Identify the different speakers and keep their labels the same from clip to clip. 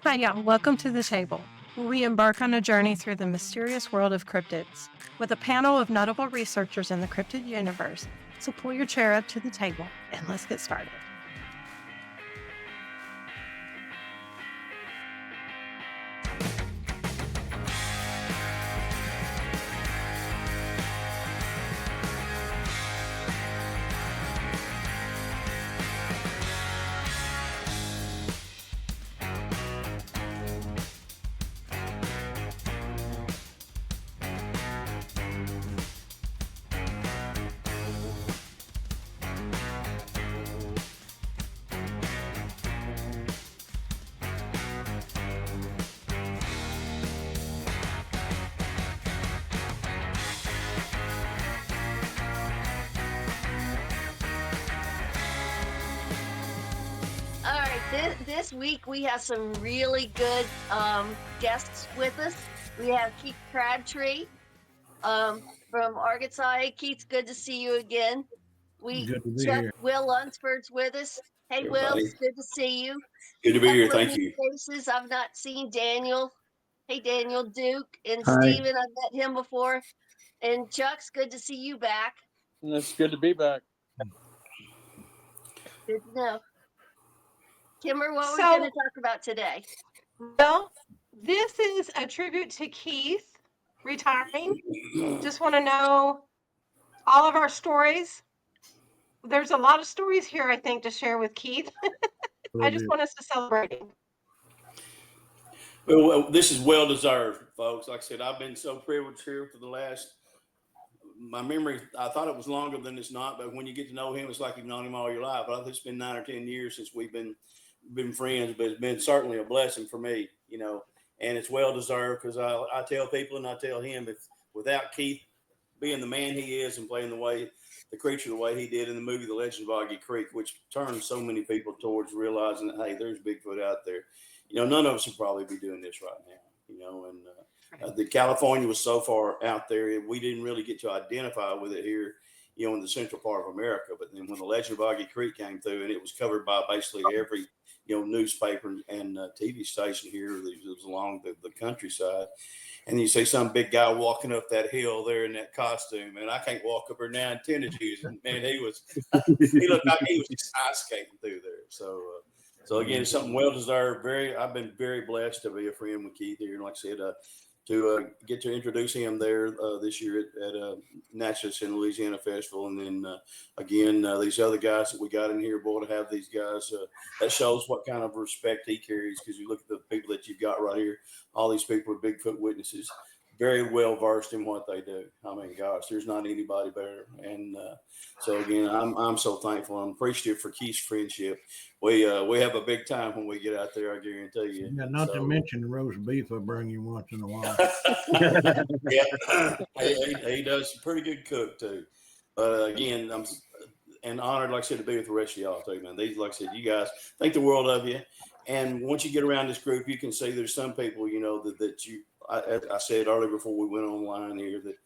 Speaker 1: Hi, y'all. Welcome to The Table, where we embark on a journey through the mysterious world of cryptids with a panel of notable researchers in the cryptid universe. So pull your chair up to the table and let's get started.
Speaker 2: All right, this week we have some really good guests with us. We have Keith Crabtree from Arkansas. Hey, Keith, good to see you again.
Speaker 3: Good to be
Speaker 2: Chuck
Speaker 3: here.
Speaker 2: Will Lunsford's with us. Hey, Will,
Speaker 4: Everybody.
Speaker 2: it's good to see you.
Speaker 4: Good to be here.
Speaker 2: Couple of
Speaker 4: Thank
Speaker 2: new
Speaker 4: you.
Speaker 2: faces I've not seen. Daniel. Hey, Daniel. Duke and
Speaker 3: Hi.
Speaker 2: Steven, I've met him before. And Chuck's good to see you back.
Speaker 5: It's good to be back.
Speaker 2: Good to know. Kimmer, what are we
Speaker 1: So-
Speaker 2: going to talk about today?
Speaker 1: Well, this is a tribute to Keith retiring. Just want to know all of our stories. There's a lot of stories here, I think, to share with Keith. I just want us to celebrate him.
Speaker 4: Well, this is well deserved, folks. Like I said, I've been so privileged here for the last. My memory, I thought it was longer than it's not, but when you get to know him, it's like you've known him all your life. I think it's been 9 or 10 years since we've been friends, but it's been certainly a blessing for me, and it's well deserved because I tell people and I tell him if without Keith being the man he is and playing the creature the way he did in the movie The Legend of Boggy Creek, which turned so many people towards realizing that, hey, there's Bigfoot out there. None of us would probably be doing this right now, and the California was so far out there, we didn't really get to identify with it here, in the central part of America. But then when The Legend of Boggy Creek came through and it was covered by basically every, newspaper and TV station here that was along the countryside. And you see some big guy walking up that hill there in that costume, and I can't walk up there now in tennis shoes. And man, he looked like he was just ice skating through there. So again, it's something well deserved. I've been very blessed to be a friend with Keith here, and like I said, to get to introduce him there this year at Natchez in Louisiana Festival, and then again these other guys that we got in here, boy, to have these guys that shows what kind of respect he carries. Because you look at the people that you've got right here, all these people are Bigfoot witnesses, very well versed in what they do. I mean, gosh, there's not anybody better. And so again, I'm so thankful. I'm appreciative for Keith's friendship. We have a big time when we get out there, I guarantee you.
Speaker 3: Yeah, not to mention the roast beef I bring you once in a while.
Speaker 4: Yeah, he does pretty good cook too. But again, I'm honored, like I said, to be with the rest of y'all too, man. These, like I said, you guys think the world of you. And once you get around this group, you can see there's some people, that you. I said earlier before we went online here that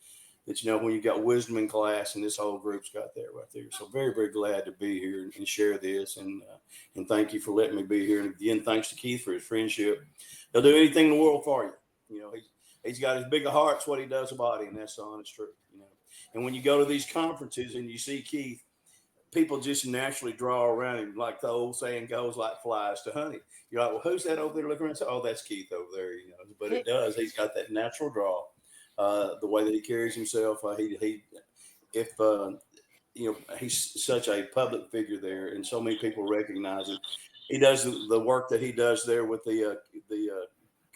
Speaker 4: when you've got wisdom in class, and this whole group's got that right there. So very, very glad to be here and share this, and thank you for letting me be here. And again, thanks to Keith for his friendship. He'll do anything in the world for you. He's got as big a heart as what he does a body, and that's the honest truth. And when you go to these conferences and you see Keith, people just naturally draw around him, like the old saying goes, like flies to honey. You're like, well, who's that over there looking around? Oh, that's Keith over there, But it does. He's got that natural draw. The way that he carries himself, he's such a public figure there, and so many people recognize him. He does the work that he does there with the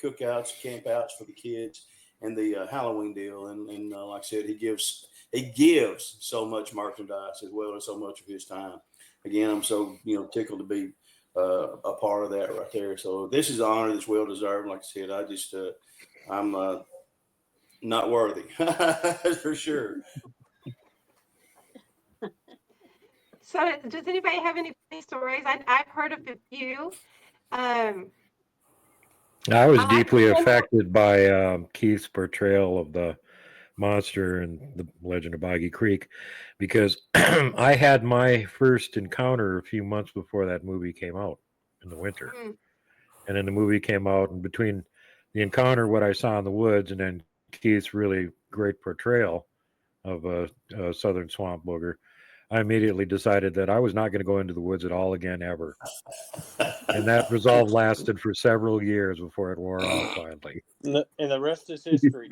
Speaker 4: cookouts, campouts for the kids, and the Halloween deal. And like I said, he gives so much merchandise as well as so much of his time. Again, I'm so tickled to be a part of that right there. So this is an honor that's well deserved. Like I said, I'm not worthy for sure.
Speaker 1: So, does anybody have any funny stories? I've heard of a few.
Speaker 6: I was deeply affected by Keith's portrayal of the monster in the Legend of Boggy Creek, because I had my first encounter a few months before that movie came out in the winter. And then the movie came out, and between the encounter, what I saw in the woods, and then Keith's really great portrayal of a southern swamp booger, I immediately decided that I was not going to go into the woods at all again ever. And that resolve lasted for several years before it wore off finally.
Speaker 5: And the rest is history.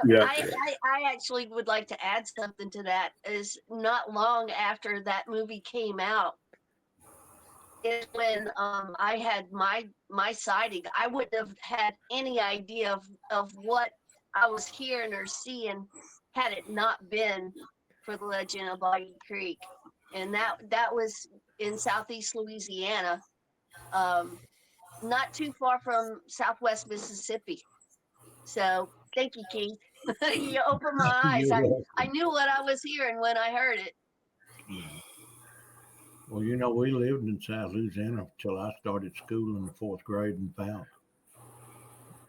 Speaker 2: Yeah. I actually would like to add something to that. Is not long after that movie came out is when I had my sighting. I wouldn't have had any idea of what I was hearing or seeing had it not been for the Legend of Boggy Creek, and that was in southeast Louisiana, not too far from southwest Mississippi. So thank you, Keith. You opened my eyes. I knew what I was hearing when I heard it.
Speaker 3: Well, we lived in South Louisiana until I started school in the 4th grade in Fountain.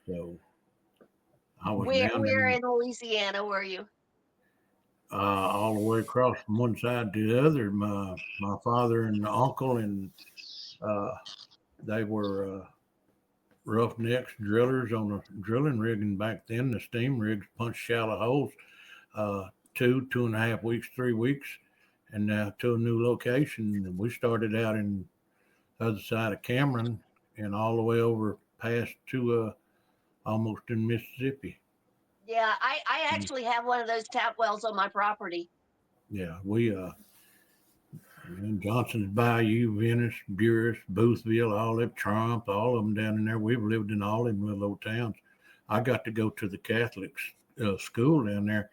Speaker 3: So I was down
Speaker 2: Where
Speaker 3: there,
Speaker 2: in Louisiana were you?
Speaker 3: all the way across from one side to the other. My father and uncle, and they were roughnecks, drillers on a drilling rig, and back then the steam rigs punched shallow holes, 2.5 weeks, 3 weeks, and now to a new location. And we started out in the other side of Cameron and all the way over past to almost in Mississippi.
Speaker 2: Yeah, I actually have one of those tap wells on my property.
Speaker 3: Yeah, we in Johnson's Bayou, Venice, Buras, Boothville, Olive, Trump, all of them down in there. We've lived in all them little old towns. I got to go to the Catholic school down there,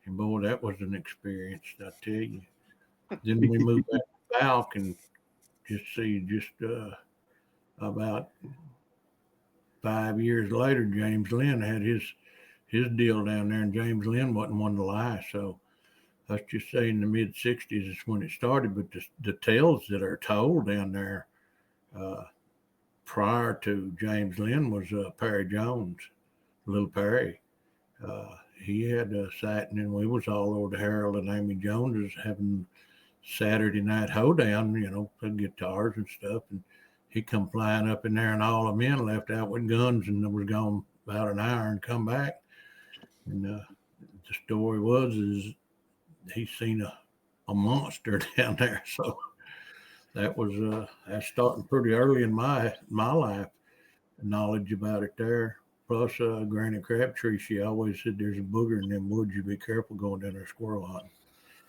Speaker 3: and boy, that was an experience, I tell you. Then we moved back to Falk, and about 5 years later, James Lynn had his deal down there, and James Lynn wasn't one to lie. So let's just say in the mid 60s is when it started. But the tales that are told down there prior to James Lynn was Perry Jones, Little Perry. He had a sighting, and we was all over to Harold and Amy Jones's having Saturday night hoedown, playing guitars and stuff. And he come flying up in there, and all the men left out with guns, and was gone about an hour and come back. And the story is he seen a monster down there. So that was that's starting pretty early in my life, knowledge about it there. Plus, Granny Crabtree, she always said there's a booger in them woods. You be careful going down there squirrel hunting.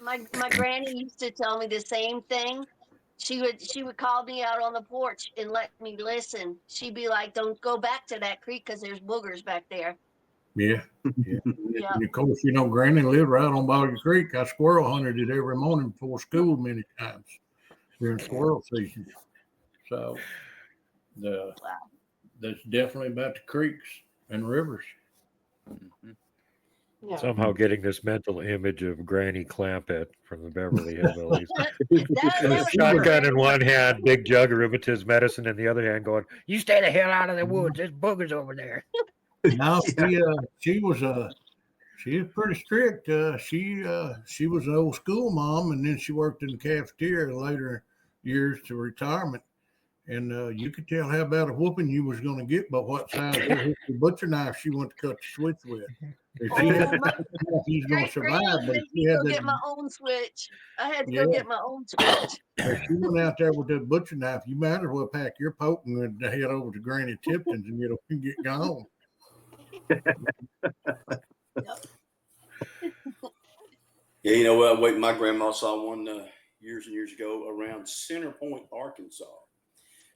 Speaker 2: My granny used to tell me the same thing. She would call me out on the porch and let me listen. She'd be like, "Don't go back to that creek because there's boogers back there."
Speaker 3: Yeah. And of course, Granny lived right on Boggy Creek. I squirrel hunted it every morning before school many times during squirrel season. So that's definitely about the creeks and rivers.
Speaker 1: Yeah.
Speaker 6: Somehow getting this mental image of Granny Clampett from the Beverly Hillbillies.
Speaker 2: That
Speaker 6: Shotgun in one hand, big jug of rheumatism medicine in the other hand, going, "You stay the hell out of the woods. There's boogers over there."
Speaker 3: No, she was pretty strict. She was an old school mom, and then she worked in the cafeteria later years to retirement. And you could tell how about a whooping you was going to get by what size of the butcher knife she went to cut the switch with. If she had he's going to survive, but she had
Speaker 2: get my own switch. I had to go get my own switch.
Speaker 3: If she went out there with that butcher knife, you might as well pack your poking and head over to Granny Tipton's and get gone.
Speaker 4: Yeah, you know what? Wait, my grandma saw one years and years ago around Center Point, Arkansas,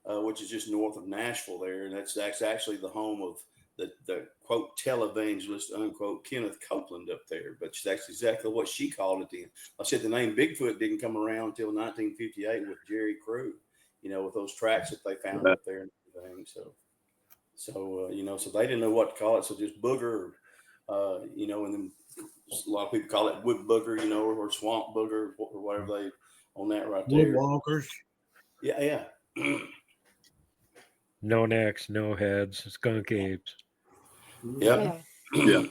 Speaker 4: which is just north of Nashville there, and that's actually the home of the quote televangelist unquote Kenneth Copeland up there. But that's exactly what she called it then. I said the name Bigfoot didn't come around until 1958 with Jerry Crew, with those tracks that they found up there and everything. So they didn't know what to call it. So just booger, and then a lot of people call it wood booger, or swamp booger or whatever they on that right there.
Speaker 3: Woodwalkers.
Speaker 4: Yeah.
Speaker 6: No necks, no heads, skunk apes.
Speaker 4: Yep. Yeah.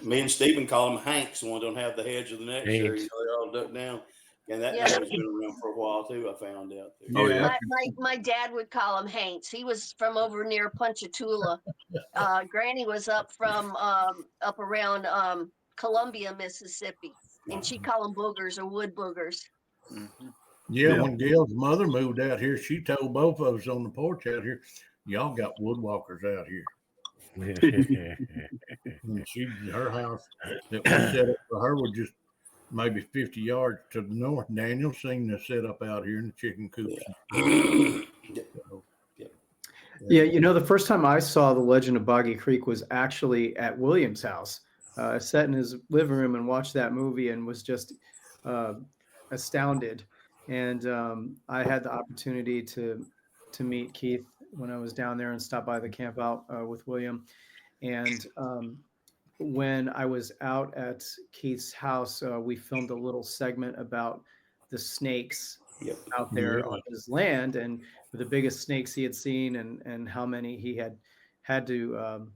Speaker 4: Me and Stephen call them Hanks, the one don't have the heads or the necks. There, they're all ducked down. And that
Speaker 2: Yeah.
Speaker 4: name has been around for a while too. I found out. There.
Speaker 3: Oh, yeah.
Speaker 2: My dad would call him Hanks. He was from over near Ponchatoula. Granny was up from up around Columbia, Mississippi, and she called them boogers or wood boogers.
Speaker 3: Yeah, when Gail's mother moved out here, she told both of us on the porch out here, y'all got woodwalkers out here. And her house that was set up for her was just maybe 50 yards to the north. Daniel seen the setup out here in the chicken coops.
Speaker 7: Yeah, you know, the first time I saw The Legend of Boggy Creek was actually at William's house. I sat in his living room and watched that movie and was just astounded. And I had the opportunity to meet Keith when I was down there and stop by the camp out with William. And when I was out at Keith's house, we filmed a little segment about the snakes out there on his land and the biggest snakes he had seen and how many he had to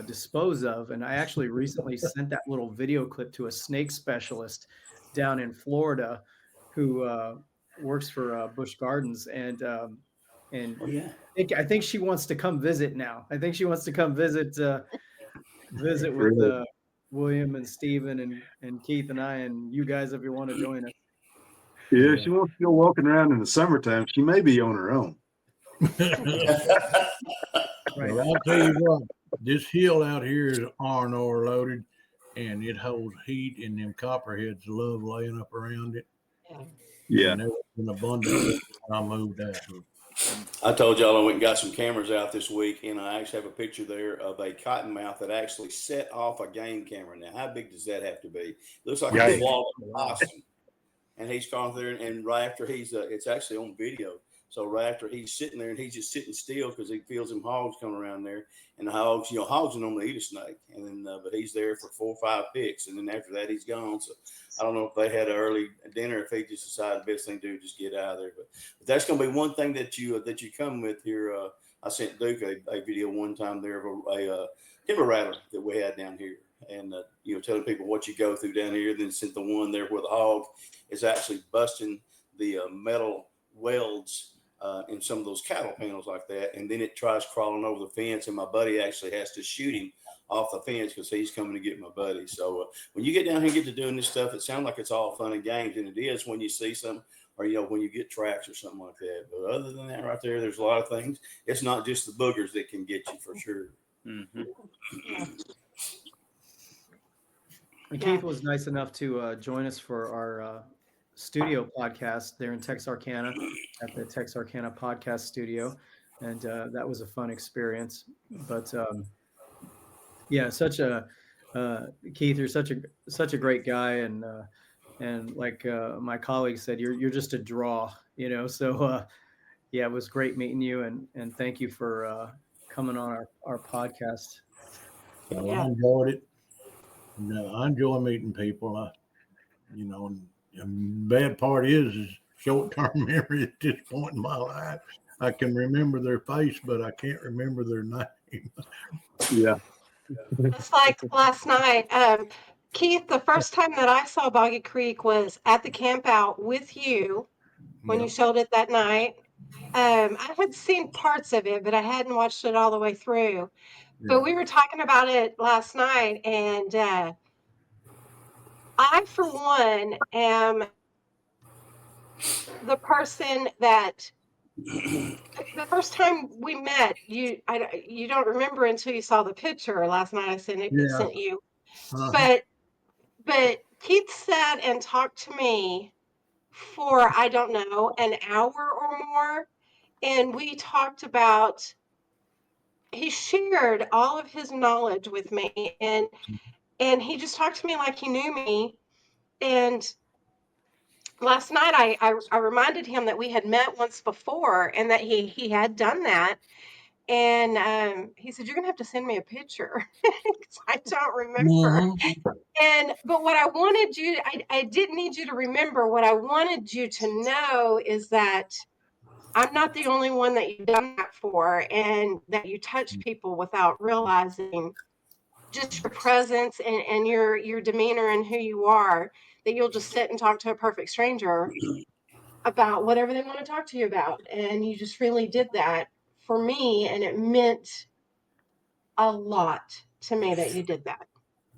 Speaker 7: dispose of. And I actually recently sent that little video clip to a snake specialist down in Florida who works for Busch Gardens. And I think she wants to come visit now. I think she wants to come visit with William and Stephen and Keith and I and you guys if you want to join us.
Speaker 8: Yeah, if she wants to go walking around in the summertime, she may be on her own.
Speaker 3: Right. Well, I'll tell you what, this hill out here is R&R loaded, and it holds heat, and them copperheads love laying up around it.
Speaker 8: Yeah.
Speaker 3: And there was an abundance when I moved out.
Speaker 4: I told y'all I went and got some cameras out this week, and I actually have a picture there of a cottonmouth that actually set off a game camera. Now, how big does that have to be? It looks like a wall of awesome. And he's gone there, and right after he's, it's actually on video. So right after he's sitting there, and he's just sitting still because he feels them hogs coming around there, and the hogs, hogs normally eat a snake, and then but he's there for 4 or 5 picks, and then after that he's gone. So I don't know if they had an early dinner, if he just decided the best thing to do is just get out of there. But that's going to be one thing that you come with here. I sent Duke a video one time there of a timber rattler that we had down here. And, telling people what you go through down here. Then sent the one there where the hog is actually busting the metal welds in some of those cattle panels like that. And then it tries crawling over the fence. And my buddy actually has to shoot him off the fence because he's coming to get my buddy. So when you get down here and get to doing this stuff, it sounds like it's all fun and games. And it is when you see something or, when you get tracks or something like that. But other than that right there, there's a lot of things. It's not just the boogers that can get you for sure.
Speaker 5: Mm-hmm.
Speaker 7: And Keith was nice enough to join us for our studio podcast there in Texarkana at the Texarkana Podcast Studio, and that was a fun experience. But yeah, Keith, you're such a great guy, and like my colleague said, you're just a draw, So yeah, it was great meeting you, and thank you for coming on our podcast.
Speaker 3: Well, I enjoyed it. No, I enjoy meeting people. And the bad part is short-term memory at this point in my life. I can remember their face, but I can't remember their name.
Speaker 8: Yeah.
Speaker 1: It's like last night. Keith, the first time that I saw Boggy Creek was at the camp out with you when you showed it that night. I had seen parts of it, but I hadn't watched it all the way through. But we were talking about it last night, and I, for one, am the person that the first time we met, you don't remember until you saw the picture last night. I sent you, but Keith sat and talked to me for I don't know an hour or more, and we talked about. He shared all of his knowledge with me, and he just talked to me like he knew me. And last night I reminded him that we had met once before and that he had done that. And he said, "You're gonna have to send me a picture." I don't remember. But what I wanted you, I didn't need you to remember. What I wanted you to know is that I'm not the only one that you've done that for, and that you touch people without realizing just your presence and your demeanor and who you are, that you'll just sit and talk to a perfect stranger about whatever they want to talk to you about. And you just really did that for me. And it meant a lot to me that you did that.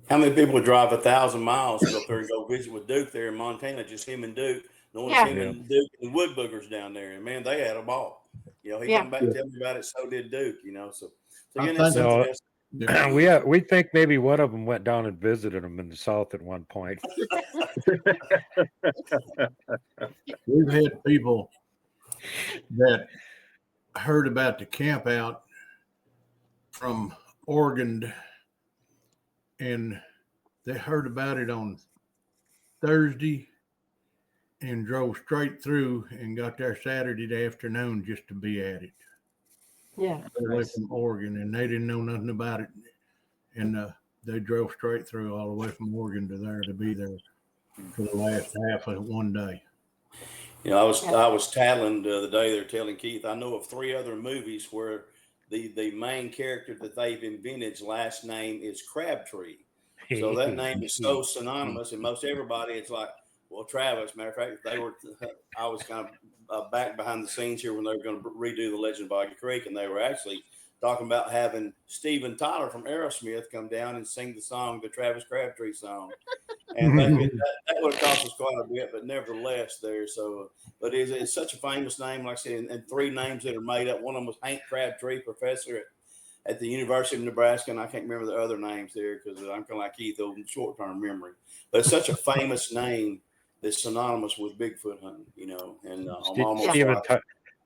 Speaker 4: How many people would drive 1,000 miles to go up there and go visit with Duke there in Montana? Just him and Duke. No one's him and Duke and Wood Boogers down there. And man, they had a ball. You know, he come back and tell me about it. So did Duke. You know, so again, that's something else.
Speaker 6: We think maybe one of them went down and visited him in the South at one point.
Speaker 3: We've had people that heard about the camp out from Oregon, and they heard about it on Thursday and drove straight through and got there Saturday afternoon just to be at it.
Speaker 1: Yeah.
Speaker 3: Away from Oregon, and they didn't know nothing about it. And they drove straight through all the way from Oregon to there to be there for the last half of one day.
Speaker 4: You know, I was tattling the other day. They're telling Keith, I know of 3 other movies where the main character that they've invented's last name is Crabtree. So that name is so synonymous, and most everybody, it's like, well, Travis. Matter of fact, I was kind of back behind the scenes here when they were going to redo the Legend of Boggy Creek, and they were actually talking about having Steven Tyler from Aerosmith come down and sing the song, the Travis Crabtree song. And that would have cost us quite a bit, but nevertheless, there. So, but it's such a famous name, like I said, and 3 names that are made up. One of them was Hank Crabtree, professor at the University of Nebraska, and I can't remember the other names there because I'm kind of like Keith, old short-term memory. But it's such a famous name that's synonymous with Bigfoot hunting, you know. And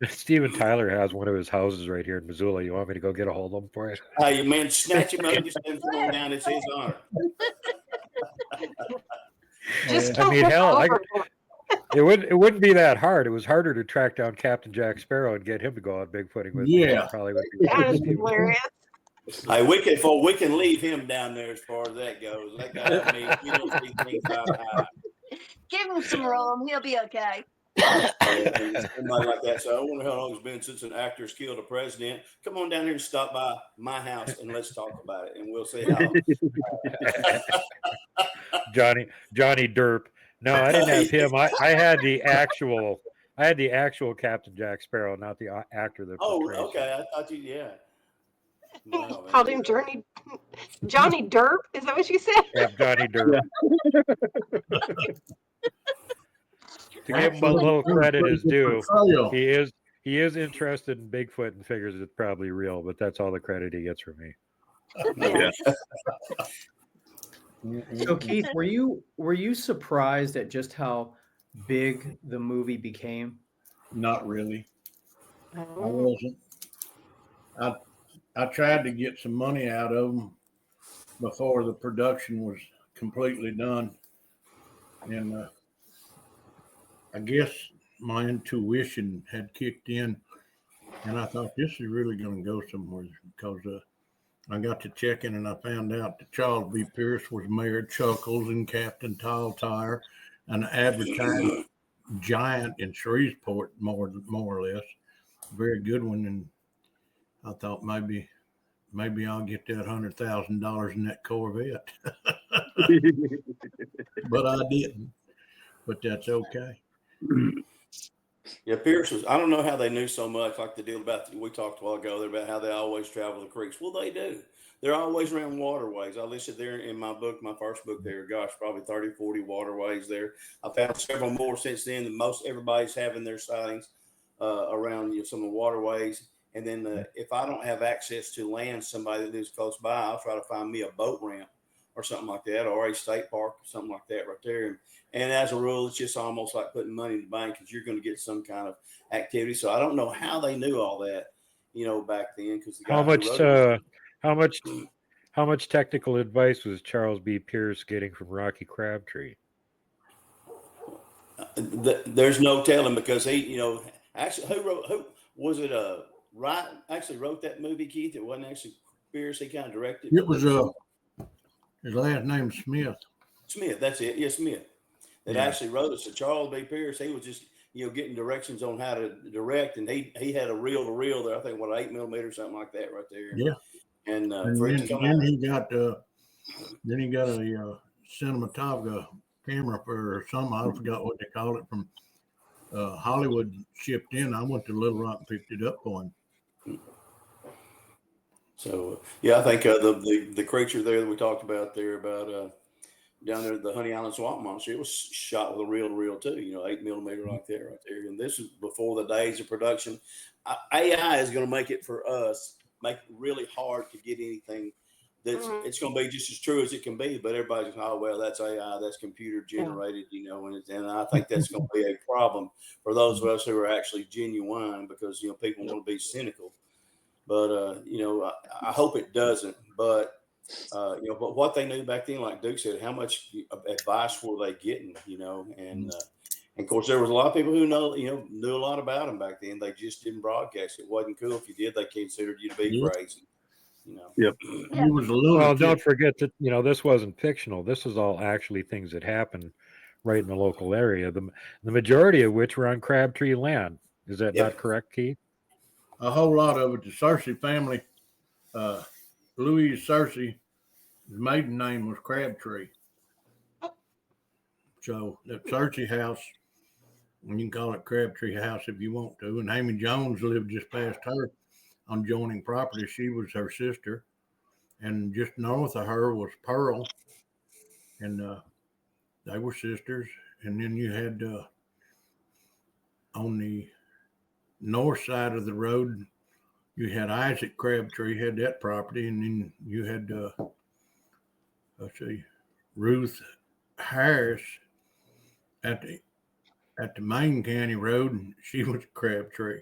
Speaker 6: Steven Tyler has one of his houses right here in Missoula. You want me to go get a hold of him for you?
Speaker 4: Hey, man, snatch him up and send him on down. It's his honor.
Speaker 1: Just
Speaker 6: I mean, hell, it wouldn't be that hard. It was harder to track down Captain Jack Sparrow and get him to go out bigfooting with me. Probably would be.
Speaker 1: That is hilarious.
Speaker 4: Hey, we can leave him down there as far as that goes. That guy, I mean, you don't see things high.
Speaker 2: Give him some room. He'll be okay.
Speaker 4: Somebody like that. So I wonder how long it's been since an actor's killed a president. Come on down here and stop by my house and let's talk about it, and we'll see how.
Speaker 6: Johnny Derp. No, I didn't have him. I had the actual Captain Jack Sparrow, not the actor that.
Speaker 4: Oh, okay. I thought you, yeah.
Speaker 1: Wow, called him Johnny Derp. Is that what you said?
Speaker 6: Yeah, Johnny Derp. To give him a little credit is due, he is interested in Bigfoot and figures it's probably real, but that's all the credit he gets from me.
Speaker 2: Yeah.
Speaker 7: So Keith, were you surprised at just how big the movie became?
Speaker 3: Not really. I wasn't. I tried to get some money out of them before the production was completely done, and I guess my intuition had kicked in, and I thought this is really going to go somewhere because I got to checking and I found out that Charles B. Pierce was Mayor Chuckles and Captain Tall Tire, an advertising giant in Shreveport, more or less. Very good one, and I thought maybe I'll get that $100,000 in that Corvette, but I didn't. But that's okay.
Speaker 4: Yeah, Pierce was. I don't know how they knew so much. Like the deal about we talked a while ago there about how they always travel the creeks. Well, they do. They're always around waterways. I listed there in my book, my first book there. Gosh, probably 30, 40 waterways there. I found several more since then. Most everybody's having their sightings around some of the waterways. And then if I don't have access to land, somebody that lives close by, I'll try to find me a boat ramp or something like that, or a state park, something like that right there. And as a rule, it's just almost like putting money in the bank because you're going to get some kind of activity. So I don't know how they knew all that, back then. Because
Speaker 6: how much technical advice was Charles B. Pierce getting from Rocky Crabtree?
Speaker 4: There's no telling because he, actually, who was it? Wright actually wrote that movie, Keith. It wasn't actually Pierce. He kind of directed.
Speaker 3: It was his last name Smith.
Speaker 4: Smith, that's it. Yeah, Smith. That actually wrote it. So Charles B. Pierce, he was just getting directions on how to direct, and he had a reel to reel there. I think 8mm or something like that right there.
Speaker 3: Yeah.
Speaker 4: And
Speaker 3: then he got a cinematographer camera for some, I forgot what they call it, from Hollywood shipped in. I went to Little Rock and picked it up for him.
Speaker 4: So yeah, I think the creature there that we talked about there about down there, the Honey Island Swamp Monster, it was shot with a reel to reel too, 8mm like that right there. And this is before the days of production. AI is going to make it for us, make it really hard to get anything that's it's going to be just as true as it can be. But everybody's going, oh, well, that's AI, that's computer generated, and I think that's going to be a problem for those of us who are actually genuine, because, people want to be cynical. But, I hope it doesn't. But, but what they knew back then, like Duke said, how much advice were they getting, and of course, there was a lot of people who knew a lot about them back then. They just didn't broadcast. It wasn't cool. If you did, they considered you to be crazy.
Speaker 8: Yep.
Speaker 3: He was a little.
Speaker 6: Well, don't forget that, this wasn't fictional. This is all actually things that happened right in the local area. The majority of which were on Crabtree land. Is that not correct, Keith?
Speaker 3: A whole lot of it. The Searcy family, Louis Searcy, his maiden name was Crabtree. So that Searcy house, and you can call it Crabtree House if you want to. And Amy Jones lived just past her on adjoining property. She was her sister. And just north of her was Pearl. And they were sisters. And then you had on the north side of the road, you had Isaac Crabtree had that property. And then you had, Ruth Harris at the main county road, and she was Crabtree.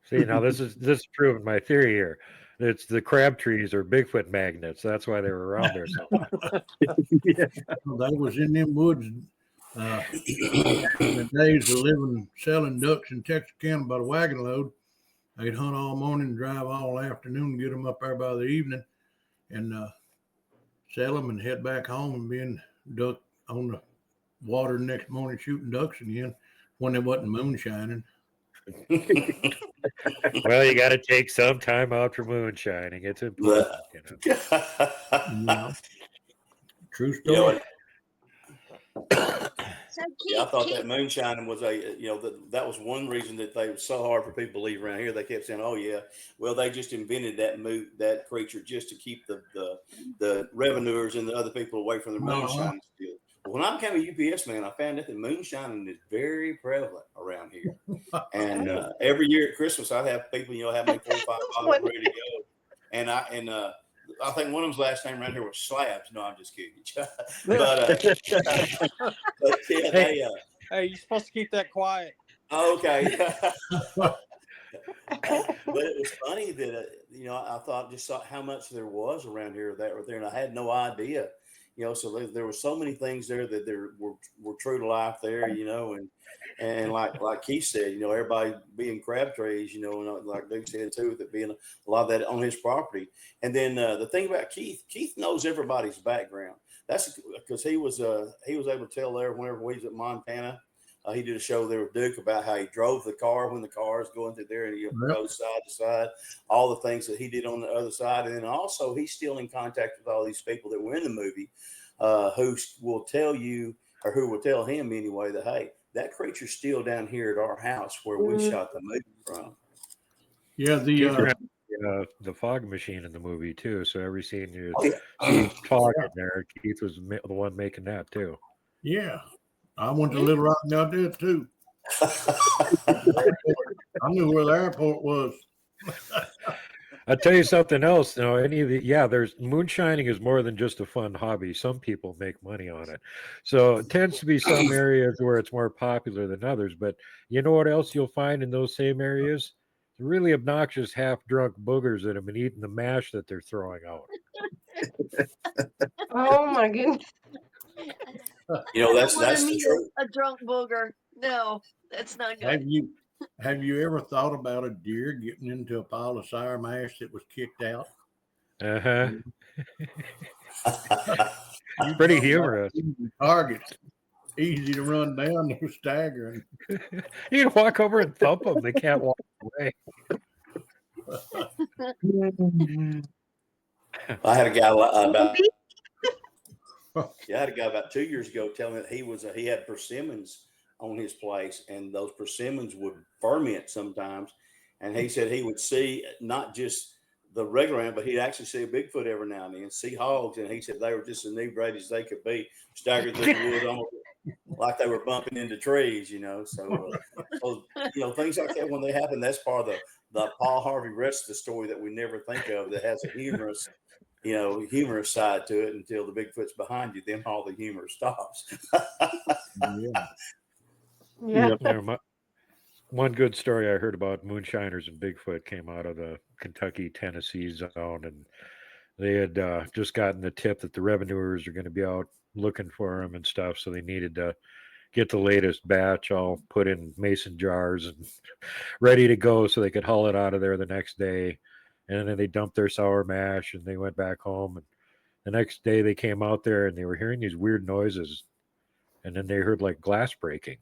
Speaker 6: See, now this is proving my theory here. It's the Crabtrees are Bigfoot magnets. That's why they were around there so long.
Speaker 3: Well, they was in them woods in the days of selling ducks in Texarkana by the wagon load. They'd hunt all morning, drive all afternoon, get them up there by the evening, and sell them and head back home and be in duck on the water the next morning shooting ducks again when they wasn't moonshining.
Speaker 6: Well, you got to take some time out for moonshining. It's important.
Speaker 3: True story.
Speaker 4: Yeah, I thought that moonshining was that was one reason that they were so hard for people to leave around here. They kept saying, "Oh yeah, well they just invented that creature just to keep the revenuers and the other people away from the moonshine." When I became a UPS man, I found out that moonshining is very prevalent around here. And every year at Christmas, I'd have people, have me 4 or 5 bottles ready to go. And I think one of them's last name around here was Schlabs. No, I'm just kidding. But yeah,
Speaker 5: hey, you're supposed to keep that quiet.
Speaker 4: Okay. But it was funny that I saw how much there was around here that were there, and I had no idea. So there were so many things there that there were true to life there, and like Keith said, everybody being Crabtrees, and like Duke said too, that being a lot of that on his property. And then the thing about Keith knows everybody's background. That's because he was able to tell there whenever we was at Montana. He did a show there with Duke about how he drove the car when the car is going through there, and he goes side to side, all the things that he did on the other side. And then also he's still in contact with all these people that were in the movie who will tell you, or who will tell him anyway, that, hey, that creature's still down here at our house where we shot the movie from.
Speaker 3: Yeah,
Speaker 6: the fog machine in the movie too. So every scene you see fog in there, Keith was the one making that too.
Speaker 3: Yeah. I went to Little Rock out there too. I knew where the airport was.
Speaker 6: I'll tell you something else. There's moonshining is more than just a fun hobby. Some people make money on it. So it tends to be some areas where it's more popular than others. But you know what else you'll find in those same areas? Really obnoxious half-drunk boogers that have been eating the mash that they're throwing out.
Speaker 1: Oh my goodness.
Speaker 4: That's the truth.
Speaker 2: A drunk booger. No, that's not good.
Speaker 3: Have you ever thought about a deer getting into a pile of sour mash that was kicked out?
Speaker 6: Uh-huh. Pretty humorous.
Speaker 3: Target. Easy to run down. They're staggering.
Speaker 6: You can walk over and thump them. They can't walk away.
Speaker 4: I had a guy about Yeah, I had a guy about 2 years ago tell me that he had persimmons on his place, and those persimmons would ferment sometimes. And he said he would see not just the regular animal, but he'd actually see a Bigfoot every now and then, see hogs. And he said they were just as inebriated as they could be, staggered through the woods almost like they were bumping into trees, So, things like that, when they happen, that's part of the Paul Harvey rest of the story that we never think of, that has a humorous side to it until the Bigfoot's behind you. Then all the humor stops.
Speaker 3: Yeah.
Speaker 1: Yeah.
Speaker 6: One good story I heard about moonshiners and Bigfoot came out of the Kentucky, Tennessee zone, and they had just gotten the tip that the revenuers are going to be out looking for them and stuff, so they needed to get the latest batch all put in mason jars and ready to go so they could haul it out of there the next day. And then they dumped their sour mash and they went back home. And the next day they came out there and they were hearing these weird noises. And then they heard like glass breaking.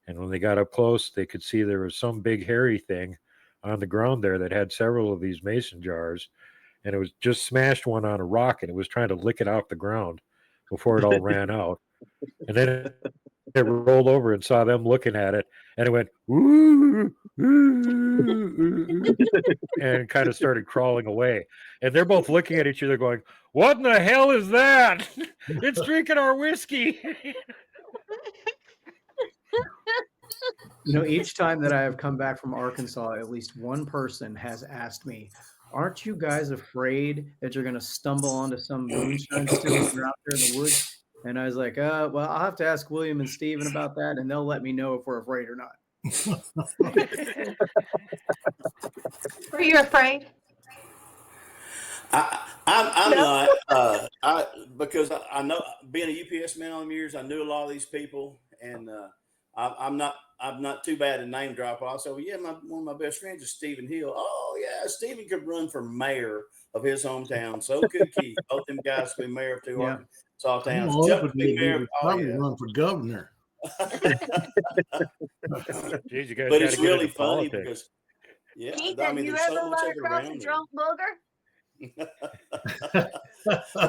Speaker 6: And when they got up close, they could see there was some big hairy thing on the ground there that had several of these mason jars. And it was just smashed one on a rock and it was trying to lick it off the ground before it all ran out. And then it rolled over and saw them looking at it, and it went ooh, ooh, ooh, and kind of started crawling away. And they're both looking at each other, going, "What in the hell is that? It's drinking our whiskey."
Speaker 7: Each time that I have come back from Arkansas, at least one person has asked me, "Aren't you guys afraid that you're going to stumble onto some moonshine stills that are out there in the woods?" And I was like, well, I'll have to ask William and Steven about that, and they'll let me know if we're afraid or not.
Speaker 1: Were you afraid?
Speaker 4: I'm
Speaker 1: No.
Speaker 4: not, because I know, being a UPS man all the years, I knew a lot of these people, and I'm not too bad at name drop. I said, well, yeah, one of my best friends is Stephen Hill. Oh yeah, Stephen could run for mayor of his hometown. So could Keith. Both them guys could be mayor of two Arkansas towns. Chuck could be mayor.
Speaker 3: Probably run for governor.
Speaker 6: Jeez, you guys
Speaker 4: But
Speaker 6: gotta
Speaker 4: it's
Speaker 6: get
Speaker 4: really
Speaker 6: into
Speaker 4: funny
Speaker 6: politics.
Speaker 4: because
Speaker 2: Keith,
Speaker 4: I mean,
Speaker 2: have you
Speaker 4: there's so
Speaker 2: ever
Speaker 4: much
Speaker 2: run
Speaker 4: of it
Speaker 2: across
Speaker 4: around
Speaker 2: a
Speaker 4: there.
Speaker 2: drunk booger?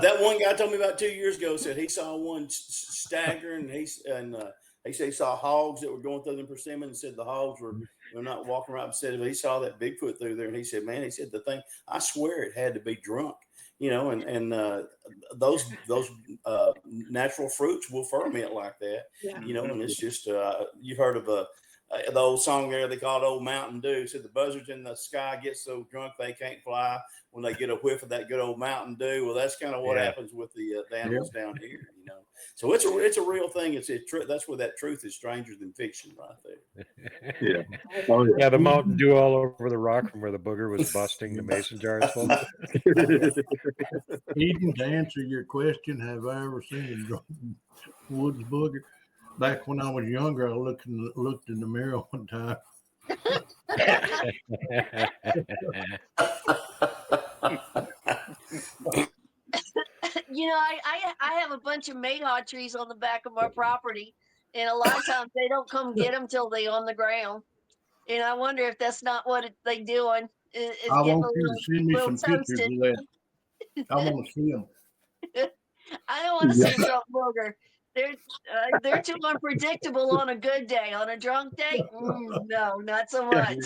Speaker 4: That one guy told me about 2 years ago, said he saw one staggering, and he said he saw hogs that were going through them persimmons, and said the hogs were not walking around. Said he saw that Bigfoot through there, and he said, man, the thing, I swear it had to be drunk, and those natural fruits will ferment like that,
Speaker 1: Yeah.
Speaker 4: and it's just you've heard of the old song there they called Old Mountain Dew. Said the buzzards in the sky get so drunk they can't fly when they get a whiff of that good old Mountain Dew. Well, that's kind of what happens with the animals down here, So it's a real thing. That's where that truth is stranger than fiction, right there.
Speaker 8: Yeah. Oh, yeah.
Speaker 6: Yeah, the Mountain Dew all over the rock from where the booger was busting the mason jars full.
Speaker 3: Eden, to answer your question, have I ever seen a drunken woods booger? Back when I was younger, I looked in the mirror one time.
Speaker 2: I have a bunch of mayhaw trees on the back of my property, and a lot of times they don't come get them till they on the ground. And I wonder if that's not what they doing. Is
Speaker 3: I
Speaker 2: getting
Speaker 3: want you to send me some pictures
Speaker 2: toasted.
Speaker 3: of that. I want to see them.
Speaker 2: I don't want to see a drunk booger. They're too unpredictable on a good day. On a drunk day, no, not so much.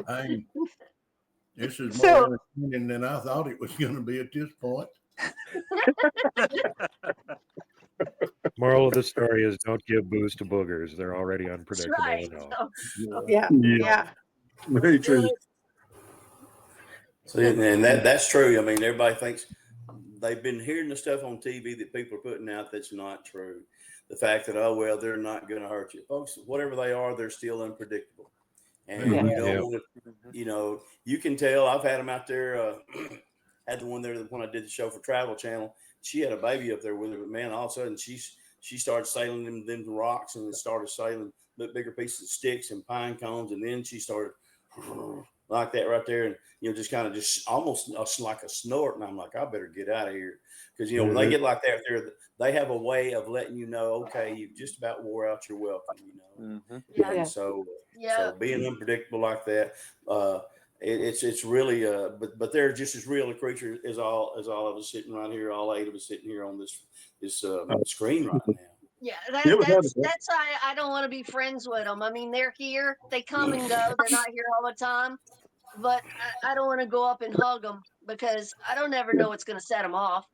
Speaker 3: Hey, this is
Speaker 1: So-
Speaker 3: more entertaining than I thought it was going to be at this point.
Speaker 6: Moral of the story is don't give booze to boogers. They're already unpredictable
Speaker 2: Right.
Speaker 6: enough.
Speaker 1: Yeah.
Speaker 8: Yeah.
Speaker 1: Yeah.
Speaker 8: Very true.
Speaker 4: So, and that's true. I mean, everybody thinks they've been hearing the stuff on TV that people are putting out that's not true. The fact that, they're not going to hurt you. Folks, whatever they are, they're still unpredictable. And
Speaker 1: Yeah.
Speaker 4: you don't want to, you can tell. I've had them out there. Had the one there when I did the show for Travel Channel. She had a baby up there with her, but man, all of a sudden she started sailing them rocks and then started sailing bigger pieces of sticks and pine cones. And then she started like that right there. And, just kind of just almost like a snort. And I'm like, I better get out of here. Because, when they get like that, they have a way of letting you know, okay, you've just about wore out your welcome,
Speaker 2: Yeah.
Speaker 4: And so
Speaker 2: Yeah.
Speaker 4: being unpredictable like that, it's really but they're just as real a creature as all of us sitting right here, all 8 of us sitting here on this screen right now.
Speaker 2: Yeah,
Speaker 8: Yeah,
Speaker 2: that's why I don't want to be friends with them. I mean, they're here, they come and go, they're not here all the time. But I don't want to go up and hug them because I don't ever know what's going to set them off.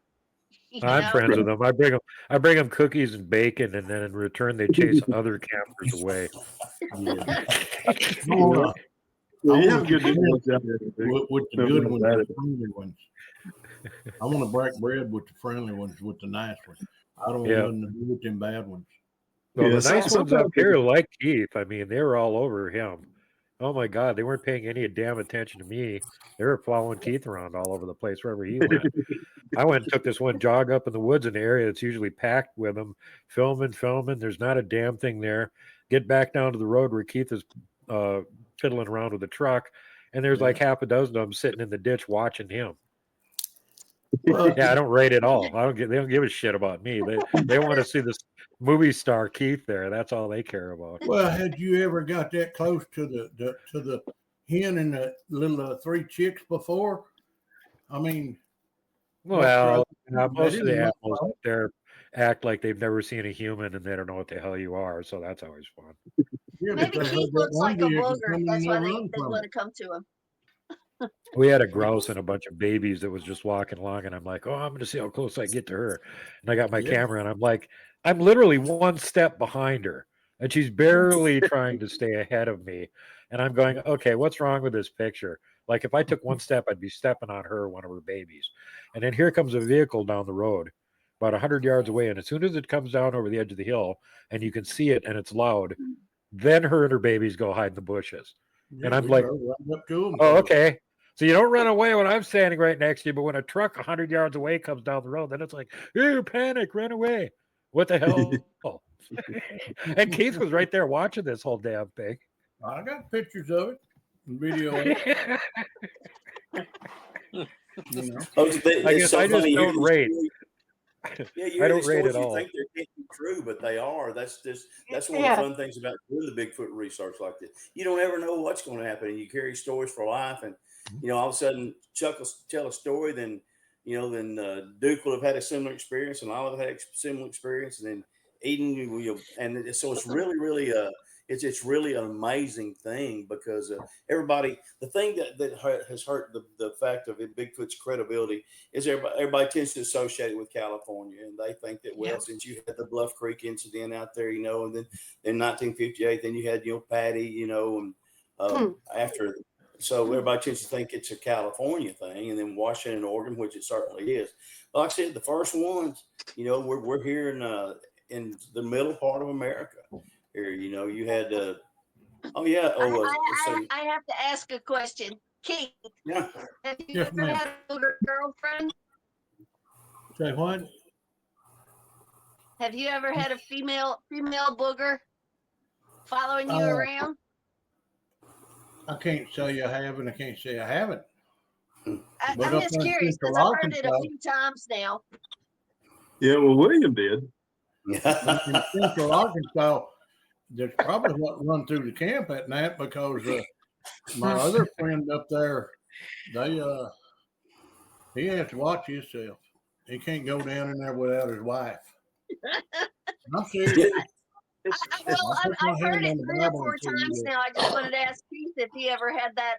Speaker 6: I'm friends with them. I bring them cookies and bacon, and then in return they chase other campers away.
Speaker 8: You have good ones out there.
Speaker 3: With the good ones, the friendly ones. I want to break bread with the friendly ones, with the nice ones. I don't want nothing to do with them bad ones.
Speaker 6: Well, the nice ones up here, like Keith, I mean, they were all over him. Oh my God, they weren't paying any damn attention to me. They were following Keith around all over the place wherever he went. I went and took this one jog up in the woods in the area that's usually packed with them, filming. There's not a damn thing there. Get back down to the road where Keith is fiddling around with the truck, and there's like half a dozen of them sitting in the ditch watching him. Yeah, I don't rate at all. They don't give a shit about me. They want to see this movie star Keith there. That's all they care about.
Speaker 3: Well, had you ever got that close to the hen and the little 3 chicks before? I mean,
Speaker 6: well, most of the animals up there act like they've never seen a human and they don't know what the hell you are. So that's always fun.
Speaker 3: Yeah,
Speaker 2: maybe Keith looks like a booger. That's why they want to come to him.
Speaker 6: We had a grouse and a bunch of babies that was just walking along, and I'm like, oh, I'm going to see how close I get to her. And I got my camera, and I'm like, I'm literally 1 step behind her, and she's barely trying to stay ahead of me. And I'm going, okay, what's wrong with this picture? Like, if I took 1 step, I'd be stepping on her, one of her babies. And then here comes a vehicle down the road, about 100 yards away. And as soon as it comes down over the edge of the hill, and you can see it, and it's loud, then her and her babies go hide in the bushes. And I'm like, oh, okay. So you don't run away when I'm standing right next to you, but when a truck 100 yards away comes down the road, then it's like, you panic, run away. What the hell? Oh. And Keith was right there watching this whole damn thing.
Speaker 3: I got pictures of it, video.
Speaker 6: I guess I just don't rate.
Speaker 4: Yeah, I don't rate at all. You think they're true, but they are. That's one of the fun things about doing the Bigfoot research like this. You don't ever know what's going to happen, and you carry stories for life. And all of a sudden, Chuck will tell a story, then Duke will have had a similar experience, and I'll have had a similar experience, and then Eden, and so it's really, really it's really an amazing thing because everybody, the thing that has hurt the fact of Bigfoot's credibility is everybody tends to associate it with California, and they think that since you had the Bluff Creek incident out there, and then in 1958, then you had Patty, and after. So everybody tends to think it's a California thing, and then Washington, Oregon, which it certainly is. But like I said, the first ones, we're here in the middle part of America. Here, you had.
Speaker 2: I have to ask a question, Keith.
Speaker 3: Yeah.
Speaker 2: Have you ever had a girlfriend?
Speaker 3: Say what?
Speaker 2: Have you ever had a female booger following you around?
Speaker 3: I can't say I have, and I can't say I haven't.
Speaker 2: I'm just curious because I've heard it a few times now.
Speaker 8: Yeah, well, William did.
Speaker 3: In Central Arkansas, there's probably what run through the camp at night because my other friend up there, he has to watch himself. He can't go down in there without his wife. I'm serious.
Speaker 2: I've heard it 3 or 4 times now. I just wanted to ask Keith if he ever had that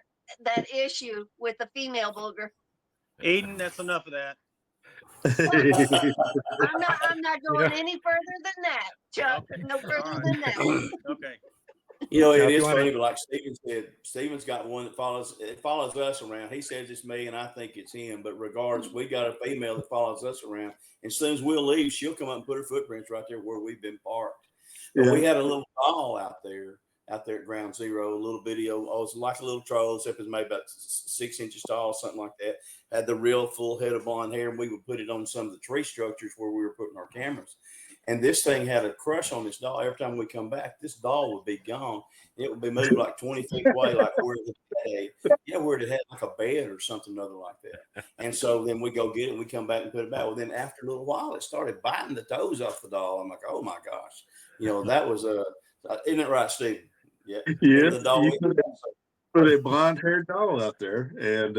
Speaker 2: issue with the female booger.
Speaker 5: Eden, that's enough of that.
Speaker 2: I'm not going any further than that, Chuck. Okay. No further than that.
Speaker 5: Okay.
Speaker 4: It is funny, but like Steven said, Steven's got one that follows us around. He says it's me, and I think it's him. But regardless, we got a female that follows us around. And as soon as we'll leave, she'll come up and put her footprints right there where we've been parked. But we had a little doll out there at Ground Zero, a little video. Oh, it's like a little troll, except it's maybe about 6 inches tall, something like that. Had the real full head of blonde hair, and we would put it on some of the tree structures where we were putting our cameras. And this thing had a crush on this doll. Every time we come back, this doll would be gone. It would be moved like 20 feet away, like where it had like a bed or something other like that. And so then we go get it, and we come back and put it back. Well, then after a little while, it started biting the toes off the doll. I'm like, oh my gosh, that was isn't it right, Steve? Yeah.
Speaker 8: Yeah.
Speaker 4: The doll.
Speaker 8: Put a blonde-haired doll out there,
Speaker 4: and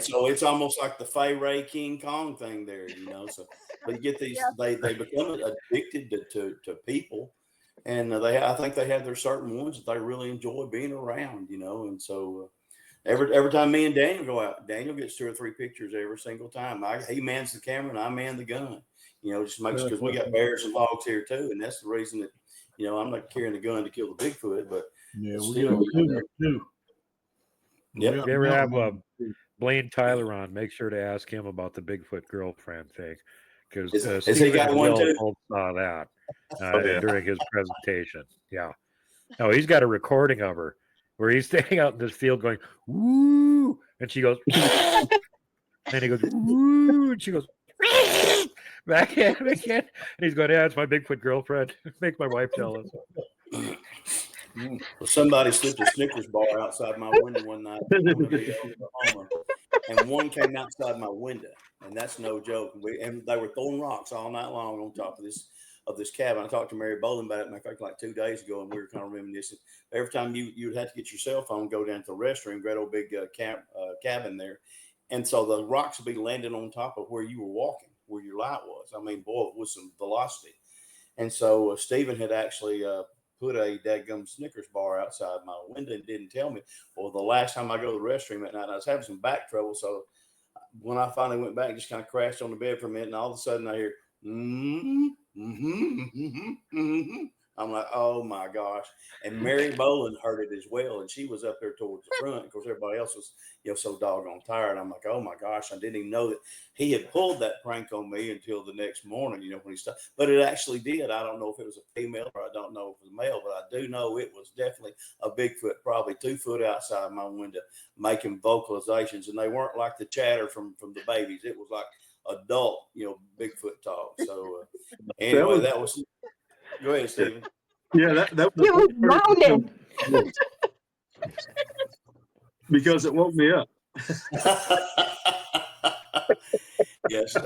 Speaker 4: so it's almost like the Fay Ray King Kong thing there, So, but you get these, they become addicted to people, and I think they have their certain ones that they really enjoy being around, And so every time me and Daniel go out, Daniel gets 2 or 3 pictures every single time. He mans the camera and I man the gun, just makes because we got bears and hogs here too, and that's the reason that I'm not carrying the gun to kill the Bigfoot, but
Speaker 3: Yeah, we
Speaker 4: still,
Speaker 3: got cougars too.
Speaker 4: Yep.
Speaker 3: We
Speaker 6: If
Speaker 3: got
Speaker 6: you ever have
Speaker 3: mountain lions.
Speaker 6: Blaine Tyler on, make sure to ask him about the Bigfoot girlfriend thing, because
Speaker 4: Has he got one too?
Speaker 6: both saw that
Speaker 8: yeah.
Speaker 6: during his presentation. Yeah, no, he's got a recording of her where he's standing out in this field going woo, and she goes, and he goes woo, and she goes back at him again, and he's going, yeah, it's my Bigfoot girlfriend. Make my wife jealous.
Speaker 4: Well, somebody slipped a Snickers bar outside my window one night in Oklahoma, and one came outside my window, and that's no joke. And they were throwing rocks all night long on top of this cabin. I talked to Mary Bolin about it like 2 days ago, and we were kind of reminiscing. Every time you'd have to get your cell phone, go down to the restroom, great old big cabin there, and so the rocks would be landing on top of where you were walking, where your light was. I mean, boy, with some velocity. And so Stephen had actually put a dadgum Snickers bar outside my window and didn't tell me. Well, the last time I go to the restroom at night, I was having some back trouble. So when I finally went back, just kind of crashed on the bed for a minute, and all of a sudden I hear, I'm like, oh my gosh. And Mary Bolin heard it as well, and she was up there towards the front. Of course, everybody else was, so doggone tired. I'm like, oh my gosh, I didn't even know that he had pulled that prank on me until the next morning, when he stopped. But it actually did. I don't know if it was a female or I don't know if it was a male, but I do know it was definitely a Bigfoot, probably 2 foot outside my window, making vocalizations. And they weren't like the chatter from the babies. It was like adult, Bigfoot talk. So anyway, that was. Go ahead, Stephen.
Speaker 8: Yeah, that
Speaker 1: He was moaning.
Speaker 8: because it woke me up.
Speaker 4: Yes,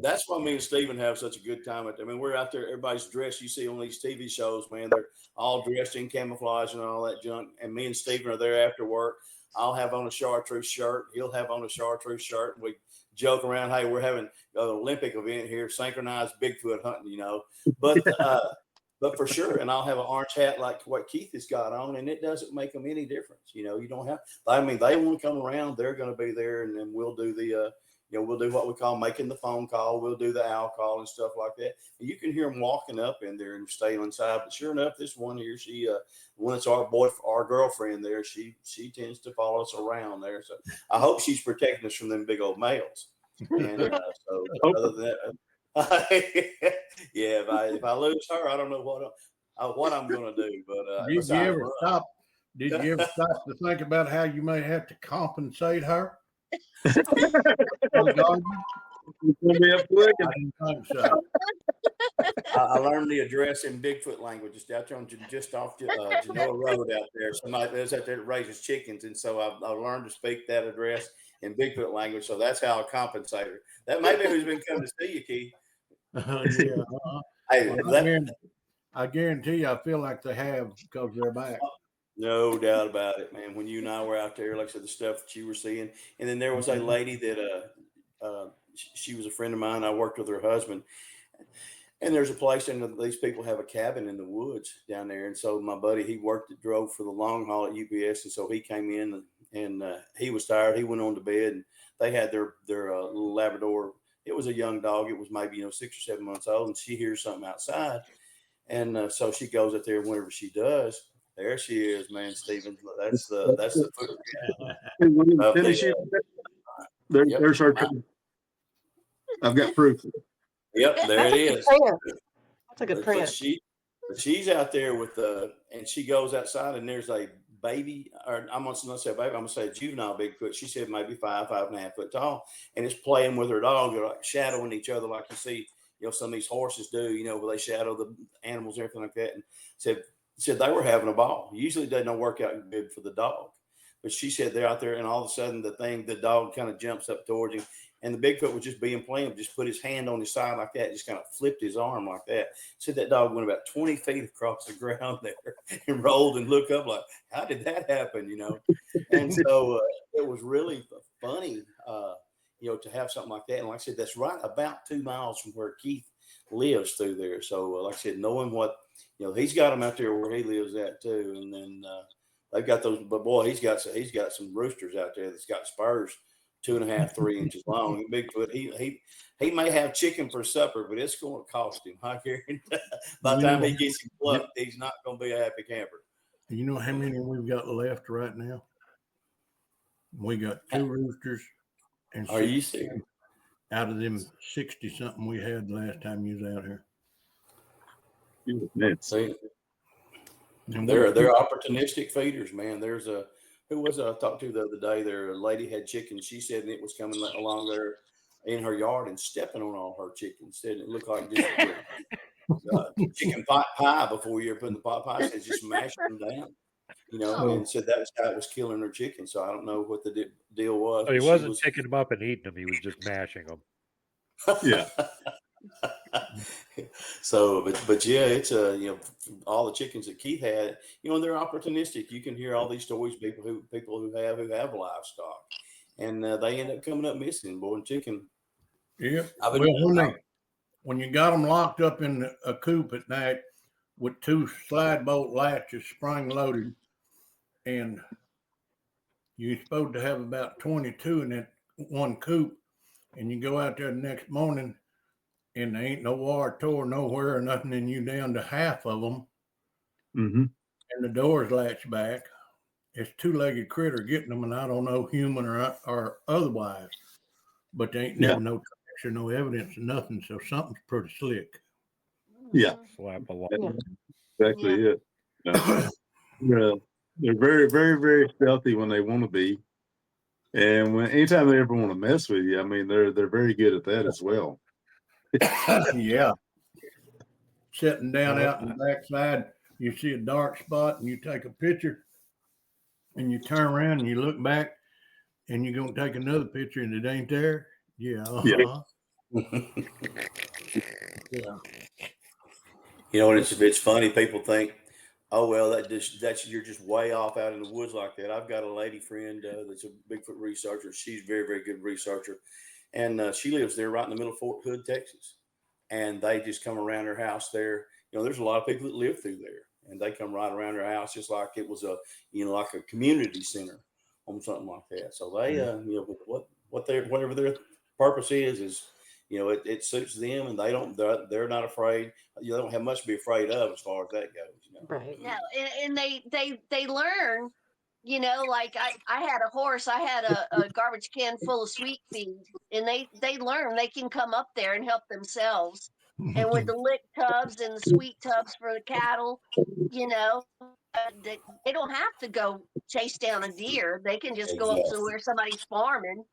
Speaker 4: that's why me and Stephen have such a good time. We're out there, everybody's dressed. You see on these TV shows, man, they're all dressed in camouflage and all that junk. And me and Stephen are there after work. I'll have on a chartreuse shirt. He'll have on a chartreuse shirt. And we joke around, hey, we're having an Olympic event here, synchronized Bigfoot hunting, But for sure, and I'll have an orange hat like what Keith has got on, and it doesn't make them any difference. You don't have. They want to come around. They're going to be there, and then we'll do the, we'll do what we call making the phone call. We'll do the owl call and stuff like that. And you can hear them walking up in there and staying inside. But sure enough, this one here, she, when it's our girlfriend there, she tends to follow us around there. So I hope she's protecting us from them big old males. And so other than that. Yeah, if I lose her, I don't know what I'm going to do. But
Speaker 3: Did you ever stop? Did you ever stop to think about how you may have to compensate her?
Speaker 8: It's gonna be up quick.
Speaker 3: I didn't think so.
Speaker 4: I learned the address in Bigfoot language just out there just off Genoa Road out there. Somebody lives out there that raises chickens, and so I learned to speak that address in Bigfoot language. So that's how I compensate her. That may be who's been coming to see you, Keith.
Speaker 3: Yeah.
Speaker 4: Hey,
Speaker 3: I guarantee you, I feel like they have because they're back.
Speaker 4: No doubt about it, man. When you and I were out there, like I said, the stuff that you were seeing, and then there was a lady that she was a friend of mine. I worked with her husband, and there's a place, and these people have a cabin in the woods down there. And so my buddy, he drove for the long haul at UPS, and so he came in and he was tired. He went on to bed, and they had their little Labrador. It was a young dog. It was maybe 6 or 7 months old, and she hears something outside, and so she goes out there. And whenever she does, there she is, man, Stephen. That's the
Speaker 8: There's our. I've got proof.
Speaker 4: Yep, there it is.
Speaker 1: That's a good print.
Speaker 4: But she's out there with and she goes outside, and there's a baby, or I'm not say a baby, I'm gonna say a juvenile Bigfoot. She said maybe 5.5 foot tall, and it's playing with her dog. They're like shadowing each other, like you see, some of these horses do, where they shadow the animals and everything like that. And said they were having a ball. Usually it doesn't work out good for the dog, but she said they're out there, and all of a sudden the dog kind of jumps up towards him, And the Bigfoot was just being playing, just put his hand on his side like that, just kind of flipped his arm like that. Said that dog went about 20 feet across the ground there and rolled and looked up like, how did that happen? And so it was really funny, to have something like that. And like I said, that's right about 2 miles from where Keith lives through there. So like I said, knowing what, he's got them out there where he lives at too. And then they've got those, but boy, he's got some roosters out there that's got spurs 2.5, 3 inches long. Bigfoot, he may have chicken for supper, but it's going to cost him. I guarantee. By the time he gets him plucked, he's not going to be a happy camper.
Speaker 3: You know how many we've got left right now? We got 2 roosters, and
Speaker 4: Are you serious?
Speaker 3: Out of them 60 something we had last time you was out here.
Speaker 4: See, they're opportunistic feeders, man. There's who was it I talked to the other day? A lady had chickens. She said it was coming along there in her yard and stepping on all her chickens. Said it looked like just chicken pot pie before you ever put in the pot pie. Said just mashing them down, and said that was how it was killing her chickens. So I don't know what the deal was.
Speaker 6: So he wasn't picking them up and eating them. He was just mashing them.
Speaker 8: Yeah.
Speaker 4: So, but yeah, it's all the chickens that Keith had, they're opportunistic. You can hear all these stories, people who have livestock, and they end up coming up missing, boy, and chicken.
Speaker 3: Yeah. Well, when you got them locked up in a coop at night with 2 slide bolt latches spring loaded, and you're supposed to have about 22 in that one coop, and you go out there the next morning and there ain't no wire tore nowhere or nothing, and you down to half of them, and the doors latch back. It's 2-legged critter getting them, and I don't know, human or otherwise, but there ain't never no tracks or no evidence of nothing, so something's pretty slick.
Speaker 8: Yeah.
Speaker 6: Slap a lot.
Speaker 8: Exactly it. They're very, very, very stealthy when they want to be. And anytime they ever want to mess with you, I mean, they're very good at that as well.
Speaker 3: Yeah. Sitting down out in the backside, you see a dark spot and you take a picture and you turn around and you look back and you're going to take another picture and it ain't there. Yeah. Yeah.
Speaker 4: And it's funny. People think, oh, well, that's you're just way off out in the woods like that. I've got a lady friend that's a Bigfoot researcher. She's a very, very good researcher. And she lives there right in the middle of Fort Hood, Texas. And they just come around her house there. There's a lot of people that live through there. And they come right around her house just like it was like a community center on something like that. So they, whatever their purpose is it suits them, and they're not afraid. You don't have much to be afraid of as far as that goes.
Speaker 1: Right.
Speaker 2: No, and they learn. Like I had a horse, I had a garbage can full of sweet feed, and they learn they can come up there and help themselves. And with the lick tubs and the sweet tubs for the cattle, they don't have to go chase down a deer. They can just go up to where somebody's farming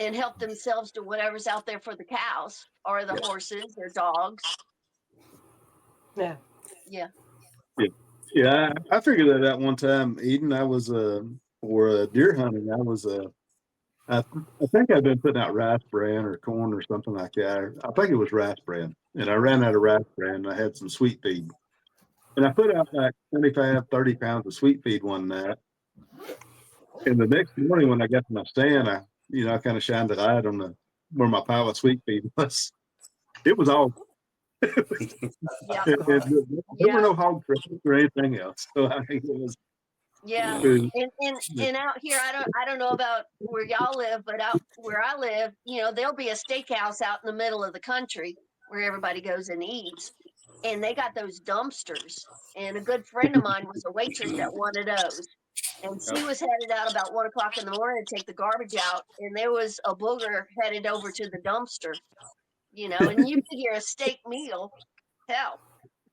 Speaker 2: and help themselves to whatever's out there for the cows or the horses or dogs.
Speaker 1: Yeah.
Speaker 2: Yeah.
Speaker 8: Yeah, I figured that out one time, Eden. I was deer hunting. I think I'd been putting out rice bran or corn or something like that. I think it was rice bran, and I ran out of rice bran. And I had some sweet feed, and I put out like 25, 30 pounds of sweet feed one night. And the next morning when I got to my stand, I kind of shined the light on where my pile of sweet feed was. It was all. There were no hog trails or anything else. So I think it was.
Speaker 2: Yeah, and out here, I don't know about where y'all live, but out where I live, there'll be a steakhouse out in the middle of the country where everybody goes and eats, and they got those dumpsters. And a good friend of mine was a waitress at one of those, and she was headed out about 1 o'clock in the morning to take the garbage out, and there was a booger headed over to the dumpster. And you figure a steak meal, hell.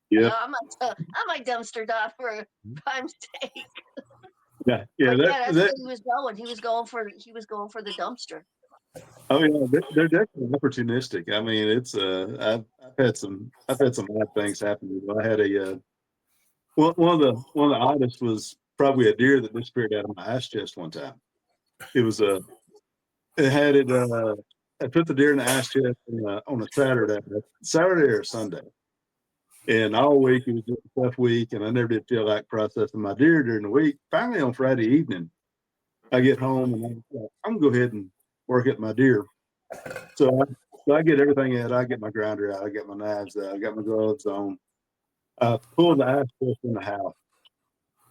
Speaker 8: Yeah,
Speaker 2: I might dumpster dive for a prime steak.
Speaker 8: Yeah,
Speaker 2: that's where he was going. He was going for the dumpster.
Speaker 8: Oh yeah, they're definitely opportunistic. I mean, it's I've had some odd things happen. I had one of the oddest was probably a deer that disappeared out of my ice chest one time. It was I put the deer in the ass chest on a Saturday or Sunday. And all week it was just a tough week, and I never did feel like processing my deer during the week. Finally, on Friday evening, I get home and I'm gonna go ahead and work at my deer. So I get everything out. I get my grinder out. I get my knives out. I got my gloves on. I pull the ice chest in the house,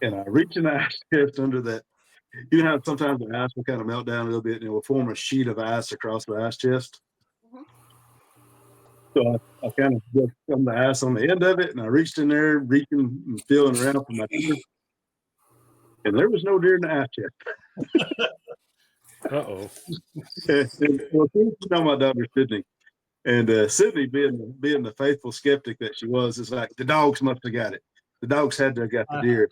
Speaker 8: and I reach in the ice chest under that. You know how sometimes the ice will kind of melt down a little bit, and it will form a sheet of ice across the ice chest.
Speaker 2: Mhm.
Speaker 8: So I kind of just some the ice on the end of it, and I reached in there, reaching and feeling around for my deer, and there was no deer in the ice chest.
Speaker 6: Uh-oh.
Speaker 8: Well, you know my daughter Sydney, and Sydney being the faithful skeptic that she was, is like the dogs must have got it. The dogs had to have got the deer.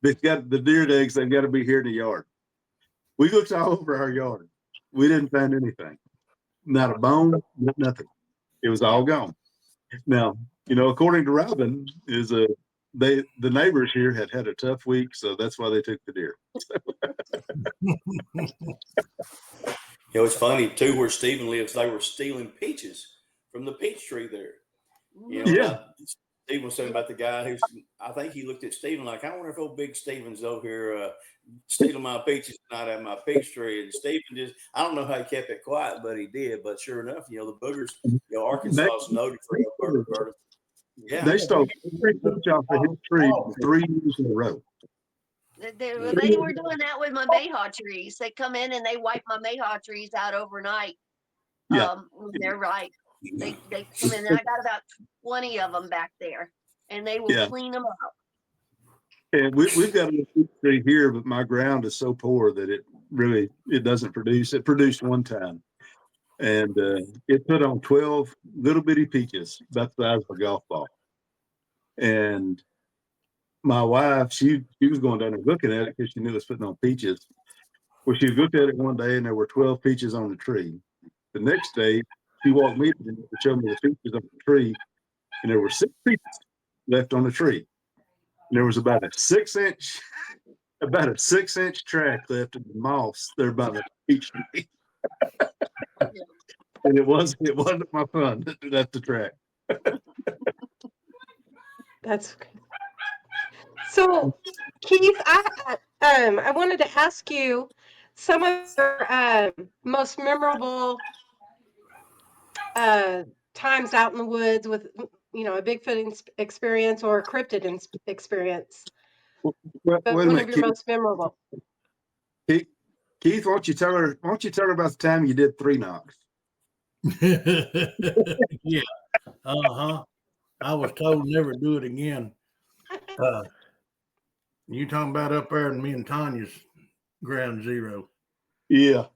Speaker 8: They got the deer eggs. They've got to be here in the yard. We looked all over our yard. We didn't find anything. Not a bone, nothing. It was all gone. Now, according to Robin, the neighbors here had a tough week, so that's why they took the deer.
Speaker 4: It's funny too. Where Stephen lives, they were stealing peaches from the peach tree there.
Speaker 8: Yeah.
Speaker 4: Stephen was saying about the guy who's. I think he looked at Stephen like, I wonder if old Big Stephen's over here stealing my peaches tonight at my peach tree. And Stephen I don't know how he kept it quiet, but he did. But sure enough, the boogers. Arkansas is noted for bird. Yeah,
Speaker 8: They stole every peach off of his tree 3 years in a row.
Speaker 2: They were doing that with my mayhaw trees. They come in and they wipe my mayhaw trees out overnight.
Speaker 8: Yeah.
Speaker 2: When they're ripe. They come in, and I got about 20 of them back there, and they will clean them up.
Speaker 8: And we've got a peach tree here, but my ground is so poor that it doesn't produce. It produced one time, and it put on 12 little bitty peaches about the size of a golf ball. And my wife, she was going down there looking at it because she knew it was putting on peaches. Well, she looked at it one day, and there were 12 peaches on the tree. The next day, she walked me to show me the peaches on the tree, and there were 6 peaches left on the tree. And there was about a 6-inch track left in the moss there by the peach tree. And it wasn't my fun that left the track.
Speaker 1: That's okay. So, Keith, I wanted to ask you some of your most memorable times out in the woods with a Bigfoot experience or a cryptid experience.
Speaker 8: Wait a
Speaker 1: One
Speaker 8: minute,
Speaker 1: of your most memorable.
Speaker 8: Keith, why don't you tell her about the time you did 3 knocks?
Speaker 3: Yeah. I was told never do it again. You talking about up there in me and Tanya's ground zero?
Speaker 8: Yeah.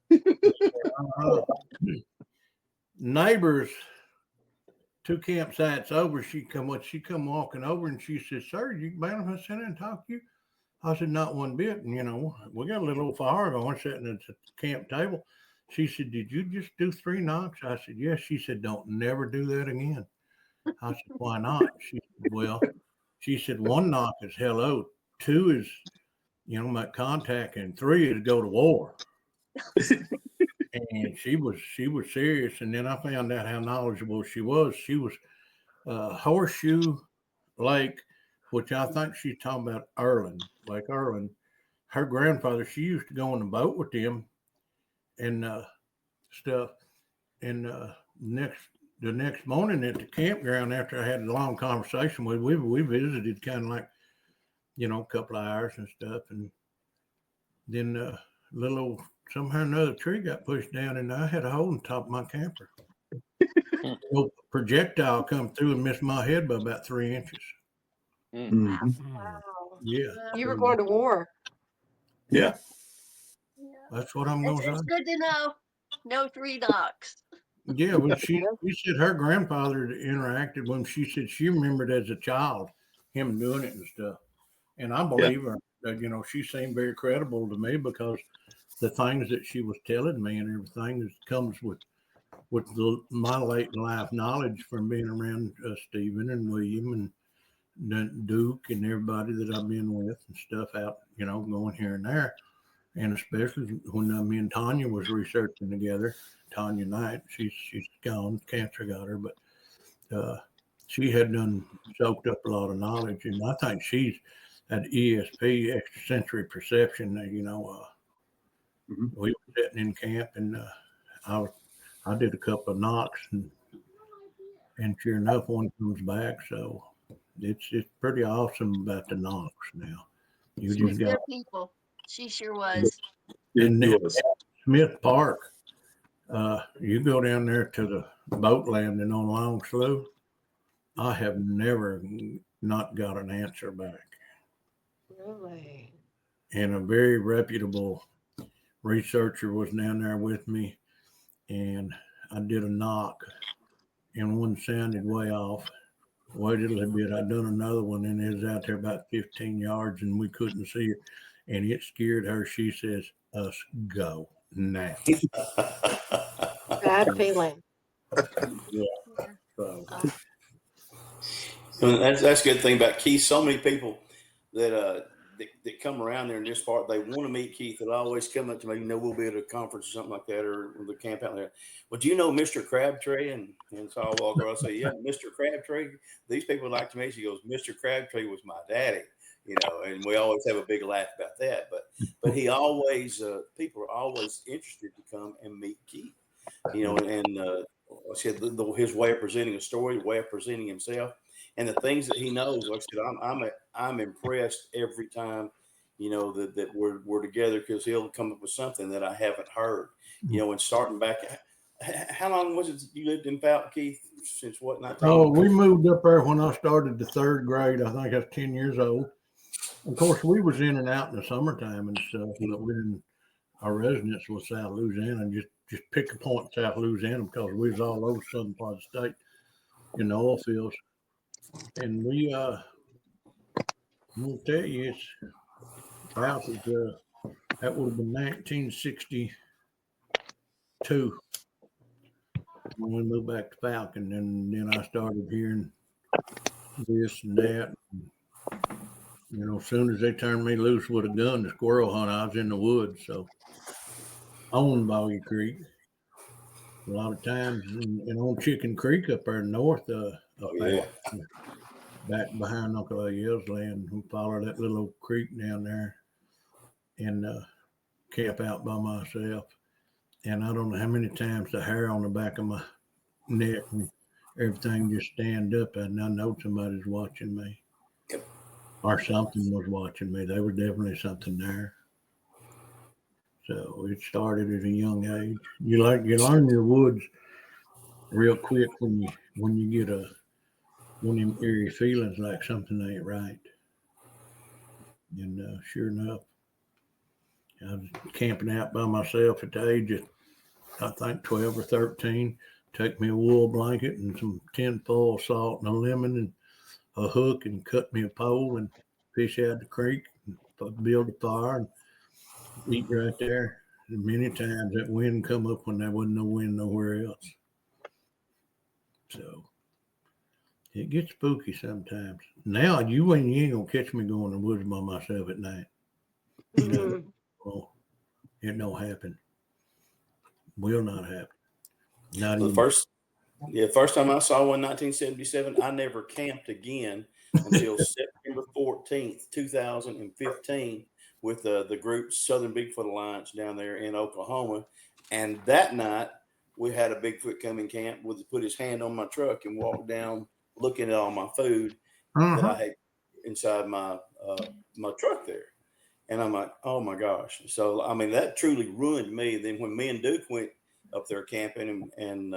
Speaker 3: Neighbors 2 campsites over, she come walking over and she said, "Sir, you mind if I sit in and talk to you?" I said, "Not one bit." And we got a little old fire going sitting at the camp table. She said, "Did you just do 3 knocks?" I said, "Yes." She said, "Don't never do that again." I said, "Why not?" She said, "Well," she said, "1 knock is hello, 2 is make contact, and 3 is go to war." And she was serious. And then I found out how knowledgeable she was. She was Horseshoe Lake, which I think she's talking about Lake Erland. Her grandfather, she used to go on the boat with them and stuff. And the next morning at the campground, after I had a long conversation with, we visited kind of like, a couple of hours and stuff. And then little somehow or another tree got pushed down, and I had a hole in the top of my camper. So projectile come through and missed my head by about 3 inches.
Speaker 8: Mm-hmm.
Speaker 1: Wow.
Speaker 3: Yeah.
Speaker 1: You were going to war.
Speaker 8: Yeah.
Speaker 3: That's what I'm going to say.
Speaker 2: It's good to know. No 3 knocks.
Speaker 3: Yeah, well, she said her grandfather interacted when she said she remembered as a child him doing it and stuff. And I believe her that, she seemed very credible to me because the things that she was telling me and everything that comes with my late life knowledge from being around Stephen and William and Duke and everybody that I've been with and stuff out, going here and there. and especially when me and Tanya was researching together. Tanya Knight, she's gone, cancer got her, but she had done soaked up a lot of knowledge, and I think she's at ESP, extrasensory perception. We were sitting in camp, and I did a couple of knocks, and sure enough, one comes back. So it's pretty awesome about the knocks now. You
Speaker 2: She's
Speaker 3: just
Speaker 2: good
Speaker 3: got
Speaker 2: people. She sure was.
Speaker 3: in Smith Park. You go down there to the boat landing on Long Slough. I have never not got an answer back.
Speaker 1: Really?
Speaker 3: And a very reputable researcher was down there with me, and I did a knock, and one sounded way off. Waited a little bit. I done another one, and it was out there about 15 yards, and we couldn't see it, and it scared her. She says, "Us go now."
Speaker 1: Bad feeling.
Speaker 3: Yeah. So,
Speaker 4: That's a good thing about Keith. So many people that come around there in this part, they want to meet Keith. They'll always come up to me, we'll be at a conference or something like that, or the camp out there. Well, do you know Mr. Crabtree? And so I'll walk around and say, yeah, Mr. Crabtree. These people like to meet. She goes, Mr. Crabtree was my daddy, and we always have a big laugh about that. But he always, people are always interested to come and meet Keith, and I said his way of presenting a story, the way of presenting himself, and the things that he knows. Like I said, I'm impressed every time, that we're together, because he'll come up with something that I haven't heard, and starting back. How long was it you lived in Fountain, Keith? Since what? 19?
Speaker 3: Oh, we moved up there when I started the third grade. I think I was 10 years old. Of course, we was in and out in the summertime and stuff, but our residence was South Louisiana, and just pick a point in South Louisiana, because we was all over the southern part of the state in the oil fields. And we, I'm gonna tell you, that would have been 1962 when we moved back to Falcon, and then I started hearing this and that. As soon as they turned me loose with a gun to squirrel hunt, I was in the woods. So on Boggy Creek, a lot of times, and on Chicken Creek up there north of Falcon, back behind Uncle Ayel's land, we follow that little old creek down there and camp out by myself. And I don't know how many times the hair on the back of my neck and everything just stand up, and I know somebody's watching me. Or something was watching me. There was definitely something there. So it started at a young age. You learn your woods real quick when you get one of them eerie feelings like something ain't right. And sure enough, I was camping out by myself at the age of, I think, 12 or 13. Take me a wool blanket and some tinfoil salt and a lemon and a hook, and cut me a pole and fish out the creek and build a fire and eat right there. And many times that wind come up when there wasn't no wind nowhere else. So it gets spooky sometimes. Now you ain't gonna catch me going in the woods by myself at night. Well, it don't happen. Will not happen. Not
Speaker 4: the
Speaker 3: even.
Speaker 4: First time I saw one, 1977, I never camped again until September 14th, 2015, with the group Southern Bigfoot Alliance down there in Oklahoma. And that night, we had a Bigfoot come in camp, put his hand on my truck and walk down looking at all my food that I had inside my truck there. And I'm like, oh my gosh. So, I mean, that truly ruined me. Then when me and Duke went up there camping, and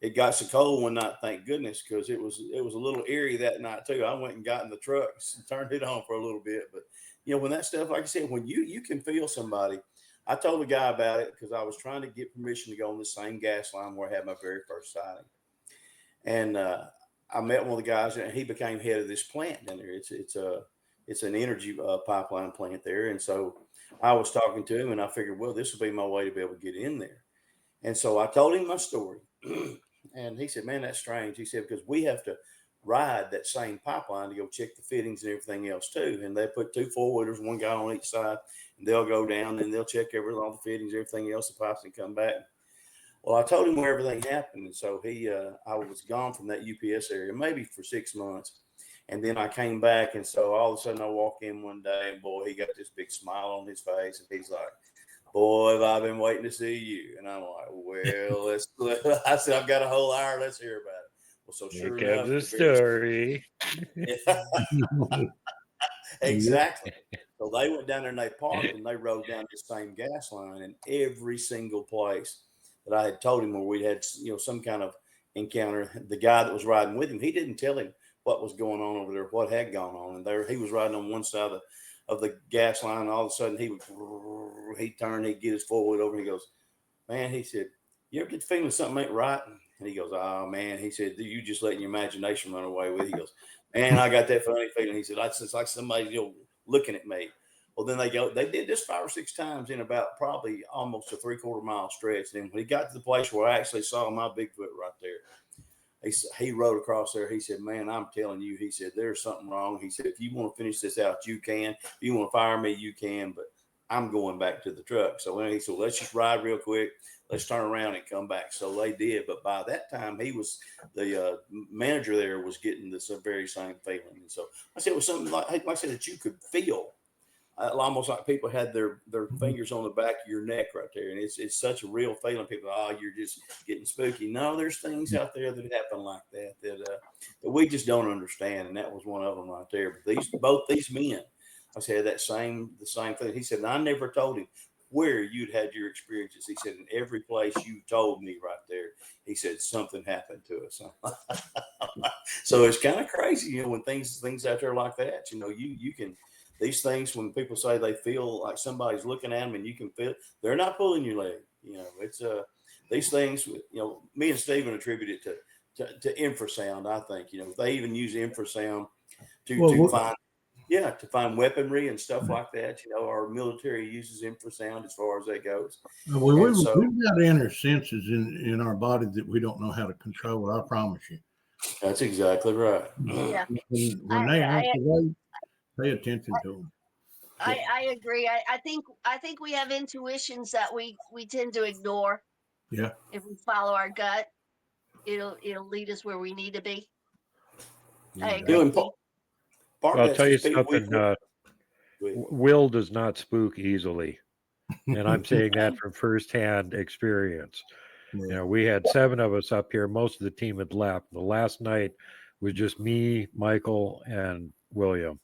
Speaker 4: it got so cold one night, thank goodness, because it was a little eerie that night too. I went and got in the trucks and turned it on for a little bit. But when that stuff, like I said, when you can feel somebody. I told the guy about it because I was trying to get permission to go on the same gas line where I had my very first sighting. And I met one of the guys, and he became head of this plant down there. It's an energy pipeline plant there. And so I was talking to him, and I figured, well, this will be my way to be able to get in there. And so I told him my story. And he said, man, that's strange. He said, because we have to ride that same pipeline to go check the fittings and everything else too. And they put 2 4-wheelers, one guy on each side, and they'll go down and they'll check all the fittings, everything else, the pipes, and come back. Well, I told him where everything happened. And so I was gone from that UPS area, maybe for 6 months. And then I came back. And so all of a sudden I walk in one day and boy, he got this big smile on his face. And he's like, boy, have I been waiting to see you. And I'm like, well, I said, I've got a whole hour. Let's hear about it. Well, so sure enough,
Speaker 6: the story.
Speaker 4: Exactly. So they went down there and they parked and they rode down the same gas line, and every single place that I had told him where we had, some kind of encounter, the guy that was riding with him, he didn't tell him what was going on over there, what had gone on. And there he was riding on one side of the gas line. And all of a sudden he'd turn, he'd get his 4-wheel over and he goes, man, he said, you ever get the feeling something ain't right? And he goes, oh man, he said, you just letting your imagination run away with it. He goes, man, I got that funny feeling. He said, it's like somebody, looking at me. Well, then they did this 5 or 6 times in about probably almost a 3/4 mile stretch. And when he got to the place where I actually saw my Bigfoot right there, he rode across there. He said, man, I'm telling you, he said, there's something wrong. He said, if you want to finish this out, you can. If you want to fire me, you can. But I'm going back to the truck. So he said, let's just ride real quick. Let's turn around and come back. So they did. But by that time, the manager there was getting this very same feeling. And so I said, it was something like I said, that you could feel. Almost like people had their fingers on the back of your neck right there. And it's such a real feeling. People, you're just getting spooky. No, there's things out there that happen like that we just don't understand. And that was one of them right there. But both these men, I said the same thing. He said, and I never told him where you'd had your experiences. He said, in every place you told me right there, he said, something happened to us. So it's kind of crazy, when things out there like that, you can, these things, when people say they feel like somebody's looking at them and you can feel, they're not pulling your leg. It's these things, me and Stephen attribute it to infrasound. I think, they even use infrasound to find weaponry and stuff like that. Our military uses infrasound as far as that goes.
Speaker 3: Well, we've got inner senses in our body that we don't know how to control. I promise you.
Speaker 4: That's exactly right.
Speaker 2: Yeah.
Speaker 3: When they have to wait, pay attention to them.
Speaker 2: I agree. I think we have intuitions that we tend to ignore.
Speaker 3: Yeah.
Speaker 2: If we follow our gut, it'll lead us where we need to be. I agree.
Speaker 6: I'll tell you something. Will does not spook easily, and I'm saying that from firsthand experience.
Speaker 3: Yeah.
Speaker 6: We had 7 of us up here. Most of the team had left. The last night was just me, Michael, and William.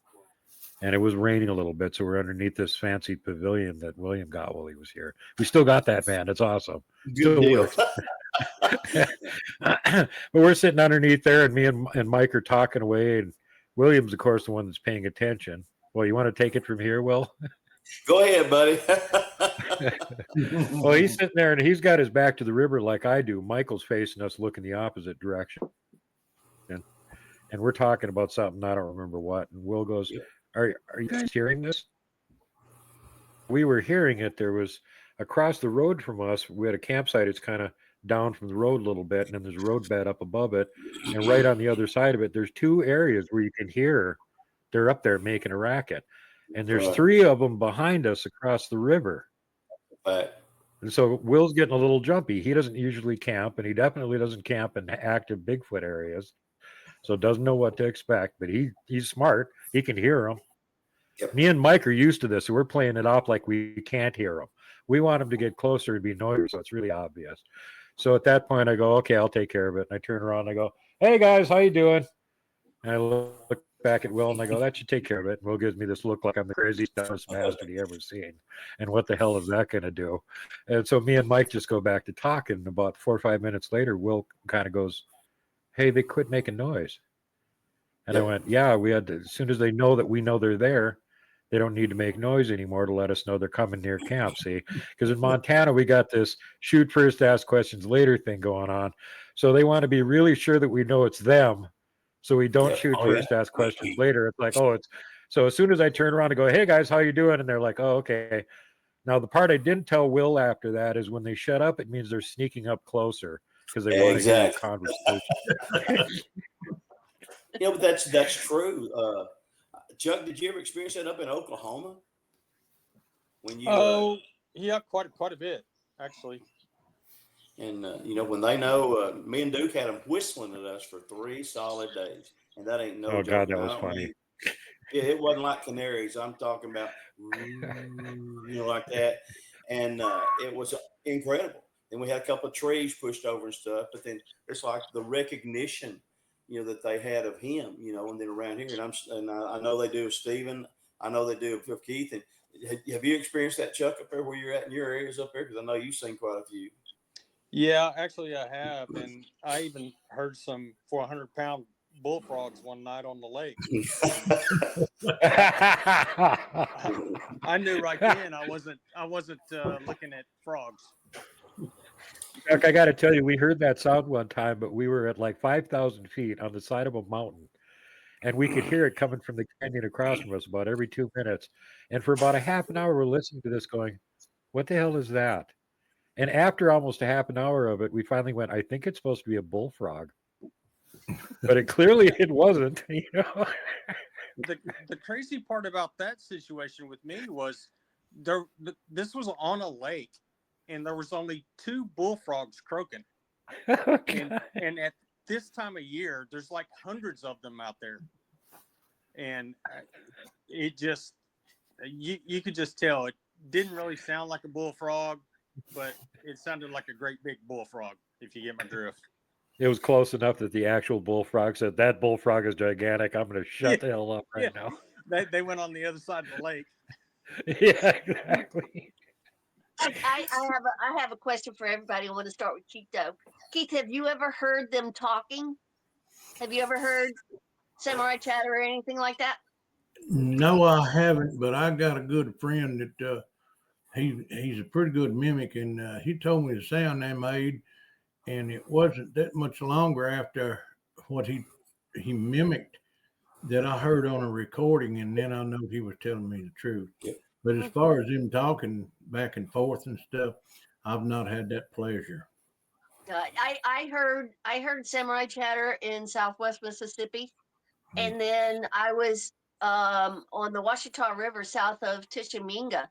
Speaker 6: And it was raining a little bit, so we're underneath this fancy pavilion that William got while he was here. We still got that, man. It's awesome.
Speaker 4: Good deal.
Speaker 6: But we're sitting underneath there, and me and Mike are talking away, and William's, of course, the one that's paying attention. Well, you want to take it from here, Will?
Speaker 4: Go ahead, buddy.
Speaker 6: Well, he's sitting there, and he's got his back to the river like I do. Michael's facing us, looking the opposite direction. And we're talking about something, I don't remember what. And Will goes, Are you guys hearing this? We were hearing it. There was across the road from us, we had a campsite. It's kind of down from the road a little bit, and then there's a road bed up above it. And right on the other side of it, there's 2 areas where you can hear they're up there making a racket. And there's 3 of them behind us across the river.
Speaker 4: Right.
Speaker 6: And so Will's getting a little jumpy. He doesn't usually camp, and he definitely doesn't camp in active Bigfoot areas. So doesn't know what to expect, but he's smart. He can hear them.
Speaker 4: Yep.
Speaker 6: Me and Mike are used to this, so we're playing it off like we can't hear them. We want him to get closer and be noisy, so it's really obvious. So at that point, I go, okay, I'll take care of it. And I turn around and I go, hey, guys, how you doing? And I look back at Will and I go, that should take care of it. And Will gives me this look like I'm the craziest, dumbest bastard he ever seen. And what the hell is that going to do? And so me and Mike just go back to talking. About 4 or 5 minutes later, Will kind of goes, hey, they quit making noise. And I went, yeah, we had to, as soon as they know that we know they're there, they don't need to make noise anymore to let us know they're coming near camp. See, because in Montana, we got this shoot first, ask questions later thing going on. So they want to be really sure that we know it's them. So we don't shoot first, ask questions later. It's like, so as soon as I turn around and go, hey guys, how you doing? And they're like, oh, okay. Now the part I didn't tell Will after that is when they shut up, it means they're sneaking up closer because they want to hear the conversation.
Speaker 4: Yeah, but that's true. Chuck, did you ever experience that up in Oklahoma? When you
Speaker 5: Oh, yeah, quite a bit actually.
Speaker 4: and you know, when they know, me and Duke had them whistling at us for 3 solid days, and that ain't no
Speaker 6: Oh
Speaker 4: joke.
Speaker 6: God, that
Speaker 4: And I
Speaker 6: was
Speaker 4: don't
Speaker 6: funny.
Speaker 4: mean, yeah, it wasn't like canaries. I'm talking about, you know, like that, and it was incredible. Then we had a couple of trees pushed over and stuff, but then it's like the recognition, you know, that they had of him, you know, and then around here, and I know they do with Stephen. I know they do with Keith. And have you experienced that, Chuck, up there where you're at in your areas up there? Because I know you've seen quite a few.
Speaker 5: Yeah, actually, I have, and I even heard some 400-pound bullfrogs one night on the lake. I knew right then I wasn't looking at frogs.
Speaker 6: Chuck, I got to tell you, we heard that sound one time, but we were at like 5,000 feet on the side of a mountain, and we could hear it coming from the canyon across from us about every 2 minutes. And for about a half an hour, we're listening to this, going, "What the hell is that?" And after almost a half an hour of it, we finally went, "I think it's supposed to be a bullfrog," but it wasn't. You know.
Speaker 5: The crazy part about that situation with me was this was on a lake, and there was only 2 bullfrogs croaking. And at this time of year, there's like hundreds of them out there, and it just you could just tell it didn't really sound like a bullfrog, but it sounded like a great big bullfrog, if you get my drift.
Speaker 6: It was close enough that the actual bullfrog said, "That bullfrog is gigantic. I'm going to shut the hell up right now."
Speaker 5: They went on the other side of the lake.
Speaker 6: Yeah, exactly.
Speaker 2: I have a question for everybody. I want to start with Keith though. Keith, have you ever heard them talking? Have you ever heard samurai chatter or anything like that?
Speaker 3: No, I haven't, but I got a good friend that he's a pretty good mimic, and he told me the sound they made, and it wasn't that much longer after what he mimicked that I heard on a recording, and then I know he was telling me the truth. But as far as him talking back and forth and stuff, I've not had that pleasure.
Speaker 2: I heard samurai chatter in Southwest Mississippi, and then I was on the Washita River south of Tishomingo,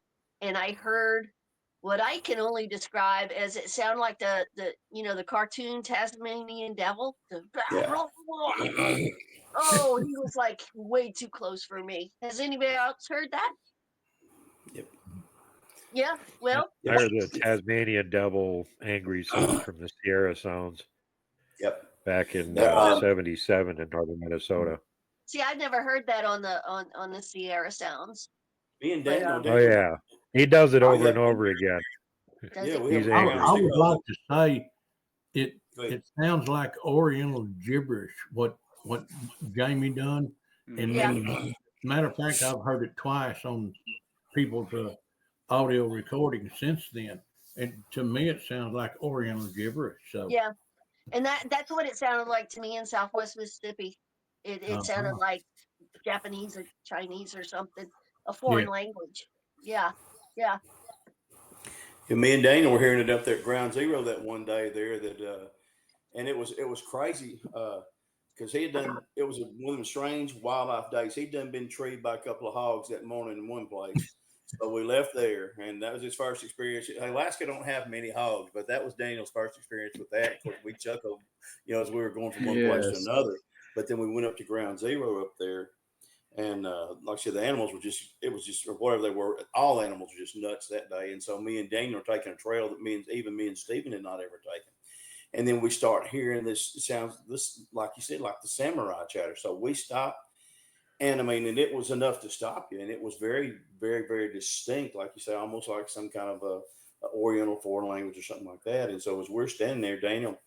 Speaker 2: and I heard what I can only describe as it sounded like the the cartoon Tasmanian devil. Oh, he was like way too close for me. Has anybody else heard that?
Speaker 4: Yep.
Speaker 2: Yeah. Well,
Speaker 6: I heard the Tasmanian devil angry sound from the Sierra Sounds.
Speaker 4: Yep.
Speaker 6: Back in
Speaker 4: Yeah.
Speaker 6: 77 in northern Minnesota.
Speaker 2: see, I've never heard that on the Sierra Sounds.
Speaker 4: Me and Daniel
Speaker 6: Oh yeah, he does it over and over again.
Speaker 2: Does
Speaker 4: Yeah,
Speaker 2: it?
Speaker 4: we have
Speaker 6: He's
Speaker 3: I,
Speaker 6: angry.
Speaker 3: I would like to say it
Speaker 4: Go ahead.
Speaker 3: sounds like Oriental gibberish what Jamie done, and
Speaker 2: Yeah.
Speaker 3: then matter of fact, I've heard it twice on people's audio recordings since then, and to me it sounds like Oriental gibberish. So
Speaker 2: Yeah. And that's what it sounded like to me in Southwest Mississippi. It sounded like Japanese or Chinese or something, a foreign language. Yeah. Yeah.
Speaker 4: And me and Daniel were hearing it up there at Ground Zero that one day there that and it was crazy because he had done it was one of them strange wildlife days. He'd done been treed by a couple of hogs that morning in one place. So we left there, and that was his first experience. Alaska don't have many hogs, but that was Daniel's first experience with that. Of course, we chuckled, you know, as we were going from one place to another. But then we went up to Ground Zero up there, and like I said, the animals were it was just, or whatever they were, all animals were just nuts that day. And so me and Daniel were taking a trail that me and Stephen had not ever taken. And then we start hearing this like you said, like the samurai chatter. So we stopped. And I mean, and it was enough to stop you. And it was very, very, very distinct, like you say, almost like some kind of a Oriental foreign language or something like that. And so as we're standing there, Daniel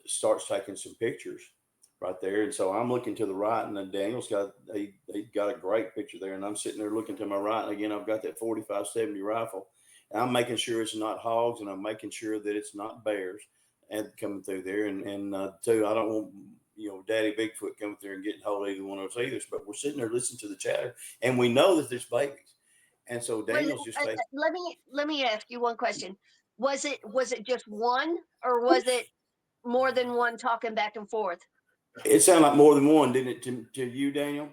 Speaker 4: starts taking some pictures right there. And so I'm looking to the right, and then Daniel's he got a great picture there. And I'm sitting there looking to my right. And again, I've got that 45-70 rifle. And I'm making sure it's not hogs, and I'm making sure that it's not bears and coming through there. And two, I don't want Daddy Bigfoot coming through and getting hold of either one of us either. But we're sitting there listening to the chatter, and we know that there's babies. And so Daniel's just saying,
Speaker 2: let me ask you one question. Was it just one, or was it more than one talking back and forth?
Speaker 4: It sounded like more than one, didn't it, to you, Daniel?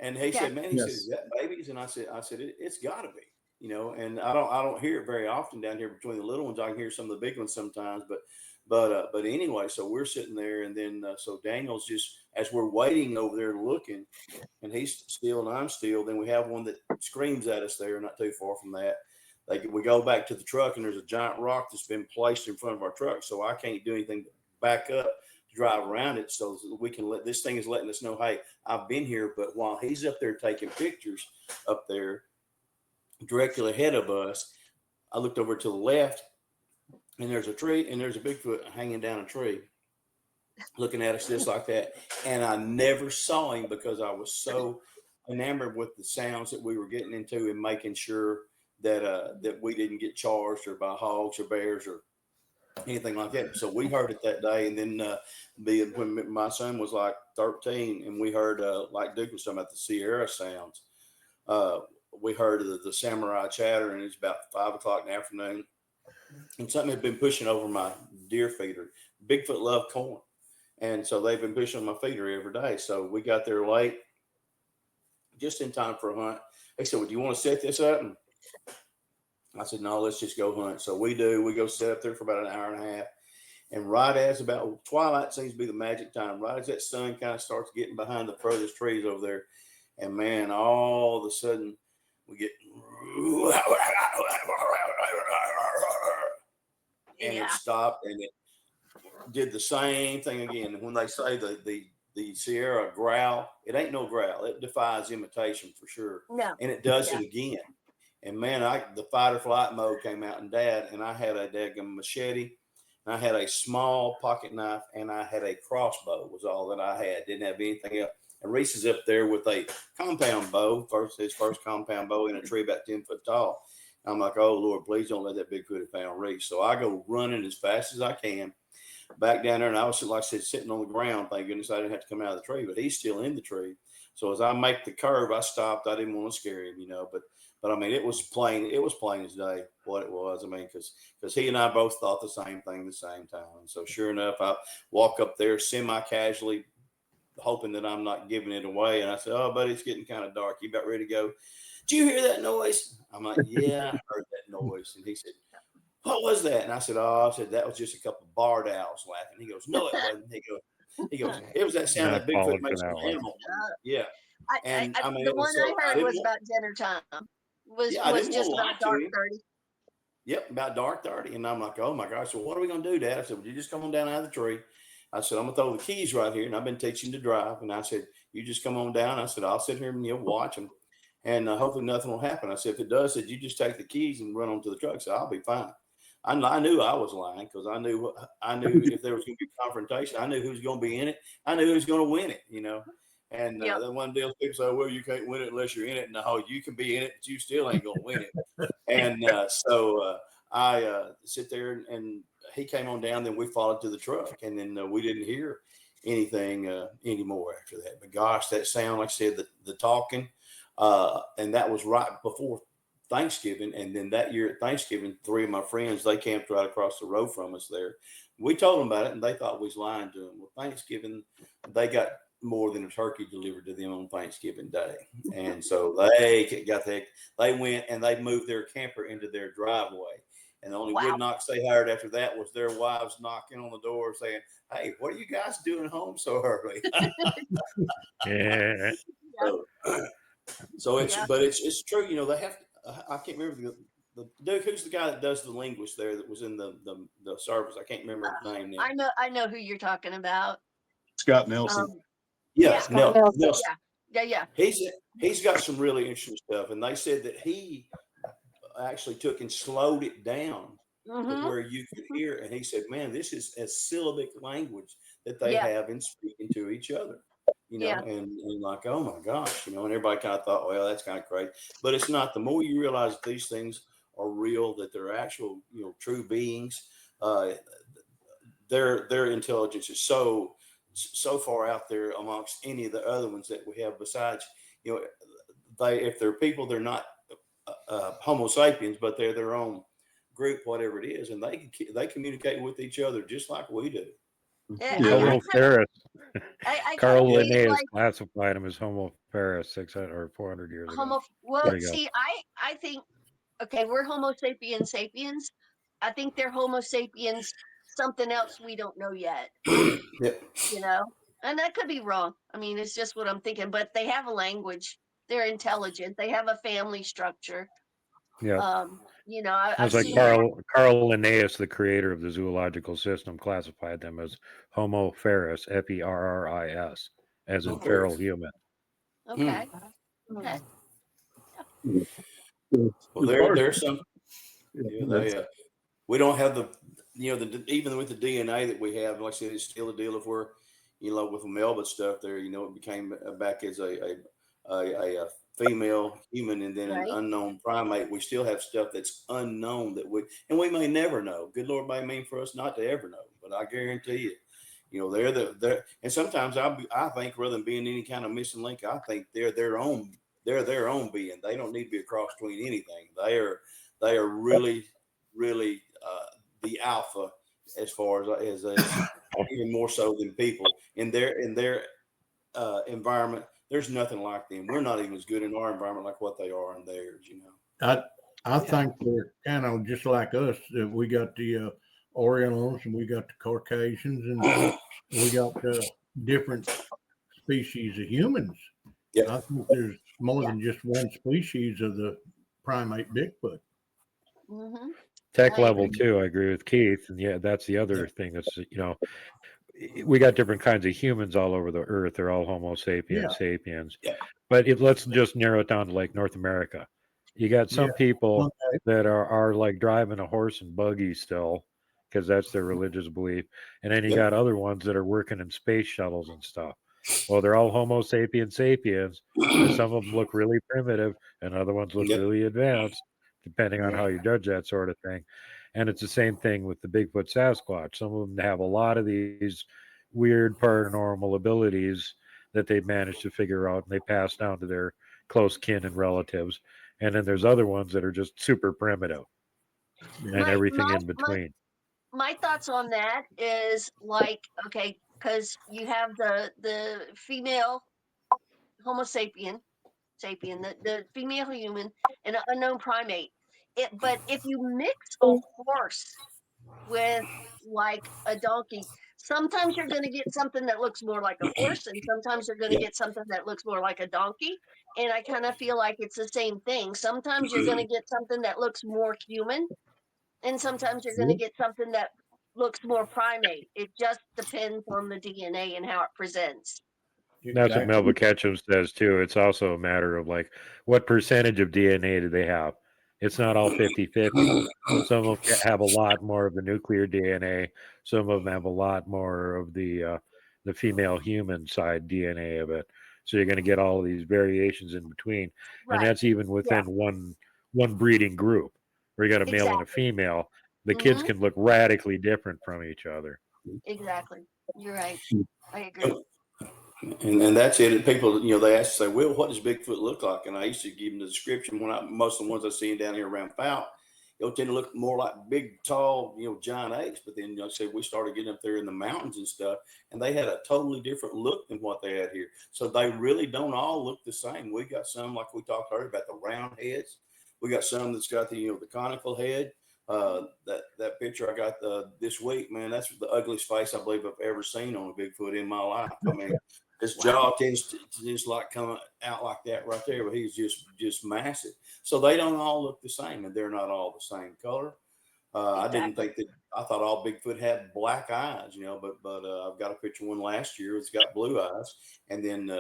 Speaker 4: And he said, "Man," he said,
Speaker 8: Yes.
Speaker 4: "Is that babies?" And I said, "It's got to be." You know, and I don't hear it very often down here between the little ones. I can hear some of the big ones sometimes, but anyway, so we're sitting there, and then so Daniel's just as we're waiting over there looking, and he's still and I'm still. Then we have one that screams at us there, not too far from that. We go back to the truck, and there's a giant rock that's been placed in front of our truck, so I can't do anything but back up to drive around it, so we can let this thing is letting us know, hey, I've been here. But while he's up there taking pictures up there directly ahead of us, I looked over to the left, and there's a tree, and there's a Bigfoot hanging down a tree, looking at us just like that. And I never saw him because I was so enamored with the sounds that we were getting into and making sure that that we didn't get charged or by hogs or bears or anything like that. So we heard it that day. And then when my son was like 13, and we heard, like Duke was talking about, the Sierra sounds, we heard the samurai chatter, and it's about 5 o'clock in the afternoon, and something had been pushing over my deer feeder. Bigfoot loved corn, and so they've been pushing on my feeder every day. So we got there late, just in time for a hunt. They said, "Well, do you want to set this up?" And I said, "No, let's just go hunt." So we do. We go set up there for about an hour and a half. And right as about twilight seems to be the magic time, right as that sun kind of starts getting behind the furthest trees over there. And man, all of a sudden we get, and it stopped, and it did the same thing again. And when they say the Sierra growl, it ain't no growl. It defies imitation for sure.
Speaker 2: No.
Speaker 4: And it does it again. And man, the fight or flight mode came out in Dad, and I had a daggum machete, and I had a small pocket knife, and I had a crossbow was all that I had. Didn't have anything else. And Reese is up there with a compound bow, his first compound bow in a tree about 10 foot tall. I'm like, "Oh Lord, please don't let that Bigfoot have found Reese." So I go running as fast as I can back down there, and I was, like I said, sitting on the ground. Thank goodness I didn't have to come out of the tree, but he's still in the tree. So as I make the curve, I stopped. I didn't want to scare him, but I mean, it was plain as day what it was. I mean, because he and I both thought the same thing at the same time. And so sure enough, I walk up there semi-casually, hoping that I'm not giving it away. And I said, "Oh, buddy, it's getting kind of dark. You about ready to go? Did you hear that noise?" I'm like, "Yeah, I heard that noise." And he said, "What was that?" And I said, "That was just a couple of barred owls laughing." He goes, "No, it wasn't." He goes, "It was that sound that Bigfoot makes an animal." Yeah. And I mean,
Speaker 2: the one I heard was about dinner time. Was just about dark 30.
Speaker 4: Yep, about dark 30. And I'm like, "Oh my gosh, so what are we gonna do, Dad?" I said, "Well, you just come on down out of the tree." I said, "I'm gonna throw the keys right here." And I've been teaching to drive. And I said, "You just come on down." I said, "I'll sit here and watch them. And hopefully nothing will happen." I said, "If it does," I said, "you just take the keys and run onto the truck." So I'll be fine. I knew I was lying because I knew if there was going to be a confrontation, I knew who was going to be in it. I knew who was going to win it, And then one day people say, "Well, you can't win it unless you're in it." No, you can be in it, but you still ain't going to win it. And so I sit there, and he came on down. Then we followed to the truck, and then we didn't hear anything anymore after that. But gosh, that sound, like I said, the talking, and that was right before Thanksgiving. And then that year at Thanksgiving, 3 of my friends, they camped right across the road from us there. We told them about it, and they thought we was lying to them. Well, Thanksgiving, they got more than a turkey delivered to them on Thanksgiving Day. And so they went and they moved their camper into their driveway. And the only wood knocks they heard after that was their wives knocking on the door saying, "Hey, what are you guys doing home so early?"
Speaker 6: Yeah.
Speaker 4: So it's true. They have to, I can't remember the Duke, who's the guy that does the linguist there that was in the service? I can't remember his name now.
Speaker 2: I know who you're talking about.
Speaker 8: Scott Nelson.
Speaker 4: Nelson.
Speaker 2: Yeah.
Speaker 4: He's got some really interesting stuff, and they said that he actually took and slowed it down to where you could hear. And he said, "Man, this is a syllabic language that they have in speaking to each other." And like, oh my gosh, and everybody kind of thought, well, that's kind of crazy, but it's not. The more you realize that these things are real, that they're actual, true beings, their intelligence is so far out there amongst any of the other ones that we have. Besides, if they're people, they're not Homo sapiens, but they're their own group, whatever it is, and they communicate with each other just like we do.
Speaker 2: Yeah.
Speaker 6: Hello, Ferris.
Speaker 2: I
Speaker 6: Carl
Speaker 2: can't see
Speaker 6: Linnaeus
Speaker 2: like
Speaker 6: classified him as Homo ferus 600 or 400 years ago.
Speaker 2: Well,
Speaker 6: There you go.
Speaker 2: see, I think okay, we're Homo sapiens sapiens. I think they're Homo sapiens something else we don't know yet.
Speaker 4: Yeah.
Speaker 2: You know, and that could be wrong. I mean, it's just what I'm thinking. But they have a language. They're intelligent. They have a family structure.
Speaker 6: Yeah.
Speaker 2: You know,
Speaker 6: It
Speaker 2: I've
Speaker 6: was like
Speaker 2: seen
Speaker 6: Carl Linnaeus, the creator of the zoological system, classified them as Homo ferus, Ferris, as in
Speaker 4: Okay.
Speaker 6: feral human.
Speaker 2: Okay. Okay.
Speaker 4: Well,
Speaker 8: As far as-
Speaker 4: there's some.
Speaker 8: yeah,
Speaker 4: Yeah,
Speaker 8: that's-
Speaker 4: they. We don't have the, even with the DNA that we have. Like I said, it's still a deal of where, with the Melba stuff there, it became back as a female human and then an
Speaker 2: Right.
Speaker 4: unknown primate. We still have stuff that's unknown and we may never know. Good Lord may mean for us not to ever know, but I guarantee you, they're and sometimes I think rather than being any kind of missing link, I think they're their own being. They don't need to be a cross between anything. They are really the alpha as far as even more so than people in their environment. There's nothing like them. We're not even as good in our environment like what they are in theirs.
Speaker 3: I think they're kind of just like us. That we got the Orientals and we got the Caucasians and we got different species of humans.
Speaker 4: Yeah.
Speaker 3: I think there's more than just one species of the primate Bigfoot.
Speaker 2: Mm-hmm.
Speaker 6: Tech
Speaker 2: I
Speaker 6: level
Speaker 2: agree.
Speaker 6: too, I agree with Keith. And yeah, that's the other thing that's, we got different kinds of humans all over the earth. They're all Homo sapiens sapiens.
Speaker 4: Yeah.
Speaker 6: But let's just narrow it down to like North America. You got some people that are like driving a horse and buggy still, because that's their religious belief. And then you got other ones that are working in space shuttles and stuff. Well, they're all Homo sapiens sapiens. And some of them look really primitive and other ones look really advanced, depending on how you judge that sort of thing. And it's the same thing with the Bigfoot Sasquatch. Some of them have a lot of these weird paranormal abilities that they've managed to figure out and they pass down to their close kin and relatives. And then there's other ones that are just super primitive and everything in between.
Speaker 2: My thoughts on that is like, okay, because you have the female Homo sapien, the female human, and an unknown primate. But if you mix a horse with like a donkey, sometimes you're going to get something that looks more like a horse, and sometimes you're going to get something that looks more like a donkey. And I kind of feel like it's the same thing. Sometimes you're going to get something that looks more human, and sometimes you're going to get something that looks more primate. It just depends on the DNA and how it presents.
Speaker 6: That's what Melba Ketchum says too. It's also a matter of like what percentage of DNA do they have? It's not all 50-50. Some of them have a lot more of the nuclear DNA. Some of them have a lot more of the female human side DNA of it. So you're going to get all of these variations in between, and that's even within one breeding group where you got a male and a female. The kids can look radically different from each other.
Speaker 2: Exactly. You're right. I agree.
Speaker 4: And that's it. People, they ask, say, "Well, what does Bigfoot look like?" And I used to give them the description. Most of the ones I see down here around Fout, it'll tend to look more like big, tall, giant apes. But then, say we started getting up there in the mountains and stuff, and they had a totally different look than what they had here. So they really don't all look the same. We got some, like we talked earlier about the round heads. We got some that's got the conical head. That picture I got this week, man, that's the ugliest face I believe I've ever seen on a Bigfoot in my life. I mean, his jaw tends to just like come out like that right there, but he's just massive. So they don't all look the same, and they're not all the same color. I didn't think that. I thought all Bigfoot had black eyes, but I've got a picture of one last year. It's got blue eyes, and then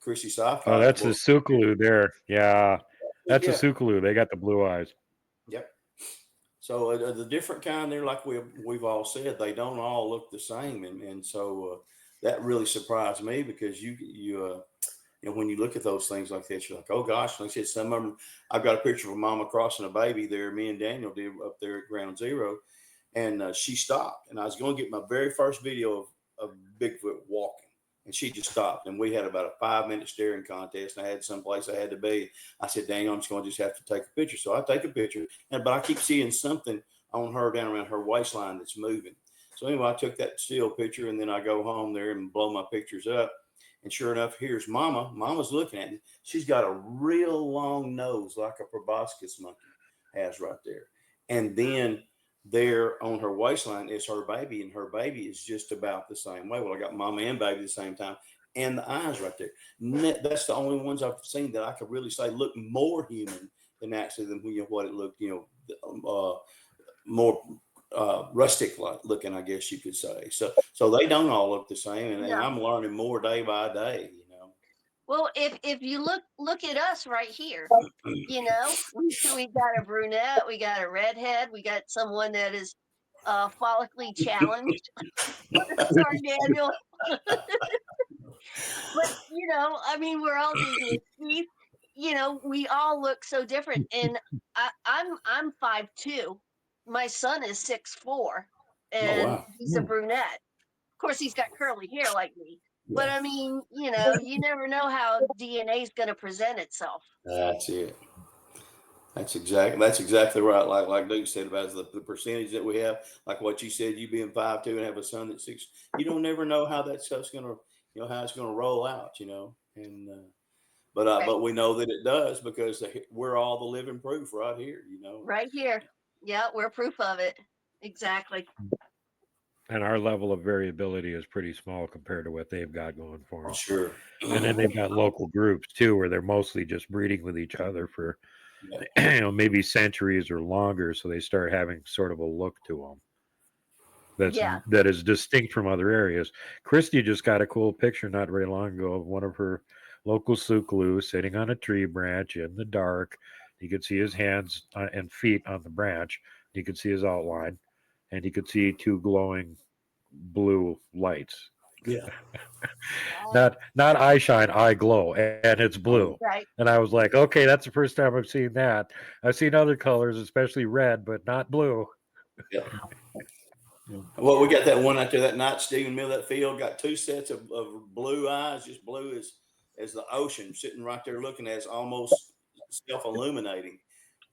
Speaker 4: Chrissy Sci-Fi.
Speaker 6: Oh, that's the Sukulu there. Yeah, that's a Sukulu. They got the blue eyes.
Speaker 4: Yep. So the different kind there, like we've all said, they don't all look the same, and so that really surprised me because you when you look at those things like that, you're like, oh gosh. Like I said, some of them. I've got a picture of a mama crossing a baby there. Me and Daniel did up there at Ground Zero, and she stopped, and I was going to get my very first video of Bigfoot walking. And she just stopped, and we had about a 5-minute staring contest. And I had someplace I had to be. I said, "Dang, I'm just going to have to take a picture." So I take a picture, but I keep seeing something on her down around her waistline that's moving. So anyway, I took that still picture, and then I go home there and blow my pictures up. And sure enough, here's Mama. Mama's looking at me. She's got a real long nose, like a proboscis monkey has right there. And then there on her waistline is her baby, and her baby is just about the same way. Well, I got Mama and baby at the same time, and the eyes right there. That's the only ones I've seen that I could really say look more human than actually than what it looked, more rustic looking, I guess you could say. So they don't all look the same, and I'm learning more day by day.
Speaker 2: Well, if you look at us right here, we got a brunette, we got a redhead, we got someone that is follically challenged. Sorry, Daniel. But we're all doing this. We all look so different, and I'm 5'2". My son is 6'4", and he's a brunette. Of course, he's got curly hair like me. But I mean, you never know how DNA is going to present itself.
Speaker 4: That's it. That's exactly right. Like Duke said about the percentage that we have, like what you said, you being 5'2" and have a son that's 6. You don't never know how that stuff's gonna, how it's gonna roll out, And but we know that it does because we're all the living proof right here,
Speaker 2: Right here, yeah, we're proof of it. Exactly.
Speaker 6: And our level of variability is pretty small compared to what they've got going for them.
Speaker 4: Sure.
Speaker 6: And then they've got local groups too, where they're mostly just breeding with each other for, maybe centuries or longer. So they start having sort of a look to them that is distinct from other areas. Christy just got a cool picture not very long ago of one of her local Suklu sitting on a tree branch in the dark. You could see his hands and feet on the branch. You could see his outline. And you could see 2 glowing blue lights.
Speaker 4: Yeah.
Speaker 6: not eye shine, eye glow, and it's blue.
Speaker 2: Right.
Speaker 6: And I was like, okay, that's the first time I've seen that. I've seen other colors, especially red, but not blue.
Speaker 4: Yeah. Well, we got that one out there that night, Stephen, middle of that field, got 2 sets of blue eyes, just blue as the ocean, sitting right there looking at us, almost self-illuminating.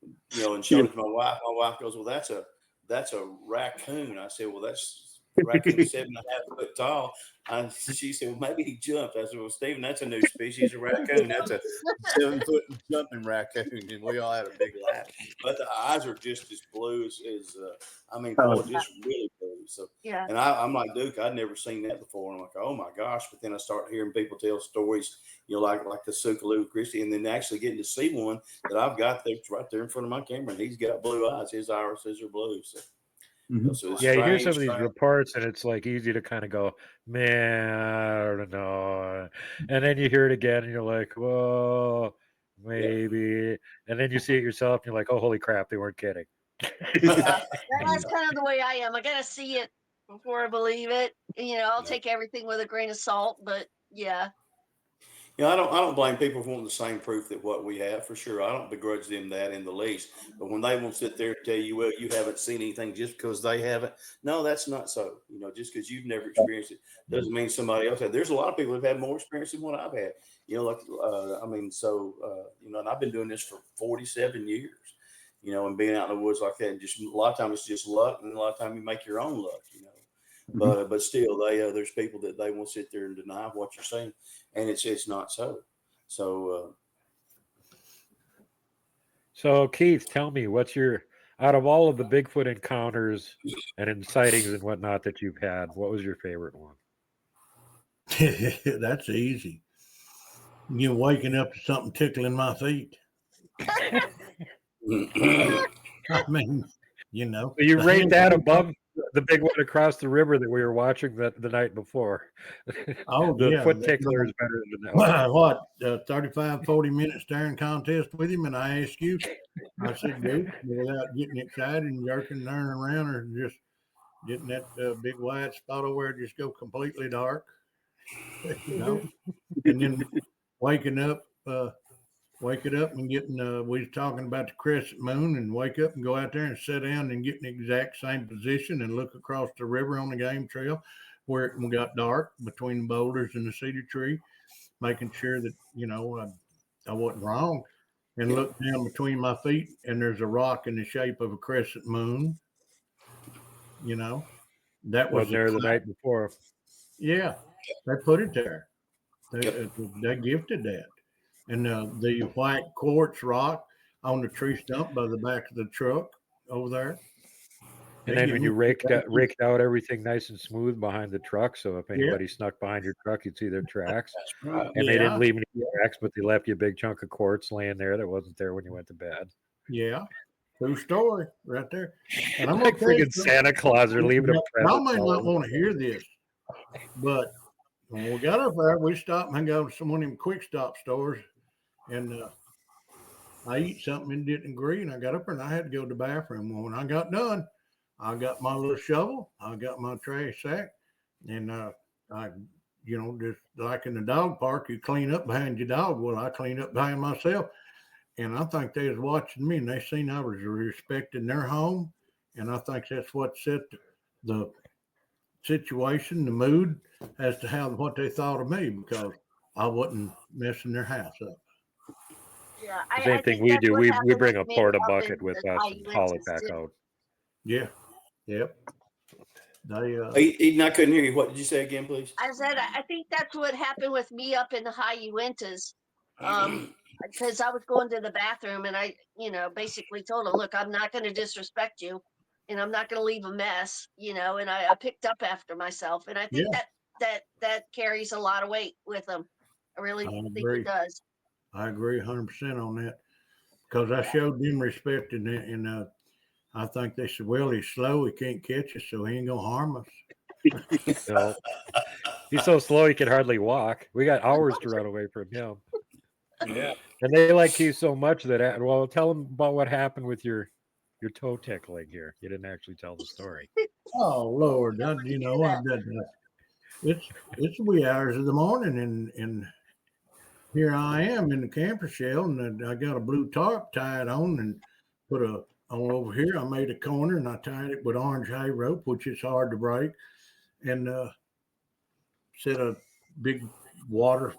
Speaker 4: And showing it to my wife. My wife goes, well, that's a raccoon. I said, well, that's raccoon 7.5 foot tall. And she said, well, maybe he jumped. I said, well, Stephen, that's a new species of raccoon. That's a 7 foot jumping raccoon. And we all had a big laugh. But the eyes are just as blue as just really blue. So, and I'm like, Duke, I'd never seen that before. And I'm like, oh my gosh. But then I start hearing people tell stories, like the Sukaloo Christie, and then actually getting to see one that I've got that's right there in front of my camera, and he's got blue eyes. His irises are blue. So, so it's
Speaker 6: you hear some of these reports, and it's like easy to kind of go, man, I don't know. And then you hear it again, and you're like, whoa, maybe. And then you see it yourself, and you're like, oh, holy crap, they weren't kidding.
Speaker 2: That's kind of the way I am. I gotta see it before I believe it. I'll take everything with a grain of salt, but yeah.
Speaker 4: I don't blame people for wanting the same proof that what we have, for sure. I don't begrudge them that in the least. But when they won't sit there and tell you, well, you haven't seen anything just because they haven't. No, that's not so. Just because you've never experienced it doesn't mean somebody else has. There's a lot of people who've had more experience than what I've had. And I've been doing this for 47 years, and being out in the woods like that. And just a lot of times it's just luck, and a lot of times you make your own luck, But still, there's people that they won't sit there and deny what you're saying, and it's not so.
Speaker 6: So Keith, tell me, what's out of all of the Bigfoot encounters and sightings and whatnot that you've had, what was your favorite one?
Speaker 3: That's easy. Waking up to something tickling my feet. I mean,
Speaker 6: So you rate that above the big one across the river that we were watching the night before.
Speaker 3: Oh,
Speaker 6: the foot tickler is better than that one.
Speaker 3: What, 35, 40 minute staring contest with him, and I asked you, I said, Duke, without getting excited and jerking and turning around, or just getting that big white spot over there just go completely dark, and then waking up and getting, we was talking about the crescent moon, and wake up and go out there and sit down and get in the exact same position and look across the river on the game trail where it got dark between the boulders and the cedar tree, making sure that, I wasn't wrong, and look down between my feet and there's a rock in the shape of a crescent moon, That was
Speaker 6: Wasn't there the night before.
Speaker 3: Yeah, they put it there. They,
Speaker 4: Yep.
Speaker 3: they gifted that. And the white quartz rock on the tree stump by the back of the truck over there.
Speaker 6: And
Speaker 3: They
Speaker 6: then
Speaker 3: give
Speaker 6: when
Speaker 3: me
Speaker 6: you raked out everything nice and smooth behind the truck, so if anybody snuck behind your truck, you'd see their tracks.
Speaker 4: Right.
Speaker 6: And they didn't
Speaker 3: Yeah.
Speaker 6: leave any tracks, but they left you a big chunk of quartz laying there that wasn't there when you went to bed.
Speaker 3: Yeah, true story right there. And I'm
Speaker 6: Like
Speaker 3: gonna tell you
Speaker 6: friggin'
Speaker 3: something.
Speaker 6: Santa Claus are leaving a
Speaker 3: Y'all
Speaker 6: present.
Speaker 3: may not want to hear this, but when we got up there, we stopped and go to some of them quick stop stores, and I eat something and didn't agree, and I got up there and I had to go to the bathroom. Well, when I got done, I got my little shovel, I got my trash sack, and I, just like in the dog park, you clean up behind your dog. Well, I cleaned up behind myself, and I think they was watching me, and they seen I was respecting their home, and I think that's what set the situation, the mood, as to what they thought of me, because I wasn't messing their house up.
Speaker 2: Yeah,
Speaker 6: The same thing
Speaker 2: think
Speaker 6: we
Speaker 2: that's
Speaker 6: do.
Speaker 2: what
Speaker 6: We
Speaker 2: happened
Speaker 6: bring a
Speaker 2: with me
Speaker 6: porta
Speaker 2: up
Speaker 6: bucket
Speaker 2: in
Speaker 6: with
Speaker 2: the
Speaker 6: us and haul it
Speaker 2: High-Uintas,
Speaker 6: back
Speaker 2: too.
Speaker 6: out.
Speaker 3: Yeah, yep. They
Speaker 4: Eden, I couldn't hear you. What did you say again, please?
Speaker 2: I said I think that's what happened with me up in the High-Uintas. Because I was going to the bathroom and I, basically told him, look, I'm not going to disrespect you and I'm not going to leave a mess, and I picked up after myself. And I think that carries a lot of weight with them. I really think
Speaker 3: agree.
Speaker 2: it does.
Speaker 3: I agree 100% on that, because I showed them respect, and I think they said, well, he's slow, he can't catch us, so he ain't gonna harm us.
Speaker 6: No. He's so slow he can hardly walk. We got hours to run away from him.
Speaker 4: Yeah.
Speaker 6: And they like Keith so much that, well, tell them about what happened with your toe tickling here. You didn't actually tell the story.
Speaker 3: Oh Lord, I did that. It's wee hours of the morning, and here I am in the camper shell, and I got a blue tarp tied on, and put on over here. I made a corner and I tied it with orange hay rope, which is hard to break, and set a big water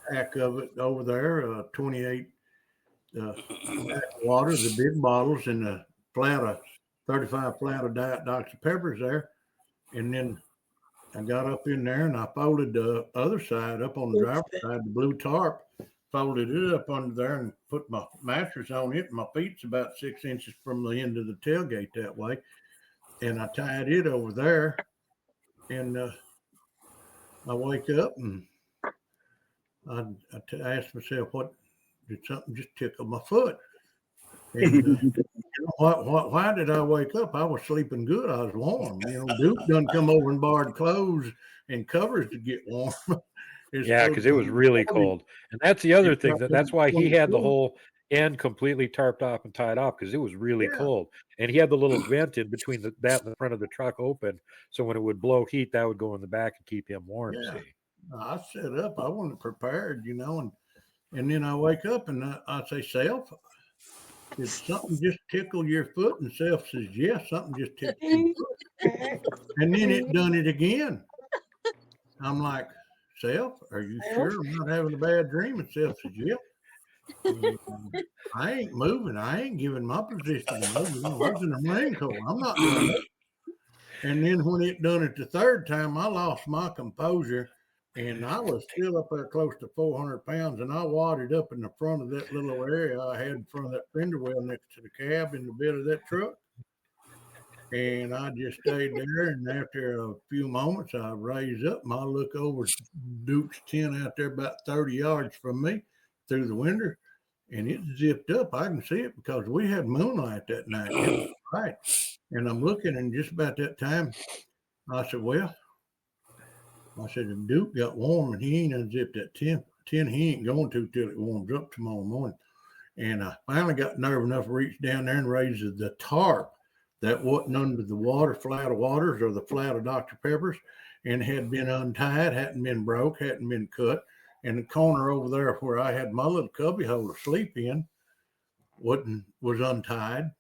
Speaker 3: pack of it over there, 28 water, the big bottles, and a 35 flat of Diet Dr. Peppers there. And then I got up in there and I folded the other side up on the driver's side, the blue tarp, folded it up under there and put my mattress on it. My feet's about 6 inches from the end of the tailgate that way. And I tied it over there, and I wake up and I asked myself, what did something just tickle my foot? And why did I wake up? I was sleeping good. I was warm. Duke done come over and borrowed clothes and covers to get warm.
Speaker 6: Yeah, because it was really cold. And that's the other thing. That's why he had the whole end completely tarped off and tied off, because it was really cold. And he had the little vent in between that and the front of the truck open. So when it would blow heat, that would go in the back and keep him warm.
Speaker 3: Yeah.
Speaker 6: See?
Speaker 3: I set up. I wasn't prepared, and then I wake up and I say, Self, did something just tickle your foot? And Self says, yes, something just tickled your foot. And then it done it again. I'm like, Self, are you sure I'm not having a bad dream? And Self says, yep. I ain't moving. I ain't giving my position to move. I was in the Marine Corps. I'm not doing it. And then when it done it the third time, I lost my composure. And I was still up there close to 400 pounds, and I wadded up in the front of that little area I had in front of that fender well next to the cab in the bed of that truck. And I just stayed there, and after a few moments, I raised up and I look over Duke's tent out there about 30 yards from me through the window, and it zipped up. I can see it because we had moonlight that night. It was bright. And I'm looking, and just about that time, I said, well, if Duke got warm and he ain't unzipped that tent, he ain't going to till it warms up tomorrow morning. And I finally got nerve enough to reach down there and raise the tarp that wasn't under the flat of waters or the flat of Dr. Peppers, and had been untied, hadn't been broke, hadn't been cut. And the corner over there where I had my little cubby hole to sleep in was untied.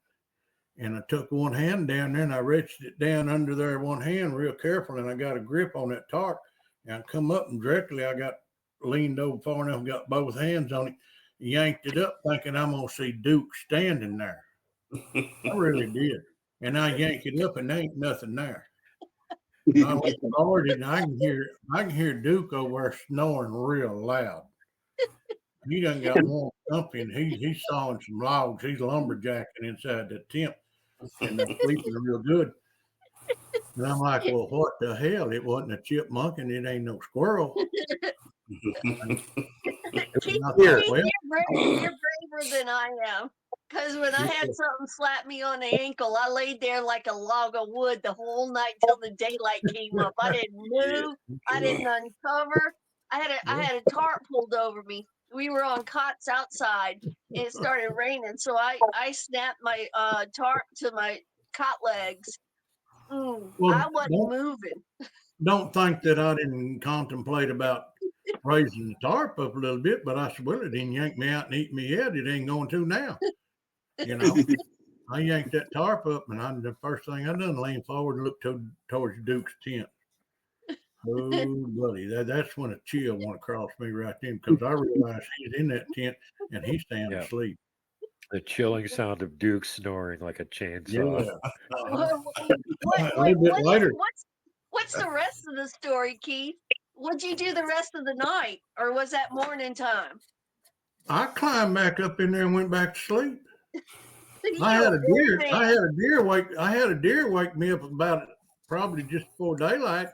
Speaker 3: And I took one hand down there and I reached it down under there one hand real careful, and I got a grip on that tarp. And I come up and directly I got leaned over far enough and got both hands on it, yanked it up thinking I'm going to see Duke standing there. I really did. And I yanked it up and there ain't nothing there. I went forward and I can hear Duke over there snoring real loud. He done got warm something. He's sawing some logs. He's lumberjacking inside the tent and sleeping real good. And I'm like, well, what the hell? It wasn't a chipmunk and it ain't no squirrel.
Speaker 2: Keith,
Speaker 3: I
Speaker 2: you're
Speaker 3: thought, well,
Speaker 2: braver than I am. Because when I had something slap me on the ankle, I laid there like a log of wood the whole night till the daylight came up. I didn't move. I didn't uncover. I had a tarp pulled over me. We were on cots outside, and it started raining, so I snapped my tarp to my cot legs.
Speaker 3: well,
Speaker 2: I wasn't moving.
Speaker 3: don't think that I didn't contemplate about raising the tarp up a little bit, but I said, well, it didn't yank me out and eat me yet. It ain't going to now. You know, I yanked that tarp up, and the first thing I done leaned forward and looked towards Duke's tent. Oh, buddy, that's when a chill went across me right then because I realized he's in that tent and he's sound
Speaker 6: Yeah.
Speaker 3: asleep.
Speaker 6: The chilling sound of Duke snoring like a chainsaw.
Speaker 3: A little bit later,
Speaker 2: What's the rest of the story, Keith? What'd you do the rest of the night, or was that morning time?
Speaker 3: I climbed back up in there and went back to sleep.
Speaker 2: You
Speaker 3: I had a deer.
Speaker 2: man.
Speaker 3: I had a deer wake me up about probably just before daylight,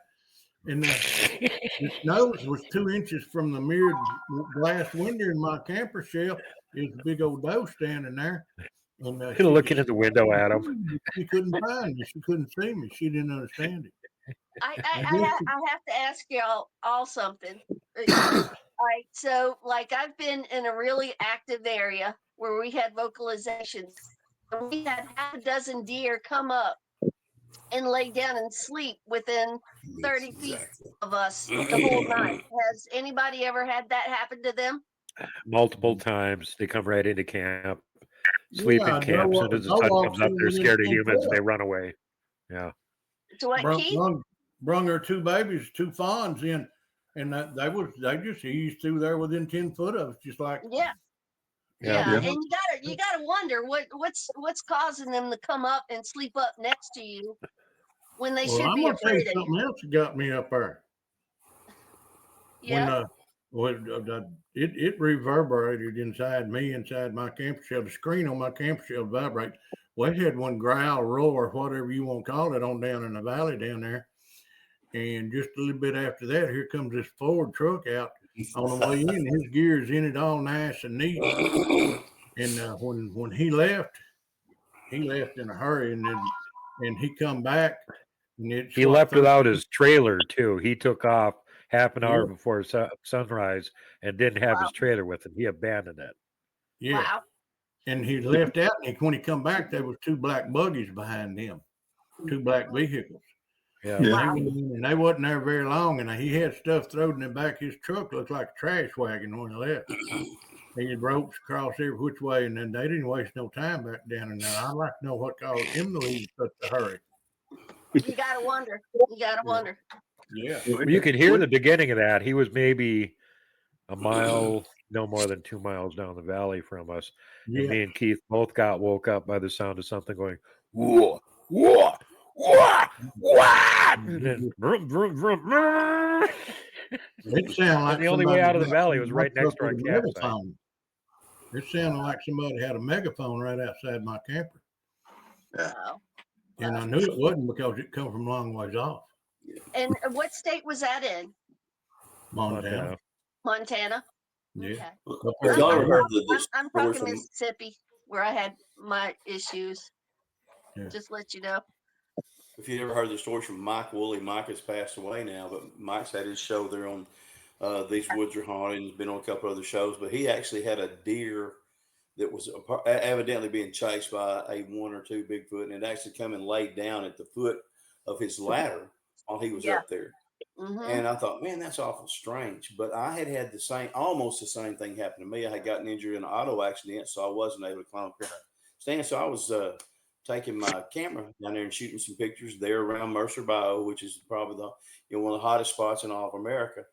Speaker 3: and the nose was 2 inches from the mirrored glass window in my camper shell. There's a big old doe standing there, and
Speaker 6: Looking at the window at him.
Speaker 3: She couldn't find me. She couldn't see me. She didn't understand it.
Speaker 2: I have to ask y'all all something. All right, so like I've been in a really active area where we had vocalizations. And we had half a dozen deer come up and lay down and sleep within 30 feet of us the whole night. Has anybody ever had that happen to them?
Speaker 6: Multiple times. They come right into camp, sleep
Speaker 3: Yeah,
Speaker 6: in camp. As soon as the sun comes up, they're scared of humans and they run away. Yeah.
Speaker 2: So what, Keith?
Speaker 3: Brung her 2 babies, 2 fawns in, and they just eased through there within 10 foot of us, just like
Speaker 2: Yeah. And you gotta wonder what's causing them to come up and sleep up next to you when they should be afraid of you.
Speaker 3: Something else that got me up there.
Speaker 2: Yeah.
Speaker 3: It reverberated inside my camper shell. The screen on my camper shell vibrated. Well, it had one growl, roar, whatever you want to call it, on down in the valley down there. And just a little bit after that, here comes this Ford truck out on the way in. His gear's in it all nice and neat. And when he left in a hurry, and he come back. And
Speaker 6: he left without his trailer too. He took off half an hour before sunrise and didn't have his trailer with him. He abandoned it.
Speaker 3: Yeah.
Speaker 2: Wow.
Speaker 3: And he left out, and when he come back, there was 2 black buggies behind him, 2 black vehicles.
Speaker 6: Yeah.
Speaker 3: And they wasn't there very long, and he had stuff thrown in the back of his truck, looked like a trash wagon when he left. He had ropes across every which way, and then they didn't waste no time back down in there. I'd like to know what caused him to leave such a hurry.
Speaker 2: You gotta wonder.
Speaker 3: Yeah.
Speaker 6: Well, you could hear the beginning of that. He was maybe a mile, no more than 2 miles down the valley from us.
Speaker 3: Yeah.
Speaker 6: And me and Keith both got woke up by the sound of something going, whoa, whoa, whoa, what? And then, vroom, vroom, vroom, vroom.
Speaker 3: It sounded like
Speaker 6: the only way out of the valley was right next to our campsite.
Speaker 3: It sounded like somebody had a megaphone right outside my camper.
Speaker 2: Wow.
Speaker 3: And I knew it wasn't because it come from a long ways off.
Speaker 2: And what state was that in?
Speaker 3: Montana.
Speaker 2: Montana.
Speaker 3: Yeah.
Speaker 2: Okay. I'm talking Mississippi, where I had my issues.
Speaker 3: Yeah.
Speaker 2: Just let you know.
Speaker 4: If you ever heard the story from Mike Woolley, Mike has passed away now, but Mike's had his show there on These Woods Are Haunted, and he's been on a couple other shows. But he actually had a deer that was evidently being chased by a 1 or 2 Bigfoot, and it actually come and laid down at the foot of his ladder while he was up there.
Speaker 2: Mm-hmm.
Speaker 4: And I thought, man, that's awful strange. But I had almost the same thing happen to me. I had gotten injured in an auto accident, so I wasn't able to climb up there. Stand. So I was taking my camera down there and shooting some pictures there around Mercer Bayou, which is probably one of the hottest spots in all of America.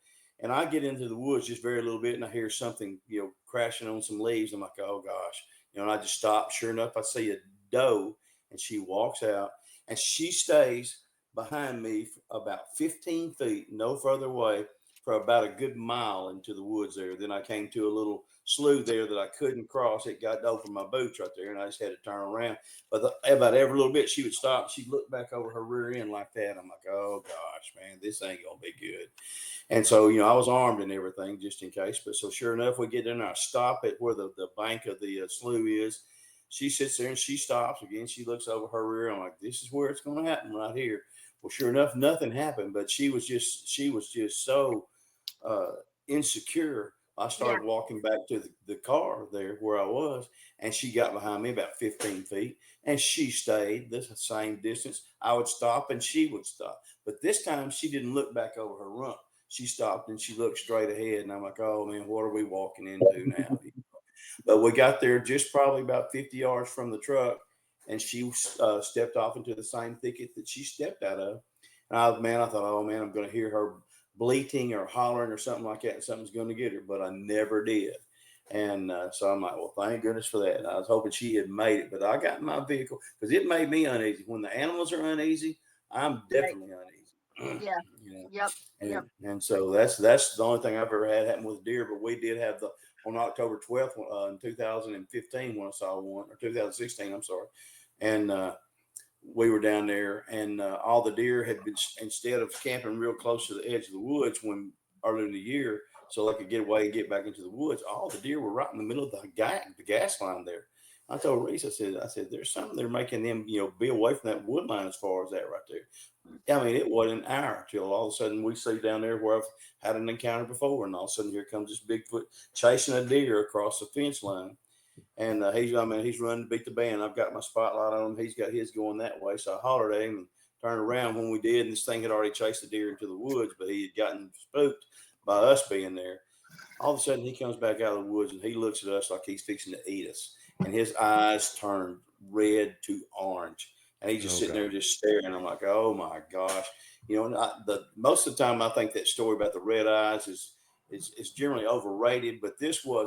Speaker 4: And I get into the woods just very little bit, and I hear something, crashing on some leaves. I'm like, oh gosh, and I just stop. Sure enough, I see a doe, and she walks out, and she stays behind me about 15 feet, no further away, for about a good mile into the woods there. Then I came to a little slough there that I couldn't cross. It got over my boots right there, and I just had to turn around. But about every little bit, she would stop. She'd look back over her rear end like that. I'm like, oh gosh, man, this ain't gonna be good. And so, I was armed and everything just in case. But so sure enough, we get in there, I stop at where the bank of the slough is. She sits there and she stops again. She looks over her rear. I'm like, this is where it's going to happen right here. Well, sure enough, nothing happened, but she was just so insecure. I started walking back to the car there where I was, and she got behind me about 15 feet, and she stayed the same distance. I would stop and she would stop. But this time she didn't look back over her rump. She stopped and she looked straight ahead, and I'm like, oh man, what are we walking into now? But we got there just probably about 50 yards from the truck, and she stepped off into the same thicket that she stepped out of. And I thought, oh man, I'm going to hear her bleating or hollering or something like that, and something's going to get her. But I never did. And so I'm like, well, thank goodness for that. And I was hoping she had made it, but I got in my vehicle because it made me uneasy. When the animals are uneasy, I'm definitely uneasy.
Speaker 2: Yeah.
Speaker 4: And so that's the only thing I've ever had happen with deer. But we did have on October 12th in 2015 when I saw one, or 2016, I'm sorry. And we were down there, and all the deer had been, instead of camping real close to the edge of the woods early in the year, so they could get away and get back into the woods, all the deer were right in the middle of the gas line there. I told Reese, I said, there's something they're making them, be away from that wood line as far as that right there. I mean, it wasn't an hour till all of a sudden we see down there where I've had an encounter before, and all of a sudden here comes this Bigfoot chasing a deer across the fence line. And he's running to beat the band. I've got my spotlight on him. He's got his going that way. So I hollered at him and turned around when we did. And this thing had already chased the deer into the woods, but he had gotten spooked by us being there. All of a sudden, he comes back out of the woods and he looks at us like he's fixing to eat us. And his eyes turned red to orange. And he's just sitting there just staring. I'm like, oh my gosh. Most of the time, I think that story about the red eyes is generally overrated, but this one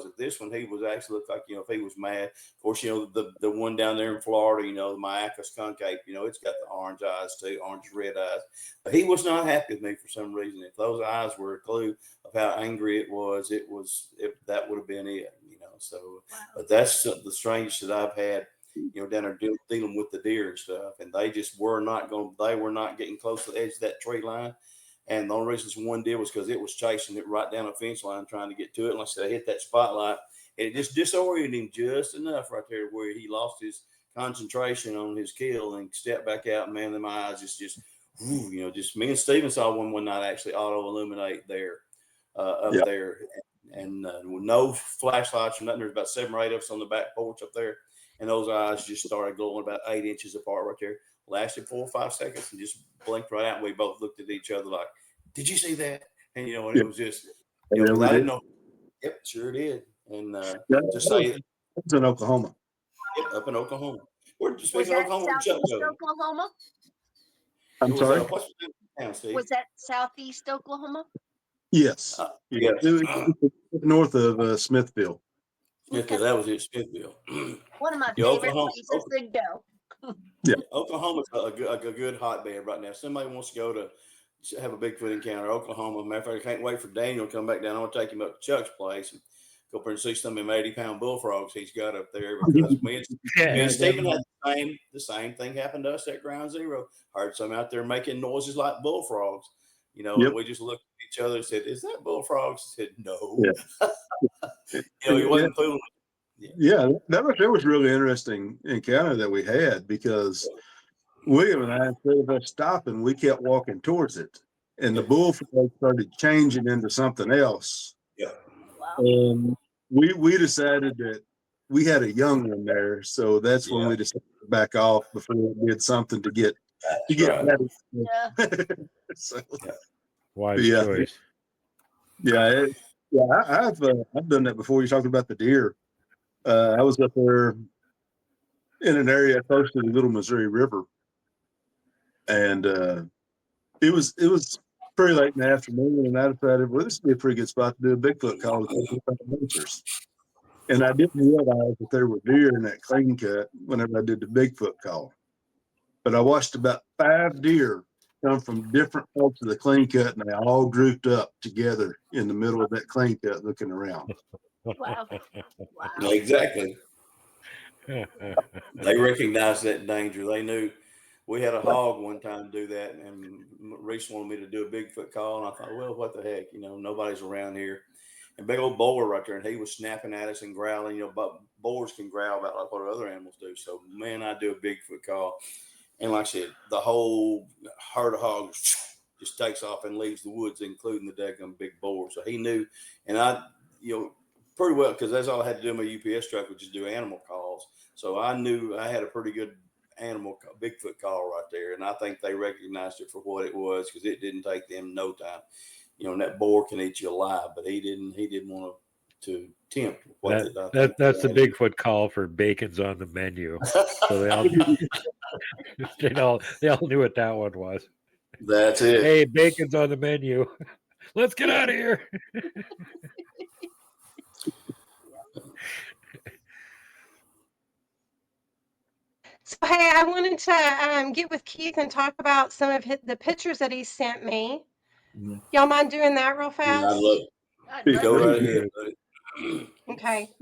Speaker 4: he was actually looked like, if he was mad. Of course, the one down there in Florida, the Myacus concave, it's got the orange eyes too, orange red eyes. But he was not happy with me for some reason. If those eyes were a clue of how angry it was, that would have been it, So, but that's the strangest that I've had, down there dealing with the deer and stuff, and they just were not getting close to the edge of that tree line. And the only reason one did was because it was chasing it right down a fence line, trying to get to it. And like I said, I hit that spotlight, and it just disoriented him just enough right there where he lost his concentration on his kill and stepped back out. And man, then my eyes just me and Steven saw one night actually auto illuminate there, up there, and with no flashlights or nothing. There's about 7 or 8 of us on the back porch up there, and those eyes just started glowing about 8 inches apart right there. Lasted 4 or 5 seconds and just blinked right out. And we both looked at each other like, did you see that? And, and it was just, I didn't know. Yep, sure did. And just say it.
Speaker 8: It's in Oklahoma.
Speaker 4: Yep, up in Oklahoma. We're just
Speaker 2: Was
Speaker 4: speaking
Speaker 2: that
Speaker 4: Oklahoma.
Speaker 2: southeast Oklahoma?
Speaker 8: I'm sorry?
Speaker 4: What's the town, Steve?
Speaker 2: Was that southeast Oklahoma?
Speaker 8: Yes.
Speaker 4: Yes.
Speaker 8: North of Smithville.
Speaker 4: Smithville, that was it, Smithville.
Speaker 2: One of my favorite places to go.
Speaker 8: Yeah,
Speaker 4: Oklahoma's a good hotbed right now. Somebody wants to go to have a Bigfoot encounter, Oklahoma. Matter of fact, I can't wait for Daniel to come back down. I want to take him up to Chuck's place and go up there and see some of them 80-pound bullfrogs he's got up there. Because me and Stephen had the same thing happened to us at Ground Zero. Heard some out there making noises like bullfrogs, and we just looked at each other and said, "Is that bullfrogs?" I said, "No."
Speaker 8: Yeah.
Speaker 4: He wasn't fooling.
Speaker 8: Yeah, that was really interesting encounter that we had, because William and I, instead of us stopping, we kept walking towards it, and the bullfrog started changing into something else.
Speaker 4: Yeah.
Speaker 2: Wow.
Speaker 8: And we decided that we had a young one there, so that's when we decided to back off before we did something to get ready.
Speaker 2: Yeah.
Speaker 8: So,
Speaker 6: Wise choice.
Speaker 8: Yeah, I've done that before. You're talking about the deer. I was up there in an area close to the Little Missouri River, and it was pretty late in the afternoon, and I decided, well, this would be a pretty good spot to do a Bigfoot call. And I didn't realize that there were deer in that clean cut whenever I did the Bigfoot call. But I watched about 5 deer come from different parts of the clean cut, and they all grouped up together in the middle of that clean cut, looking around.
Speaker 2: Wow. Wow.
Speaker 4: Exactly. They recognized that danger. They knew. We had a hog one time do that, and Reese wanted me to do a Bigfoot call, and I thought, well, what the heck, nobody's around here. And big old boar right there, and he was snapping at us and growling. But boars can growl about like what other animals do. So, man, I do a Bigfoot call, and like I said, the whole herd of hogs just takes off and leaves the woods, including the daggum big boar. So he knew, and I, pretty well, because that's all I had to do in my UPS truck, was just do animal calls. So I knew I had a pretty good Bigfoot call right there, and I think they recognized it for what it was, because it didn't take them no time. And that boar can eat you alive, but he didn't want to tempt what
Speaker 6: that's the Bigfoot call for bacon's on the menu. So they all knew what that one was.
Speaker 4: That's it.
Speaker 6: Hey, bacon's on the menu. Let's get out of here.
Speaker 1: So, hey, I wanted to get with Keith and talk about some of the pictures that he sent me.
Speaker 3: Mhm.
Speaker 1: Y'all mind doing that real
Speaker 4: Yeah,
Speaker 1: fast?
Speaker 4: I love it. Go right ahead, buddy.
Speaker 1: Okay.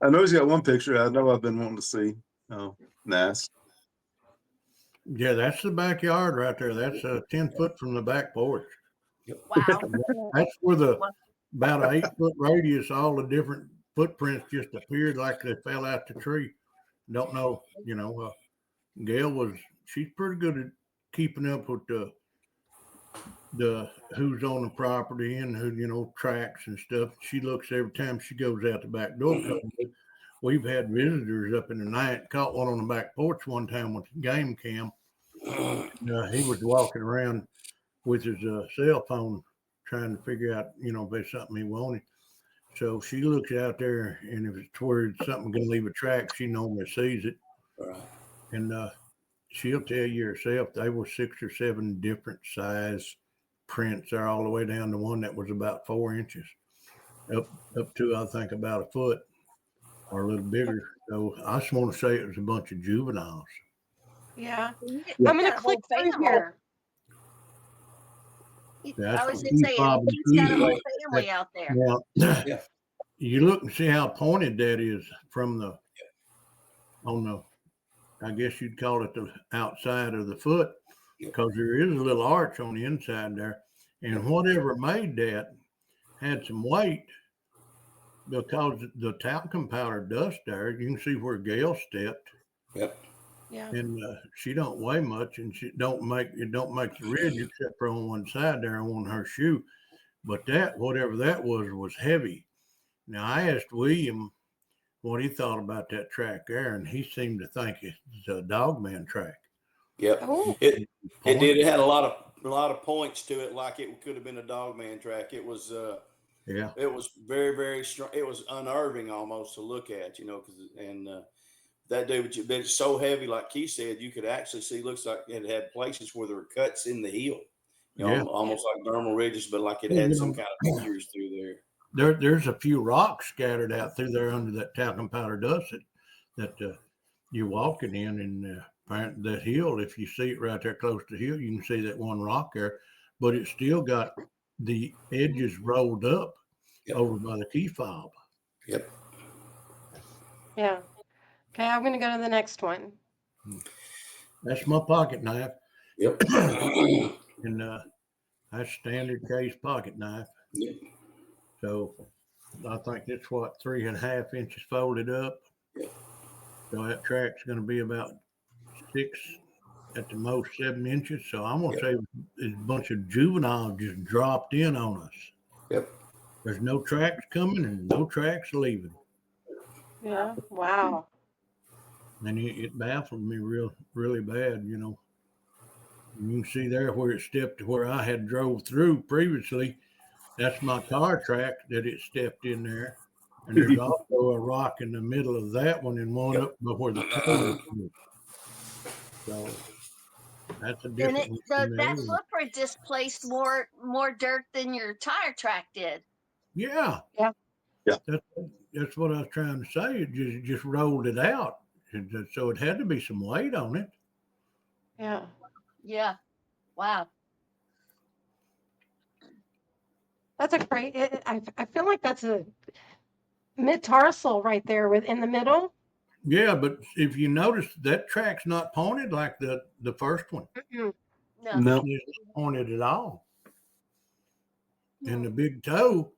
Speaker 8: I know he's got one picture I know I've been wanting to see. Oh, nice.
Speaker 3: Yeah, that's the backyard right there. That's 10 foot from the back porch.
Speaker 2: Wow.
Speaker 3: That's where about an 8-foot radius, all the different footprints just appeared like they fell out the tree. Don't know, Gail she's pretty good at keeping up with the who's on the property and who, tracks and stuff. She looks every time she goes out the back door. We've had visitors up in the night, caught one on the back porch one time with a game cam. He was walking around with his cell phone trying to figure out, if there's something he wanted. So she looks out there, and if it's where something going to leave a track, she normally sees it.
Speaker 4: Right.
Speaker 3: And she'll tell you herself, they were 6 or 7 different size prints there, all the way down to one that was about 4 inches, up to, I think, about a foot or a little bigger. So I just want to say it was a bunch of juveniles.
Speaker 1: Yeah.
Speaker 8: Yeah.
Speaker 1: I'm going to click through here.
Speaker 2: I was just saying, he's got a whole family out there.
Speaker 3: Now,
Speaker 4: Yeah.
Speaker 3: you look and see how pointed that is from I guess you'd call it the outside of the foot, because there is a little arch on the inside there. And whatever made that had some weight, because the talcum powder dust there, you can see where Gail stepped.
Speaker 4: Yep.
Speaker 1: Yeah.
Speaker 3: And she don't weigh much, and she don't make the ridge except for on one side there on her shoe. But whatever that was heavy. Now I asked William what he thought about that track there, and he seemed to think it's a dogman track.
Speaker 4: Yep.
Speaker 1: Oh.
Speaker 4: It did. It had a lot of points to it, like it could have been a dogman track. It was
Speaker 3: Yeah.
Speaker 4: It was very, very strong. It was unnerving almost to look at, that dude, but it's so heavy, like Keith said, you could actually see, looks like it had places where there were cuts in the heel, almost like dermal ridges, but like it had some kind of figures through there.
Speaker 3: There's a few rocks scattered out through there under that talcum powder dust that you're walking in, and that hill, if you see it right there close to the hill, you can see that one rock there, but it's still got the edges rolled up over by the key fob.
Speaker 4: Yep.
Speaker 1: Yeah. Okay, I'm going to go to the next one.
Speaker 3: That's my pocket knife.
Speaker 4: Yep.
Speaker 3: And that's standard case pocket knife.
Speaker 4: Yep.
Speaker 3: So I think that's 3.5 inches folded up.
Speaker 4: Yep.
Speaker 3: So that track's going to be about 6, at the most 7 inches. So I'm going to say there's a bunch of juveniles just dropped in on us.
Speaker 4: Yep.
Speaker 3: There's no tracks coming and no tracks leaving.
Speaker 1: Yeah. Wow.
Speaker 3: And it baffled me really bad, You can see there where it stepped, where I had drove through previously. That's my car track that it stepped in there. And there's also a rock in the middle of that one, and one up where the toe is. So that's a different one.
Speaker 2: That footprint displaced more dirt than your tire track did.
Speaker 3: Yeah.
Speaker 1: Yeah.
Speaker 8: Yeah.
Speaker 3: That's what I was trying to say. It just rolled it out. So it had to be some weight on it.
Speaker 1: Yeah.
Speaker 2: Yeah. Wow.
Speaker 1: That's a great. I feel like that's a mid-tarsal right there in the middle.
Speaker 3: Yeah, but if you notice, that track's not pointed like the first one.
Speaker 1: Mm-mm.
Speaker 2: No.
Speaker 8: No.
Speaker 3: It's not pointed at all. And the
Speaker 2: Hmm.
Speaker 3: big toe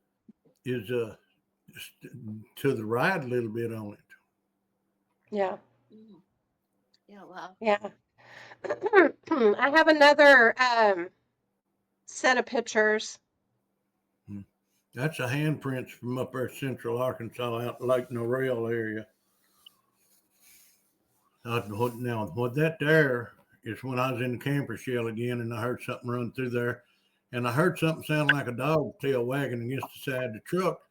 Speaker 3: is to the right a little bit on it.
Speaker 1: Yeah.
Speaker 2: Mm. Yeah. Wow.
Speaker 1: Yeah. I have another set of pictures.
Speaker 3: That's a handprints from up there central Arkansas, out Lake Norrell area. Now, what that there is when I was in the camper shell again, and I heard something run through there, and I heard something sound like a dog tail wagging against the side of the truck,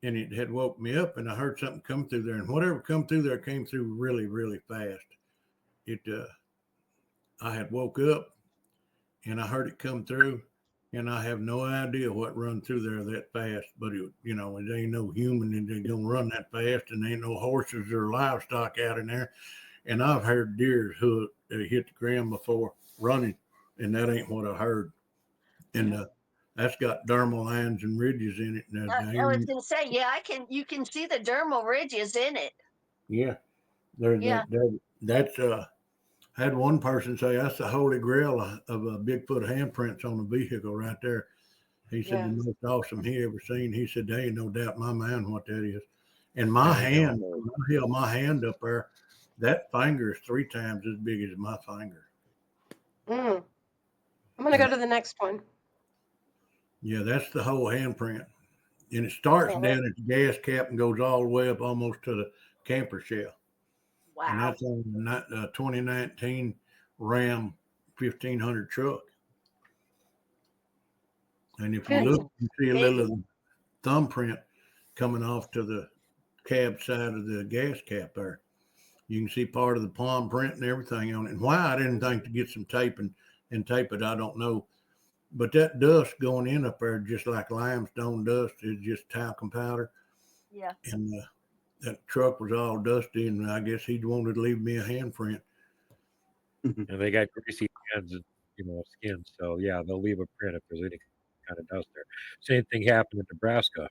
Speaker 3: and it had woke me up, and I heard something come through there, and whatever come through there came through really, really fast. It, I had woke up, and I heard it come through, and I have no idea what run through there that fast, but it ain't no human and they gonna run that fast, and ain't no horses or livestock out in there. And I've heard deer who hit the ground before running, and that ain't what I heard. And that's got dermal lines and ridges in it. And
Speaker 2: I was gonna say, yeah, you can see the dermal ridges in it.
Speaker 3: yeah,
Speaker 2: Yeah.
Speaker 3: that's had one person say that's the holy grail of a Bigfoot handprints on a vehicle right there. He said
Speaker 1: Yes.
Speaker 3: the most awesome he ever seen. He said there ain't no doubt in my mind what that is. And my
Speaker 6: I
Speaker 3: hand,
Speaker 6: know.
Speaker 3: when I held my hand up there, that finger is 3 times as big as my finger.
Speaker 1: Mm. I'm gonna go to the next one.
Speaker 3: Yeah, that's the whole handprint. And it starts
Speaker 1: Yeah.
Speaker 3: down at the gas cap and goes all the way up almost to the camper shell. And
Speaker 2: Wow.
Speaker 3: that's on the 2019 Ram 1500 truck. And if you look, you see a little thumbprint coming off to the cab side of the gas cap there. You can see part of the palm print and everything on it. And why I didn't think to get some tape and tape it, I don't know. But that dust going in up there, just like limestone dust, is just talcum powder.
Speaker 2: Yeah.
Speaker 3: And that truck was all dusty, and I guess he wanted to leave me a handprint.
Speaker 6: And they got greasy hands and skin. So yeah, they'll leave a print if there's any kind of dust there. Same thing happened in Nebraska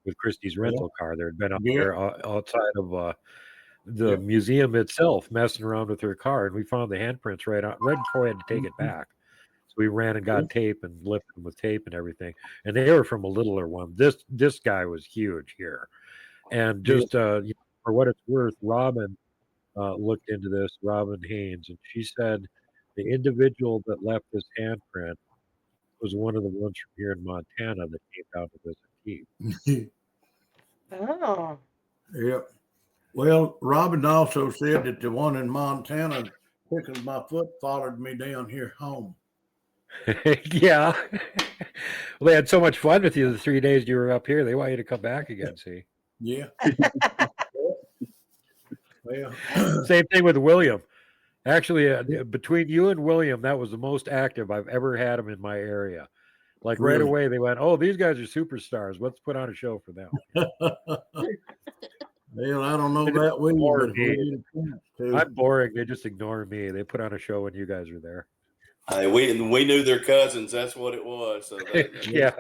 Speaker 6: with Christie's rental car. There had been out there outside of the museum itself messing around with her car, and we found the handprints right before we had to take it back. So we ran and got tape and lifted them with tape and everything. And they were from a littler one. This guy was huge here. And just for what it's worth, Robin looked into this, Robin Haynes, and she said the individual that left this handprint was one of the ones from here in Montana that came down to visit Keith.
Speaker 1: Oh.
Speaker 3: Yep. Well, Robin also said that the one in Montana tickled my foot, followed me down here home.
Speaker 6: Yeah. Well, they had so much fun with you the 3 days you were up here. They want you to come back again, see?
Speaker 3: Yeah. Well,
Speaker 6: same thing with William. Actually, between you and William, that was the most active I've ever had him in my area. Like right
Speaker 3: Really?
Speaker 6: away, they went, "Oh, these guys are superstars. Let's put on a show for them."
Speaker 3: Well, I don't know about William, but
Speaker 6: I'm boring. They just ignore me. They put on a show when you guys are there.
Speaker 4: We knew their cousins. That's what it was. So
Speaker 6: Yeah.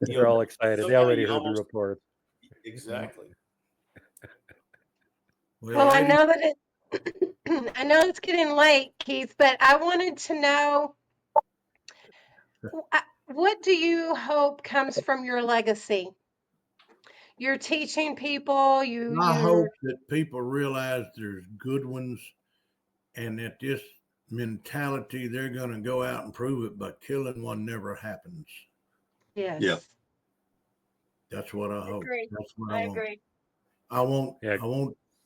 Speaker 6: They're all excited. They already heard the report.
Speaker 4: Exactly.
Speaker 1: Well, I know that I know it's getting late, Keith, but I wanted to know what do you hope comes from your legacy? You're teaching people.
Speaker 3: I hope that people realize there's good ones, and that this mentality, they're going to go out and prove it, but killing one never happens.
Speaker 1: Yes.
Speaker 8: Yeah.
Speaker 3: That's what I hope.
Speaker 2: Agree.
Speaker 3: That's what
Speaker 2: I
Speaker 3: I want.
Speaker 2: agree.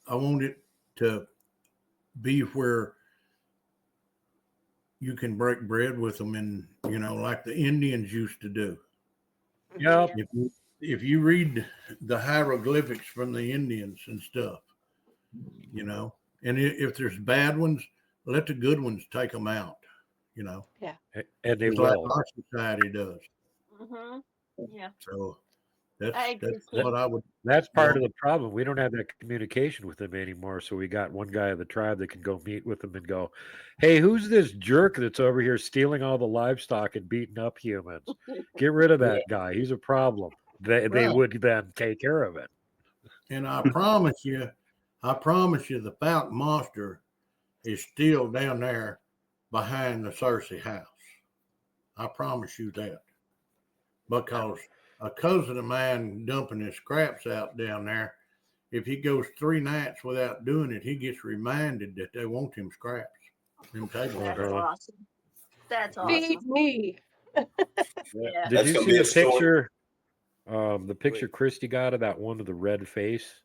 Speaker 3: I want it to be where you can break bread with them, and like the Indians used to do.
Speaker 6: Yeah.
Speaker 3: If you read the hieroglyphics from the Indians and stuff, and if there's bad ones, let the good ones take them out.
Speaker 1: Yeah.
Speaker 6: And they
Speaker 3: just like
Speaker 6: will.
Speaker 3: our society does.
Speaker 2: Mm-hmm. Yeah.
Speaker 3: So
Speaker 2: I
Speaker 3: That's
Speaker 2: appreciate
Speaker 3: what I would.
Speaker 6: That's part
Speaker 3: Well-
Speaker 6: of the problem. We don't have that communication with them anymore. So we got one guy of the tribe that can go meet with them and go, "Hey, who's this jerk that's over here stealing all the livestock and beating up humans? Get rid of that guy. He's a problem." They
Speaker 3: Right.
Speaker 6: would then take care of it.
Speaker 3: And I promise you, the Falcon Monster is still down there behind the Cersei house. I promise you that. Because a cousin of mine dumping his scraps out down there, if he goes 3 nights without doing it, he gets reminded that they want him scraps. Them table
Speaker 2: That's
Speaker 3: scraps.
Speaker 2: awesome. That's
Speaker 1: Feed
Speaker 2: awesome.
Speaker 1: me.
Speaker 2: Yeah.
Speaker 6: Did
Speaker 4: That's
Speaker 6: you
Speaker 4: gonna
Speaker 6: see
Speaker 4: be
Speaker 6: the
Speaker 4: a story.
Speaker 6: picture? The picture Christy got of that one with the red face?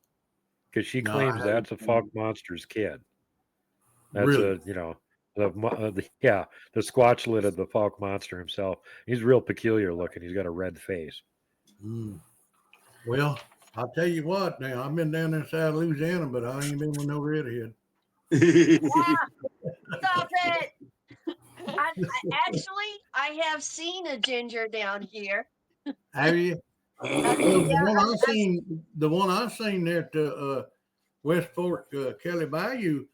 Speaker 6: Because she
Speaker 3: No, I
Speaker 6: claims
Speaker 3: haven't
Speaker 6: that's a
Speaker 3: seen
Speaker 6: Fog
Speaker 3: it.
Speaker 6: Monster's kid. That's
Speaker 3: Really?
Speaker 6: the squatch lid of the Fog Monster himself. He's real peculiar looking. He's got a red face.
Speaker 3: Mm. Well, I'll tell you what. Now I've been down inside Louisiana, but I ain't been with no redhead.
Speaker 2: Stop it! I have seen a ginger down here.
Speaker 3: Have you?
Speaker 2: I
Speaker 3: Well,
Speaker 2: mean, yeah,
Speaker 3: the one I seen there at West Fork Kelly Bayou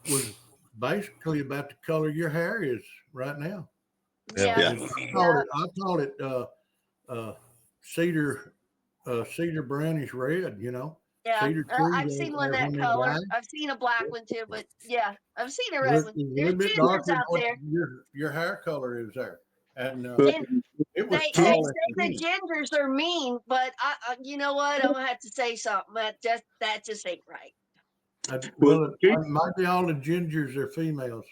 Speaker 3: was basically about the color your hair is right now.
Speaker 2: yeah,
Speaker 3: I call it cedar brownish red. You know,
Speaker 2: yeah.
Speaker 3: cedar tree.
Speaker 2: I've seen one that
Speaker 3: when they
Speaker 2: color.
Speaker 3: die.
Speaker 2: I've seen a black one too, but yeah, I've seen a
Speaker 3: It's
Speaker 2: red one.
Speaker 3: a
Speaker 2: There's
Speaker 3: little bit
Speaker 2: gingers
Speaker 3: darker than
Speaker 2: out
Speaker 3: what
Speaker 2: there.
Speaker 3: your hair color is there, and
Speaker 8: But
Speaker 2: And
Speaker 3: it was
Speaker 2: they
Speaker 3: tall.
Speaker 2: say the gingers are mean, but you know what? I'm gonna have to say something. That just ain't right.
Speaker 3: Well, it might be all the gingers are females.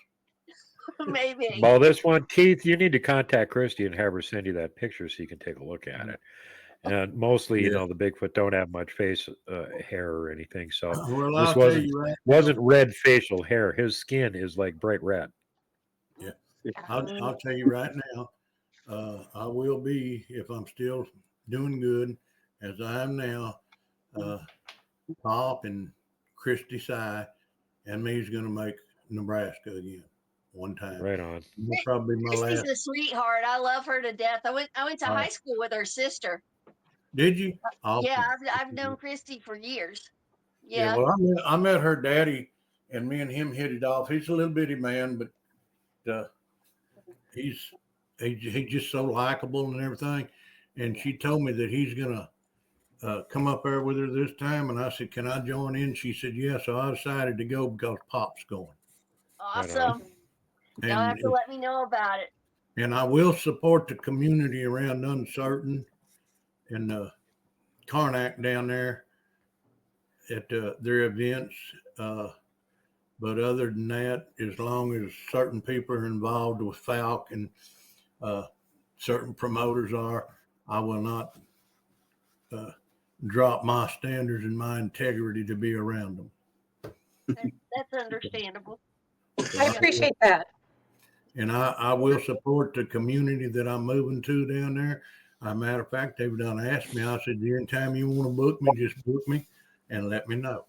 Speaker 2: Maybe.
Speaker 6: Well, this one, Keith, you need to contact Christy and have her send you that picture so you can take a look at it. And mostly, you
Speaker 8: Yeah.
Speaker 6: know, the Bigfoot don't have much face hair or anything. So
Speaker 3: Well,
Speaker 6: this
Speaker 3: I'll tell you right.
Speaker 6: wasn't red facial hair. His skin is like bright red.
Speaker 3: I'll tell you right now. I will be, if I'm still doing good as I am now. Pop and Christy Sy and me's going to make Nebraska again one time.
Speaker 6: Right on.
Speaker 3: It'll probably be my
Speaker 2: Christy's
Speaker 3: last.
Speaker 2: a sweetheart. I love her to death. I went to
Speaker 3: Oh.
Speaker 2: high school with her sister.
Speaker 3: Did you? Awesome.
Speaker 2: Yeah, I've known Christy for years.
Speaker 3: Yeah.
Speaker 2: Yeah.
Speaker 3: Well, I met her daddy, and me and him hit it off. He's a little bitty man, but he's just so likable and everything. And she told me that he's gonna come up there with her this time, and I said, "Can I join in?" She said, "Yeah." So I decided to go because Pop's going.
Speaker 2: Awesome. You'll
Speaker 3: And
Speaker 2: have to let me know about it.
Speaker 3: And I will support the community around Uncertain and Karnak down there at their events. But other than that, as long as certain people are involved with Falc and certain promoters are, I will not drop my standards and my integrity to be around them.
Speaker 2: That's understandable.
Speaker 1: I appreciate that.
Speaker 3: And I will support the community that I'm moving to down there. As a matter of fact, they've done asked me. I said, "During time you want to book me, just book me and let me know."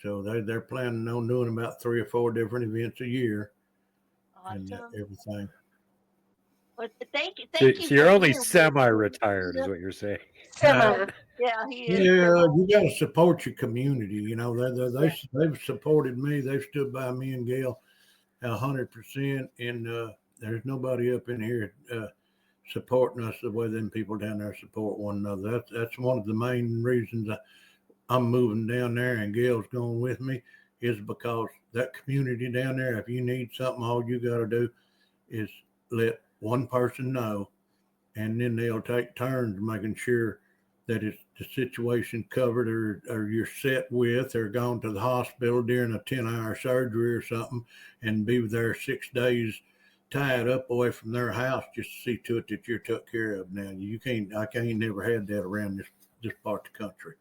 Speaker 3: So they're planning on doing about 3 or 4 different events a year and
Speaker 2: Awesome.
Speaker 3: everything.
Speaker 2: But thank
Speaker 6: So
Speaker 2: you.
Speaker 6: you're
Speaker 2: for
Speaker 6: only
Speaker 2: being-
Speaker 6: semi-retired, is what you're saying.
Speaker 1: Semi.
Speaker 2: Yeah, he is.
Speaker 3: Yeah, you got to support your community. You know, they've supported me. They've stood by me and Gail 100%. And there's nobody up in here supporting us the way them people down there support one another. That's one of the main reasons I'm moving down there and Gail's going with me, is because that community down there, if you need something, all you got to do is let one person know, and then they'll take turns making sure that it's the situation covered or you're set with or gone to the hospital during a 10-hour surgery or something and be there 6 days tied up away from their house just to see to it that you're took care of. Now I can't never had that around this part of the country.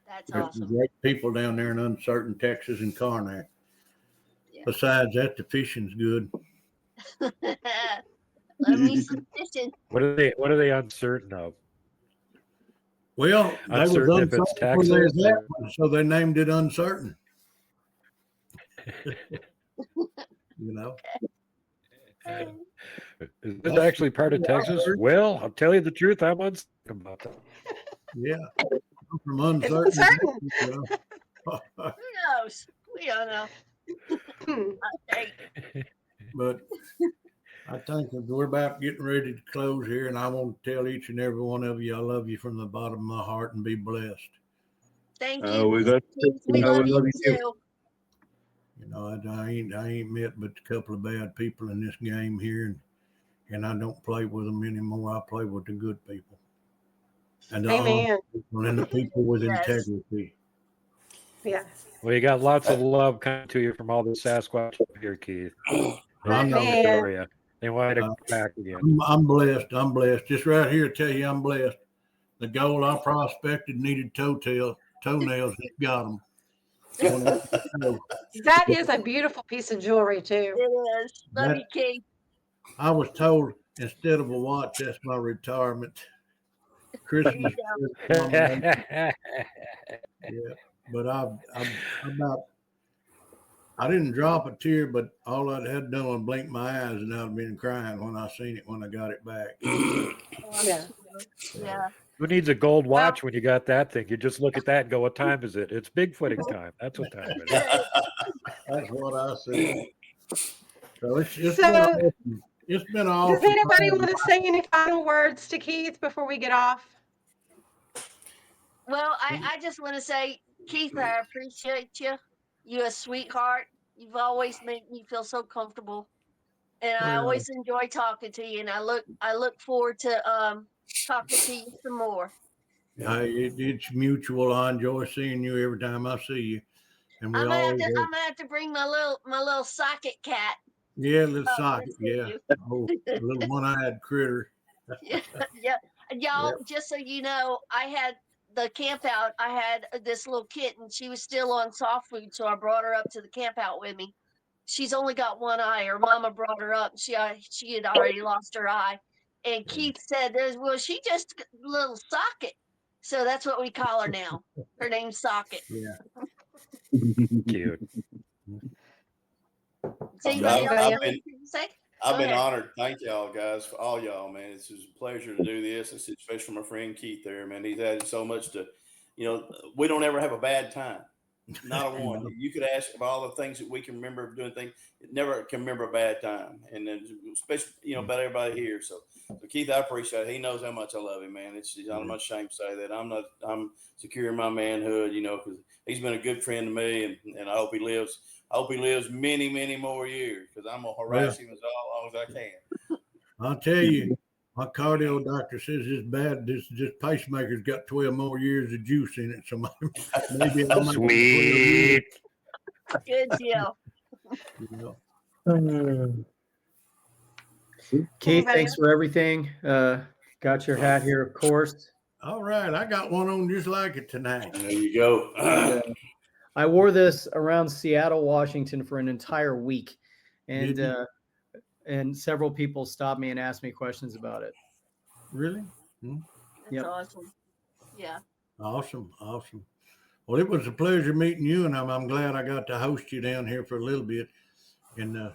Speaker 2: That's
Speaker 3: There's
Speaker 2: awesome.
Speaker 3: great people down there in Uncertain, Texas and Karnak.
Speaker 2: Yeah.
Speaker 3: Besides that, the fishing's good.
Speaker 2: Let me some fishing.
Speaker 6: What are they uncertain of?
Speaker 3: Well, they was
Speaker 6: Uncertain if it's
Speaker 3: uncertain where they was
Speaker 6: Texas
Speaker 3: at,
Speaker 6: or-
Speaker 3: so they named it Uncertain. You know,
Speaker 6: Is this actually part of Texas? Well, I'll tell you the truth. I'm uncertain about that.
Speaker 3: Yeah, I'm from
Speaker 1: It's
Speaker 3: uncertain.
Speaker 1: uncertain.
Speaker 2: Who knows? We don't know. Okay.
Speaker 3: But I think that we're about getting ready to close here, and I want to tell each and every one of you I love you from the bottom of my heart, and be blessed.
Speaker 2: Thank you.
Speaker 8: We love
Speaker 2: Keith. We love you too.
Speaker 3: You know, I ain't met but a couple of bad people in this game here, and I don't play with them anymore. I play with the good people, and the
Speaker 1: Amen.
Speaker 3: honest people, and the people with
Speaker 2: Yes.
Speaker 3: integrity.
Speaker 1: Yes.
Speaker 6: Well, you got lots of love coming to you from all the Sasquatch up here, Keith.
Speaker 3: I know.
Speaker 1: Amen.
Speaker 6: Area. They want to come back again.
Speaker 3: I'm blessed. I'm blessed. Just right here, tell you I'm blessed. The gold I prospected needed toenails. It got them.
Speaker 1: That is a beautiful piece of jewelry too.
Speaker 2: It is. Love
Speaker 3: That-
Speaker 2: you, Keith.
Speaker 3: I was told instead of a watch, that's my retirement. Christmas. Yeah, but I didn't drop a tear, but all I had done was blink my eyes, and I'd been crying when I seen it when I got it back.
Speaker 1: Yeah.
Speaker 2: Yeah.
Speaker 6: Who needs a gold watch when you got that thing? You just look at that and go, "What time is it? It's Bigfooting time. That's what time it is."
Speaker 3: That's what I said. So it's
Speaker 1: So-
Speaker 3: been awesome. It's been awesome.
Speaker 1: Does anybody want to say any final words to Keith before we get off?
Speaker 2: Well, I just want to say, Keith, I appreciate you. You're a sweetheart. You've always made me feel so comfortable, and I
Speaker 3: Well,
Speaker 2: always enjoy talking to you. And I look forward to talking to you some more.
Speaker 3: it's mutual. I enjoy seeing you every time I see you, and we
Speaker 2: I'm
Speaker 3: always
Speaker 2: gonna have to bring my little socket cat.
Speaker 3: yeah, little
Speaker 2: Oh,
Speaker 3: socket,
Speaker 2: yes,
Speaker 3: yeah,
Speaker 2: thank
Speaker 3: oh, little one-eyed critter.
Speaker 2: Yeah, yeah. Y'all, just so you know, I had the camp out. I had this little kitten. She was still on soft food, so I brought her up to the camp out with me. She's only got one eye. Her mama brought her up. She had already lost her eye. And Keith said, "Well, she just a little socket." So that's what we call her now. Her name's Socket.
Speaker 3: Yeah.
Speaker 6: Cute.
Speaker 2: Does anybody else
Speaker 4: I've
Speaker 2: have
Speaker 4: been-
Speaker 2: anything to say?
Speaker 4: I've
Speaker 2: Go
Speaker 4: been
Speaker 2: ahead.
Speaker 4: honored. Thank y'all guys, for all y'all, man. It's just a pleasure to do this. It's especially my friend Keith there, man. He's added so much to, we don't ever have a bad time. Not a one. You could ask of all the things that we can remember of doing things. Never can remember a bad time. And then especially, about everybody here. So Keith, I appreciate it. He knows how much I love him, man. I'm not ashamed to say that. I'm secure in my manhood, because he's been a good friend to me, and I hope he lives many, many more years, because I'm gonna harass him as long as I can.
Speaker 3: I'll tell you, my cardio doctor says it's bad. This pacemaker's got 12 more years of juice in it, so maybe I'll make it 12 years,
Speaker 2: Good deal.
Speaker 7: Keith,
Speaker 1: Anybody
Speaker 7: thanks for everything. Got your hat here, of course.
Speaker 3: All right, I got one on just like it tonight.
Speaker 4: There you go.
Speaker 7: I wore this around Seattle, Washington for an entire week, and
Speaker 3: Did
Speaker 7: and several people stopped me and asked me questions about it.
Speaker 3: Really?
Speaker 2: That's
Speaker 7: Yep.
Speaker 2: awesome. Yeah.
Speaker 3: Awesome. Well, it was a pleasure meeting you, and I'm glad I got to host you down here for a little bit. And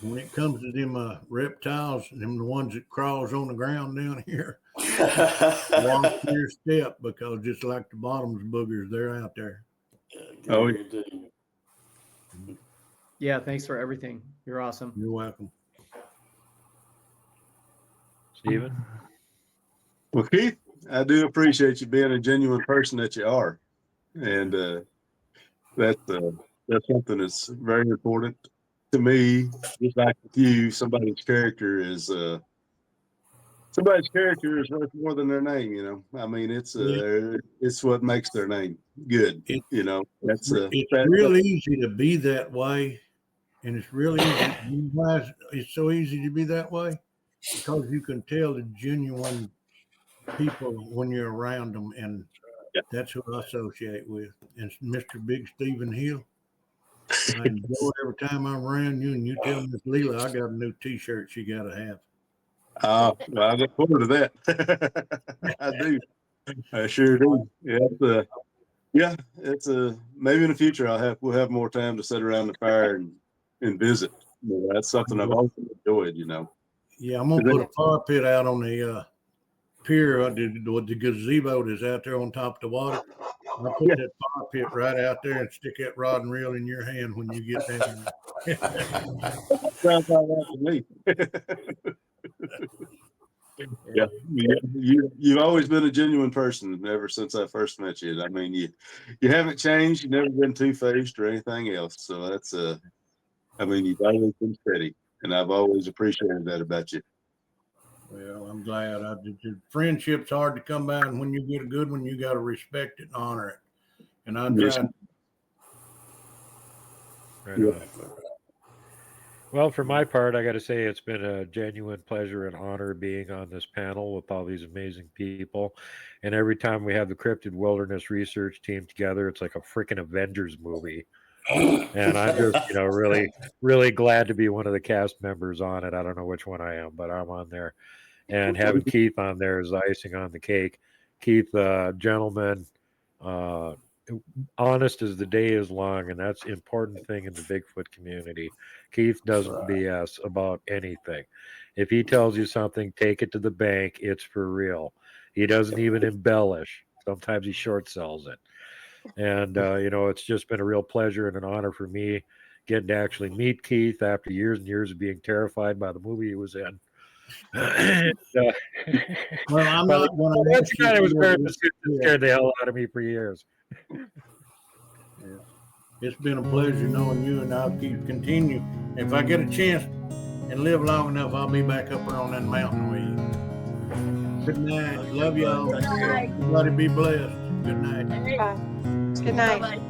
Speaker 3: when it comes to them reptiles, them the ones that crawls on the ground down here, watch your step, because just like the bottom's boogers, they're out there.
Speaker 8: Oh,
Speaker 7: Yeah, thanks for everything. You're awesome.
Speaker 3: You're welcome.
Speaker 6: Steven?
Speaker 8: Well, Keith, I do appreciate you being a genuine person that you are, and that's something that's very important to me. Just like with you, somebody's character is worth more than their name. I mean, it's what makes their name good. That's
Speaker 3: It's real easy to be that way, and it's really easy. You know why it's so easy to be that way? Because you can tell the genuine people when you're around them, and that's who I associate with. And Mr. Big Stephen Hill, I enjoy every time I'm around you, and you tell Miss Leela I got a new T-shirt she got to have.
Speaker 8: Well, I look forward to that. I do. I sure do. It's maybe in the future we'll have more time to sit around the fire and visit. That's something I've always enjoyed,
Speaker 3: Yeah, I'm gonna put a fire pit out on the pier with the gazebo that's out there on top of the water. I'll put that fire pit right out there and stick that rod and reel in your hand when you get down.
Speaker 8: Sounds like that to me. Yeah, you've always been a genuine person ever since I first met you. I mean, you haven't changed. You've never been two-faced or anything else. So that's I mean, you've always been steady, and I've always appreciated that about you.
Speaker 3: Well, I'm glad. Your friendship's hard to come by, and when you get a good one, you got to respect it and honor it. And I
Speaker 8: Yes.
Speaker 3: try.
Speaker 6: Right on. Well, for my part, I got to say it's been a genuine pleasure and honor being on this panel with all these amazing people. And every time we have the Cryptid Wilderness Research team together, it's like a freaking Avengers movie. And I'm just, really, really glad to be one of the cast members on it. I don't know which one I am, but I'm on there. And having Keith on there is icing on the cake. Keith, gentleman, honest as the day is long, and that's an important thing in the Bigfoot community. Keith doesn't BS about anything. If he tells you something, take it to the bank. It's for real. He doesn't even embellish. Sometimes he short sells it. And, it's just been a real pleasure and an honor for me getting to actually meet Keith after years and years of being terrified by the movie he was in.
Speaker 3: Well, I'm not one of
Speaker 6: that's the guy that was wearing the suit that scared the hell out of me for years.
Speaker 3: Yeah. It's been a pleasure knowing you, and I'll continue. If I get a chance and live long enough, I'll be back up there on that mountain with you. Good night. Love y'all.
Speaker 2: Good night.
Speaker 3: Everybody be blessed. Good night.
Speaker 2: Hey,
Speaker 1: Good night.
Speaker 2: bye-bye.